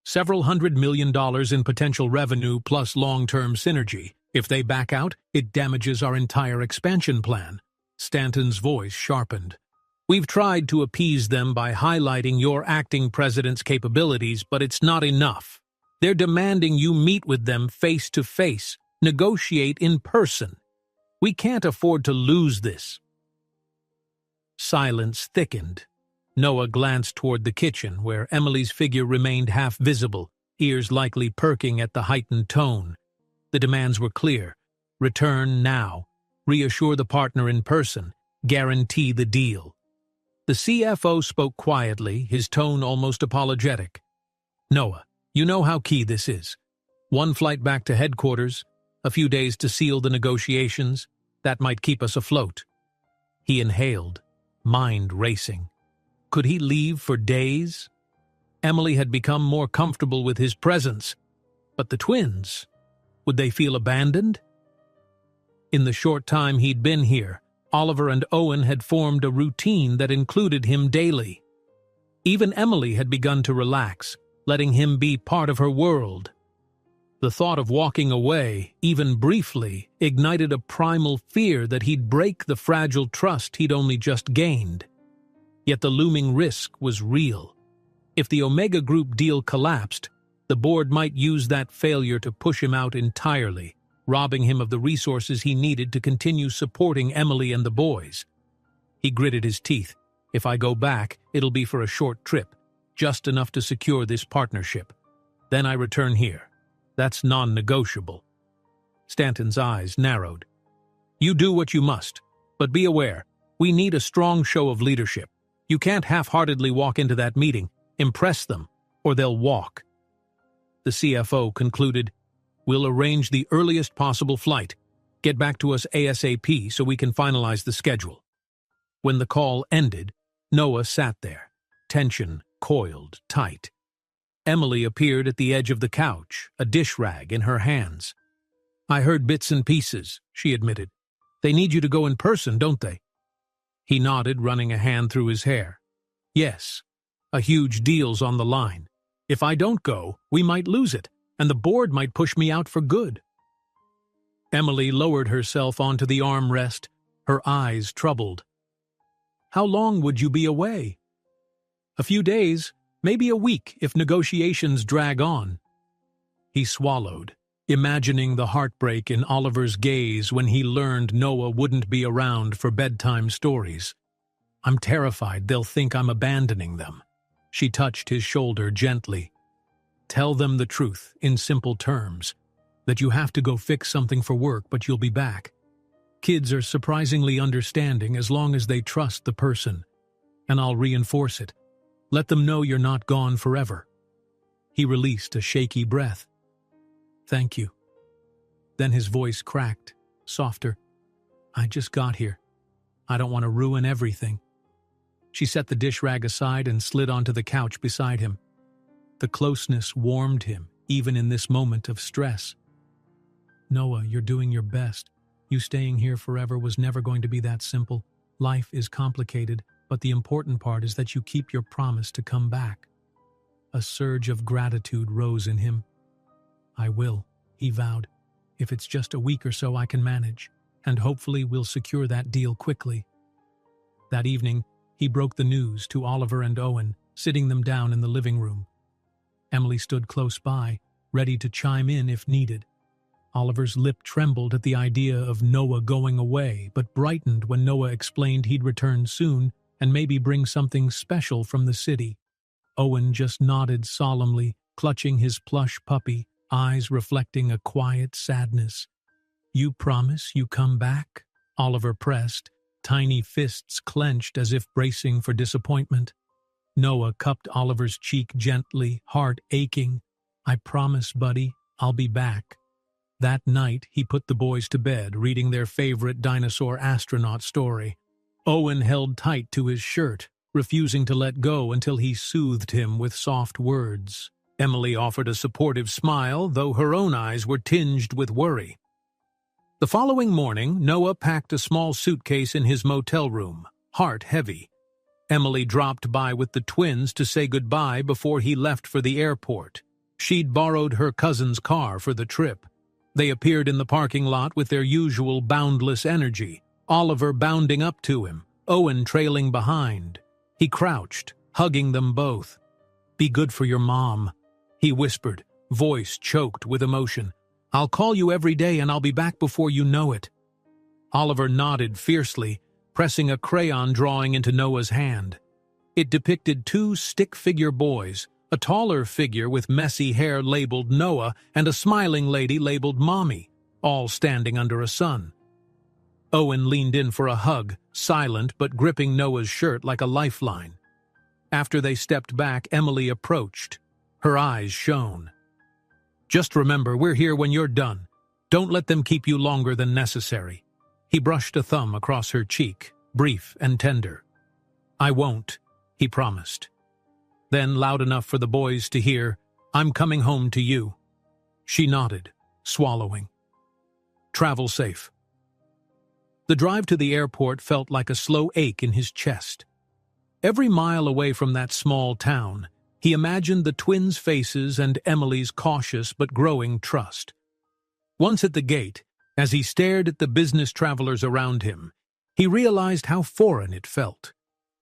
Several $100 million in potential revenue plus long-term synergy. If they back out, it damages our entire expansion plan. Stanton's voice sharpened. "We've tried to appease them by highlighting your acting president's capabilities, but it's not enough. They're demanding you meet with them face to face, negotiate in person. We can't afford to lose this." Silence thickened. Noah glanced toward the kitchen, where Emily's figure remained half visible, ears likely perking at the heightened tone. The demands were clear. Return now. Reassure the partner in person. Guarantee the deal. The CFO spoke quietly, his tone almost apologetic. "Noah, you know how key this is. One flight back to headquarters, a few days to seal the negotiations. That might keep us afloat." He inhaled, mind racing. Could he leave for days? Emily had become more comfortable with his presence. But the twins, would they feel abandoned? In the short time he'd been here, Oliver and Owen had formed a routine that included him daily. Even Emily had begun to relax, letting him be part of her world. The thought of walking away, even briefly, ignited a primal fear that he'd break the fragile trust he'd only just gained. Yet the looming risk was real. If the Omega Group deal collapsed, the board might use that failure to push him out entirely, robbing him of the resources he needed to continue supporting Emily and the boys. He gritted his teeth. "If I go back, it'll be for a short trip, just enough to secure this partnership. Then I return here. That's non-negotiable." Stanton's eyes narrowed. "You do what you must, but be aware, we need a strong show of leadership. You can't half-heartedly walk into that meeting, impress them, or they'll walk." The CFO concluded, "We'll arrange the earliest possible flight. Get back to us ASAP so we can finalize the schedule." When the call ended, Noah sat there, tension coiled tight. Emily appeared at the edge of the couch, a dish rag in her hands. "I heard bits and pieces," she admitted. "They need you to go in person, don't they?" He nodded, running a hand through his hair. "Yes. A huge deal's on the line. If I don't go, we might lose it, and the board might push me out for good." Emily lowered herself onto the armrest, her eyes troubled. "How long would you be away?" "A few days, maybe a week if negotiations drag on." He swallowed, imagining the heartbreak in Oliver's gaze when he learned Noah wouldn't be around for bedtime stories. "I'm terrified they'll think I'm abandoning them." She touched his shoulder gently. "Tell them the truth, in simple terms, that you have to go fix something for work, but you'll be back. Kids are surprisingly understanding as long as they trust the person, and I'll reinforce it. Let them know you're not gone forever." He released a shaky breath. "Thank you." Then his voice cracked, softer. "I just got here. I don't want to ruin everything." She set the dish rag aside and slid onto the couch beside him. The closeness warmed him, even in this moment of stress. "Noah, you're doing your best. You staying here forever was never going to be that simple. Life is complicated, but the important part is that you keep your promise to come back." A surge of gratitude rose in him. "I will," he vowed. "If it's just a week or so, I can manage, and hopefully we'll secure that deal quickly." That evening, he broke the news to Oliver and Owen, sitting them down in the living room. Emily stood close by, ready to chime in if needed. Oliver's lip trembled at the idea of Noah going away, but brightened when Noah explained he'd return soon and maybe bring something special from the city. Owen just nodded solemnly, clutching his plush puppy, eyes reflecting a quiet sadness. "You promise you come back?" Oliver pressed, tiny fists clenched as if bracing for disappointment. Noah cupped Oliver's cheek gently, heart aching. "I promise, buddy, I'll be back." That night, he put the boys to bed, reading their favorite dinosaur astronaut story. Owen held tight to his shirt, refusing to let go until he soothed him with soft words. Emily offered a supportive smile, though her own eyes were tinged with worry. The following morning, Noah packed a small suitcase in his motel room, heart heavy. Emily dropped by with the twins to say goodbye before he left for the airport. She'd borrowed her cousin's car for the trip. They appeared in the parking lot with their usual boundless energy, Oliver bounding up to him, Owen trailing behind. He crouched, hugging them both. "Be good for your mom," he whispered, voice choked with emotion. "I'll call you every day and I'll be back before you know it." Oliver nodded fiercely, pressing a crayon drawing into Noah's hand. It depicted two stick-figure boys, a taller figure with messy hair labeled Noah and a smiling lady labeled Mommy, all standing under a sun. Owen leaned in for a hug, silent but gripping Noah's shirt like a lifeline. After they stepped back, Emily approached. Her eyes shone. "Just remember, we're here when you're done. Don't let them keep you longer than necessary." He brushed a thumb across her cheek, brief and tender. "I won't," he promised. Then, loud enough for the boys to hear, "I'm coming home to you." She nodded, swallowing. "Travel safe." The drive to the airport felt like a slow ache in his chest. Every mile away from that small town, he imagined the twins' faces and Emily's cautious but growing trust. Once at the gate, as he stared at the business travelers around him, he realized how foreign it felt.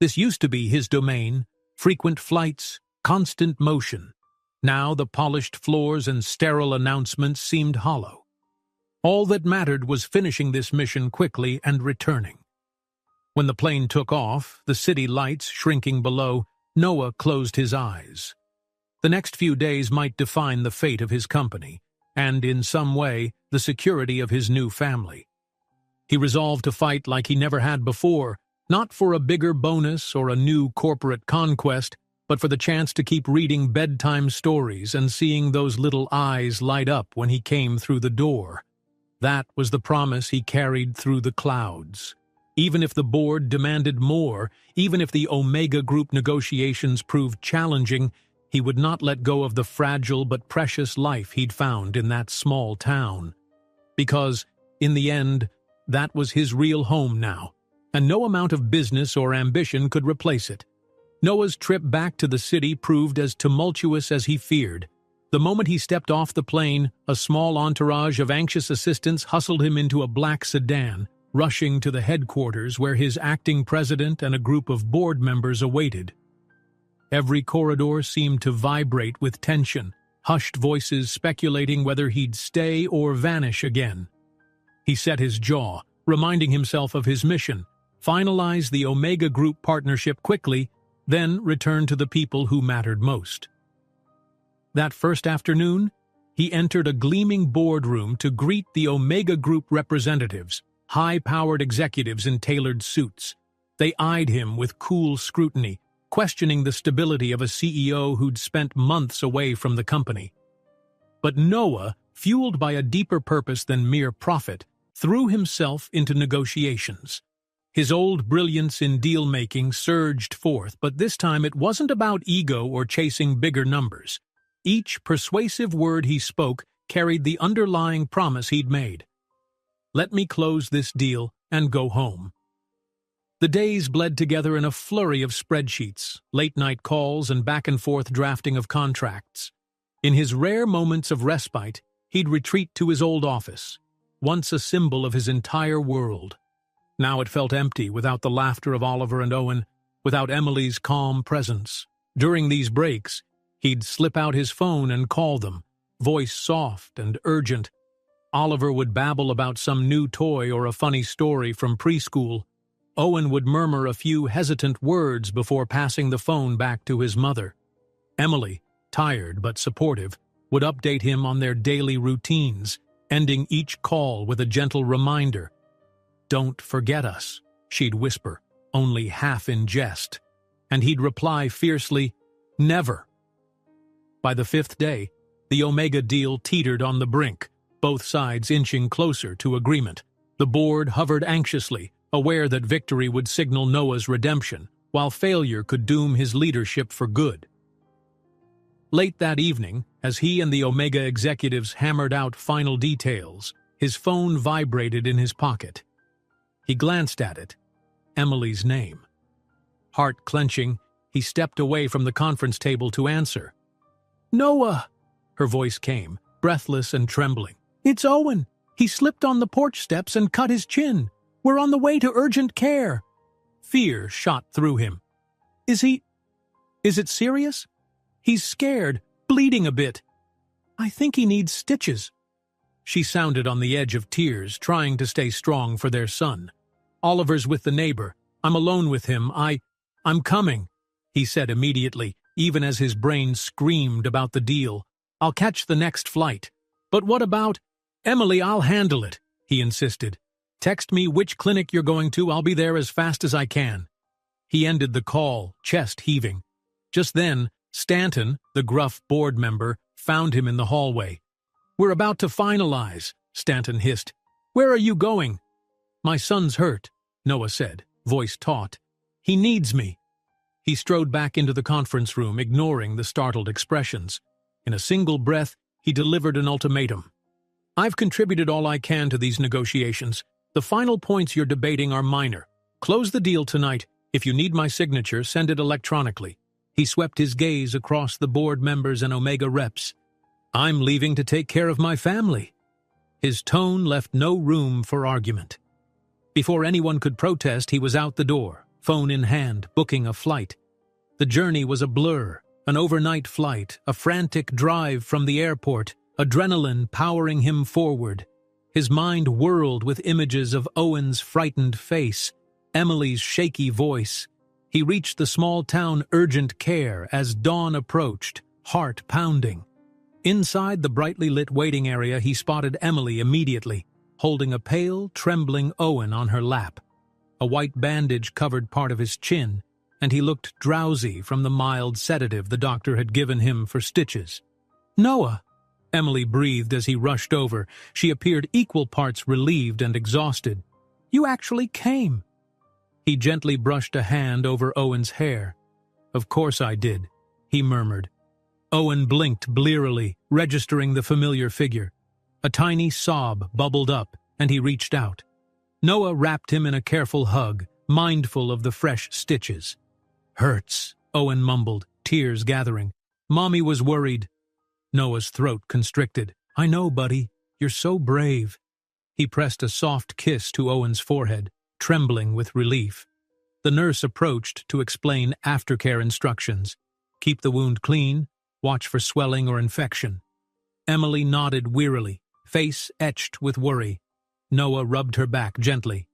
This used to be his domain, frequent flights, constant motion. Now the polished floors and sterile announcements seemed hollow. All that mattered was finishing this mission quickly and returning. When the plane took off, the city lights shrinking below, Noah closed his eyes. The next few days might define the fate of his company, and in some way, the security of his new family. He resolved to fight like he never had before, not for a bigger bonus or a new corporate conquest, but for the chance to keep reading bedtime stories and seeing those little eyes light up when he came through the door. That was the promise he carried through the clouds. Even if the board demanded more, even if the Omega Group negotiations proved challenging, he would not let go of the fragile but precious life he'd found in that small town. Because, in the end, that was his real home now, and no amount of business or ambition could replace it. Noah's trip back to the city proved as tumultuous as he feared. The moment he stepped off the plane, a small entourage of anxious assistants hustled him into a black sedan, rushing to the headquarters where his acting president and a group of board members awaited. Every corridor seemed to vibrate with tension, hushed voices speculating whether he'd stay or vanish again. He set his jaw, reminding himself of his mission, finalize the Omega Group partnership quickly, then return to the people who mattered most. That first afternoon, he entered a gleaming boardroom to greet the Omega Group representatives, high-powered executives in tailored suits. They eyed him with cool scrutiny, questioning the stability of a CEO who'd spent months away from the company. But Noah, fueled by a deeper purpose than mere profit, threw himself into negotiations. His old brilliance in deal-making surged forth, but this time it wasn't about ego or chasing bigger numbers. Each persuasive word he spoke carried the underlying promise he'd made. "Let me close this deal and go home." The days bled together in a flurry of spreadsheets, late-night calls, and back-and-forth drafting of contracts. In his rare moments of respite, he'd retreat to his old office, once a symbol of his entire world. Now it felt empty without the laughter of Oliver and Owen, without Emily's calm presence. During these breaks, he'd slip out his phone and call them, voice soft and urgent. Oliver would babble about some new toy or a funny story from preschool. Owen would murmur a few hesitant words before passing the phone back to his mother. Emily, tired but supportive, would update him on their daily routines, ending each call with a gentle reminder. "Don't forget us," she'd whisper, only half in jest. And he'd reply fiercely, "Never." By the fifth day, the Omega deal teetered on the brink, both sides inching closer to agreement. The board hovered anxiously, aware that victory would signal Noah's redemption, while failure could doom his leadership for good. Late that evening, as he and the Omega executives hammered out final details, his phone vibrated in his pocket. He glanced at it. Emily's name. Heart clenching, he stepped away from the conference table to answer. "Noah!" Her voice came, breathless and trembling. "It's Owen. He slipped on the porch steps and cut his chin. We're on the way to urgent care. Fear shot through him. Is it serious? He's scared, bleeding a bit. I think he needs stitches. She sounded on the edge of tears, trying to stay strong for their son. Oliver's with the neighbor. I'm alone with him. I'm coming, he said immediately, even as his brain screamed about the deal. I'll catch the next flight. But what about... Emily, I'll handle it, he insisted. Text me which clinic you're going to. I'll be there as fast as I can. He ended the call, chest heaving. Just then, Stanton, the gruff board member, found him in the hallway. We're about to finalize, Stanton hissed. Where are you going? My son's hurt, Noah said, voice taut. He needs me. He strode back into the conference room, ignoring the startled expressions. In a single breath, he delivered an ultimatum. I've contributed all I can to these negotiations. The final points you're debating are minor. Close the deal tonight. If you need my signature, send it electronically. He swept his gaze across the board members and Omega reps. I'm leaving to take care of my family. His tone left no room for argument. Before anyone could protest, he was out the door, phone in hand, booking a flight. The journey was a blur, an overnight flight, a frantic drive from the airport, adrenaline powering him forward. His mind whirled with images of Owen's frightened face, Emily's shaky voice. He reached the small-town urgent care as dawn approached, heart pounding. Inside the brightly lit waiting area, he spotted Emily immediately, holding a pale, trembling Owen on her lap. A white bandage covered part of his chin, and he looked drowsy from the mild sedative the doctor had given him for stitches. Noah! Emily breathed as he rushed over. She appeared equal parts relieved and exhausted. You actually came. He gently brushed a hand over Owen's hair. Of course I did, he murmured. Owen blinked blearily, registering the familiar figure. A tiny sob bubbled up, and he reached out. Noah wrapped him in a careful hug, mindful of the fresh stitches. Hurts, Owen mumbled, tears gathering. Mommy was worried. Noah's throat constricted. I know, buddy. You're so brave. He pressed a soft kiss to Owen's forehead, trembling with relief. The nurse approached to explain aftercare instructions. Keep the wound clean, watch for swelling or infection. Emily nodded wearily, face etched with worry. Noah rubbed her back gently.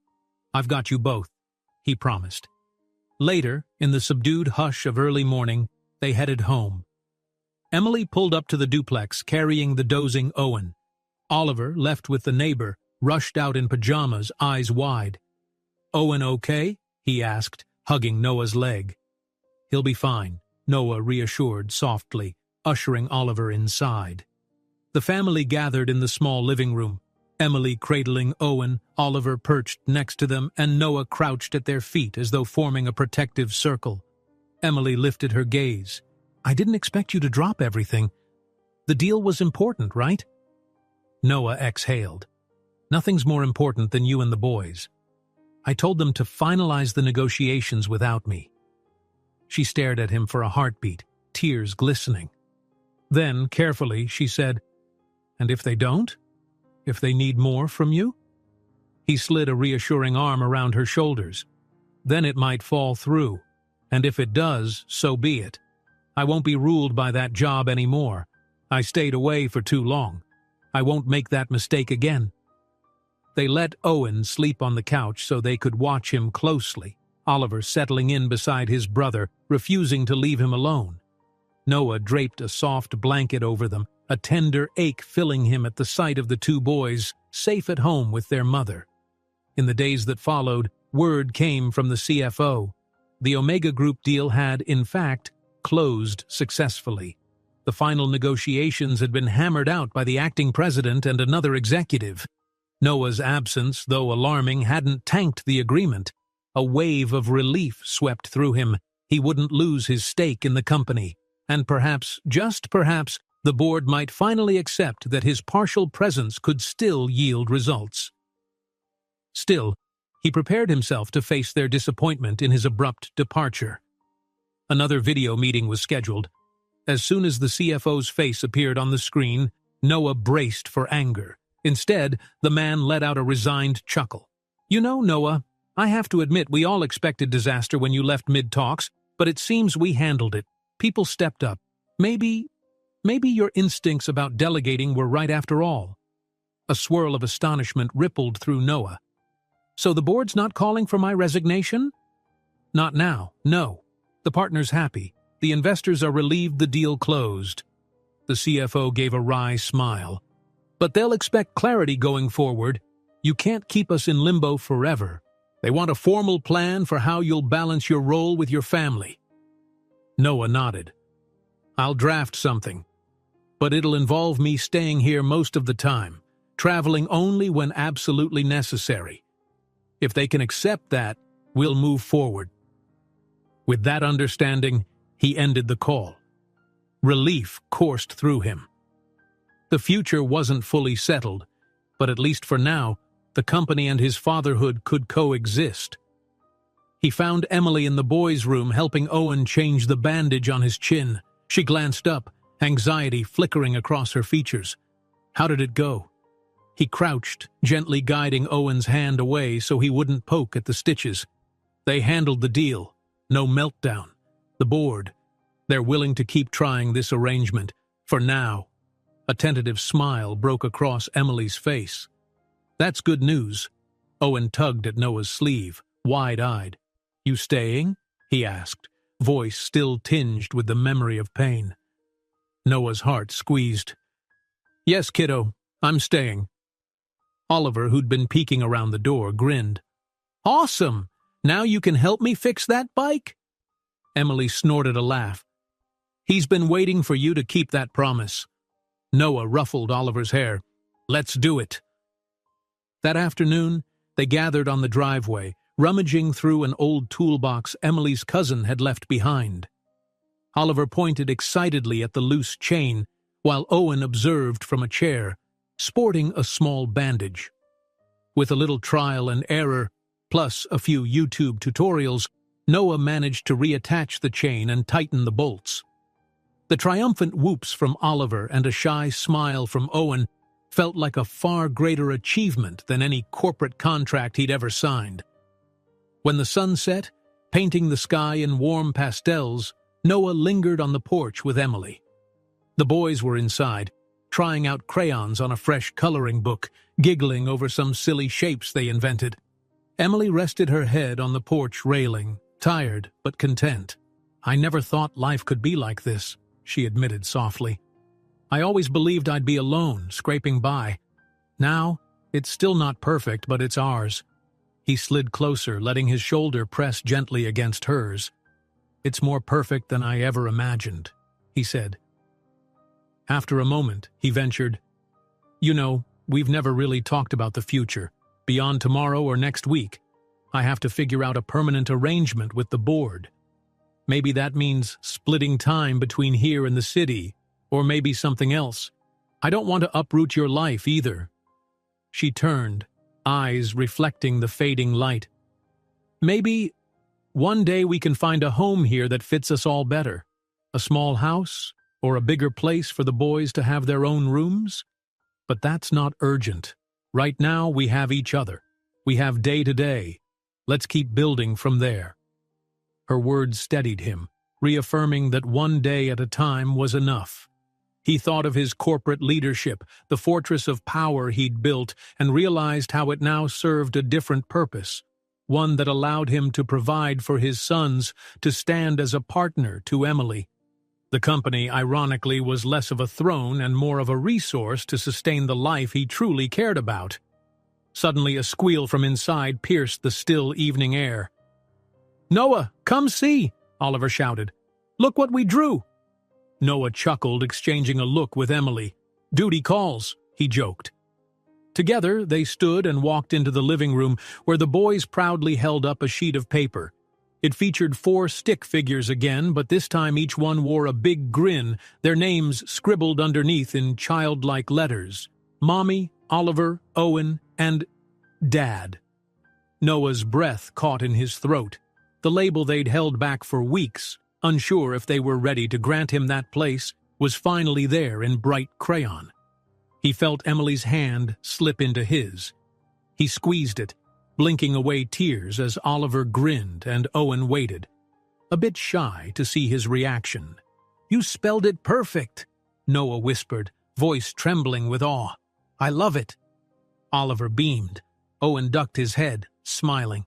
I've got you both, he promised. Later, in the subdued hush of early morning, they headed home. Emily pulled up to the duplex, carrying the dozing Owen. Oliver, left with the neighbor, rushed out in pajamas, eyes wide. Owen okay? He asked, hugging Noah's leg. He'll be fine, Noah reassured softly, ushering Oliver inside. The family gathered in the small living room, Emily cradling Owen, Oliver perched next to them, and Noah crouched at their feet as though forming a protective circle. Emily lifted her gaze. I didn't expect you to drop everything. The deal was important, right? Noah exhaled. Nothing's more important than you and the boys. I told them to finalize the negotiations without me. She stared at him for a heartbeat, tears glistening. Then, carefully, she said, And if they don't? If they need more from you? He slid a reassuring arm around her shoulders. Then it might fall through, and if it does, so be it. I won't be ruled by that job anymore. I stayed away for too long. I won't make that mistake again. They let Owen sleep on the couch so they could watch him closely, Oliver settling in beside his brother, refusing to leave him alone. Noah draped a soft blanket over them, a tender ache filling him at the sight of the two boys, safe at home with their mother. In the days that followed, word came from the CFO. The Omega Group deal had, in fact, closed successfully. The final negotiations had been hammered out by the acting president and another executive. Noah's absence, though alarming, hadn't tanked the agreement. A wave of relief swept through him. He wouldn't lose his stake in the company. And perhaps, just perhaps, the board might finally accept that his partial presence could still yield results. Still, he prepared himself to face their disappointment in his abrupt departure. Another video meeting was scheduled. As soon as the CFO's face appeared on the screen, Noah braced for anger. Instead, the man let out a resigned chuckle. You know, Noah, I have to admit we all expected disaster when you left mid-talks, but it seems we handled it. People stepped up. Maybe your instincts about delegating were right after all. A swirl of astonishment rippled through Noah. So the board's not calling for my resignation? Not now, no. The partner's happy. The investors are relieved the deal closed. The CFO gave a wry smile. But they'll expect clarity going forward. You can't keep us in limbo forever. They want a formal plan for how you'll balance your role with your family. Noah nodded. I'll draft something. But it'll involve me staying here most of the time, traveling only when absolutely necessary. If they can accept that, we'll move forward. With that understanding, he ended the call. Relief coursed through him. The future wasn't fully settled, but at least for now, the company and his fatherhood could coexist. He found Emily in the boys' room helping Owen change the bandage on his chin. She glanced up, anxiety flickering across her features. How did it go? He crouched, gently guiding Owen's hand away so he wouldn't poke at the stitches. They handled the deal. No meltdown. The board. They're willing to keep trying this arrangement. For now. A tentative smile broke across Emily's face. That's good news. Owen tugged at Noah's sleeve, wide-eyed. You staying? He asked, voice still tinged with the memory of pain. Noah's heart squeezed. Yes, kiddo, I'm staying. Oliver, who'd been peeking around the door, grinned. Awesome! Now you can help me fix that bike? Emily snorted a laugh. He's been waiting for you to keep that promise. Noah ruffled Oliver's hair. Let's do it. That afternoon, they gathered on the driveway, rummaging through an old toolbox Emily's cousin had left behind. Oliver pointed excitedly at the loose chain, while Owen observed from a chair, sporting a small bandage. With a little trial and error, plus a few YouTube tutorials, Noah managed to reattach the chain and tighten the bolts. The triumphant whoops from Oliver and a shy smile from Owen felt like a far greater achievement than any corporate contract he'd ever signed. When the sun set, painting the sky in warm pastels, Noah lingered on the porch with Emily. The boys were inside, trying out crayons on a fresh coloring book, giggling over some silly shapes they invented. Emily rested her head on the porch railing, tired but content. I never thought life could be like this, she admitted softly. I always believed I'd be alone, scraping by. Now, it's still not perfect, but it's ours. He slid closer, letting his shoulder press gently against hers. It's more perfect than I ever imagined, he said. After a moment, he ventured, You know, we've never really talked about the future, beyond tomorrow or next week. I have to figure out a permanent arrangement with the board. Maybe that means splitting time between here and the city, or maybe something else. I don't want to uproot your life either. She turned, eyes reflecting the fading light. Maybe one day we can find a home here that fits us all better. A small house, or a bigger place for the boys to have their own rooms? But that's not urgent. Right now we have each other. We have day to day. Let's keep building from there. Her words steadied him, reaffirming that one day at a time was enough. He thought of his corporate leadership, the fortress of power he'd built, and realized how it now served a different purpose, one that allowed him to provide for his sons, to stand as a partner to Emily. The company, ironically, was less of a throne and more of a resource to sustain the life he truly cared about. Suddenly, a squeal from inside pierced the still evening air. "Noah, come see!" Oliver shouted. "Look what we drew!" Noah chuckled, exchanging a look with Emily. "Duty calls," he joked. Together, they stood and walked into the living room, where the boys proudly held up a sheet of paper. It featured 4 stick figures again, but this time each one wore a big grin, their names scribbled underneath in childlike letters. Mommy, Oliver, Owen, and Dad. Noah's breath caught in his throat. The label they'd held back for weeks, unsure if they were ready to grant him that place, was finally there in bright crayon. He felt Emily's hand slip into his. He squeezed it, blinking away tears as Oliver grinned and Owen waited, a bit shy to see his reaction. "You spelled it perfect," Noah whispered, voice trembling with awe. "I love it." Oliver beamed. Owen ducked his head, smiling.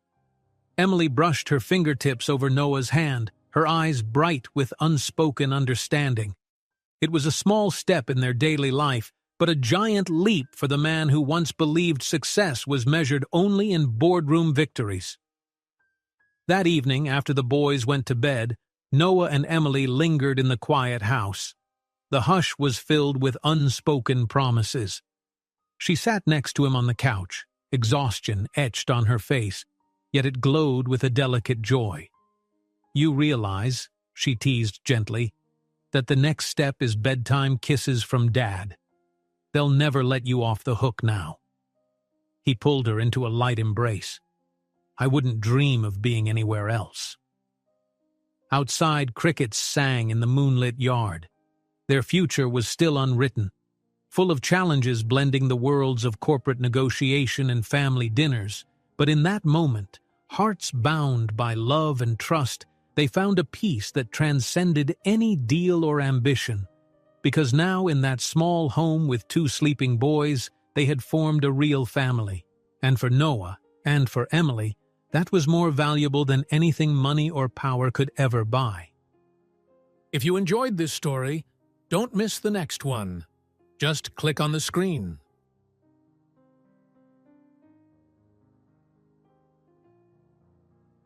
Emily brushed her fingertips over Noah's hand, her eyes bright with unspoken understanding. It was a small step in their daily life, but a giant leap for the man who once believed success was measured only in boardroom victories. That evening, after the boys went to bed, Noah and Emily lingered in the quiet house. The hush was filled with unspoken promises. She sat next to him on the couch, exhaustion etched on her face, yet it glowed with a delicate joy. "You realize," she teased gently, "that the next step is bedtime kisses from Dad. They'll never let you off the hook now." He pulled her into a light embrace. "I wouldn't dream of being anywhere else." Outside, crickets sang in the moonlit yard. Their future was still unwritten, full of challenges blending the worlds of corporate negotiation and family dinners. But in that moment, hearts bound by love and trust, they found a peace that transcended any deal or ambition. Because now, in that small home with 2 sleeping boys, they had formed a real family. And for Noah, and for Emily, that was more valuable than anything money or power could ever buy. If you enjoyed this story, don't miss the next one. Just click on the screen.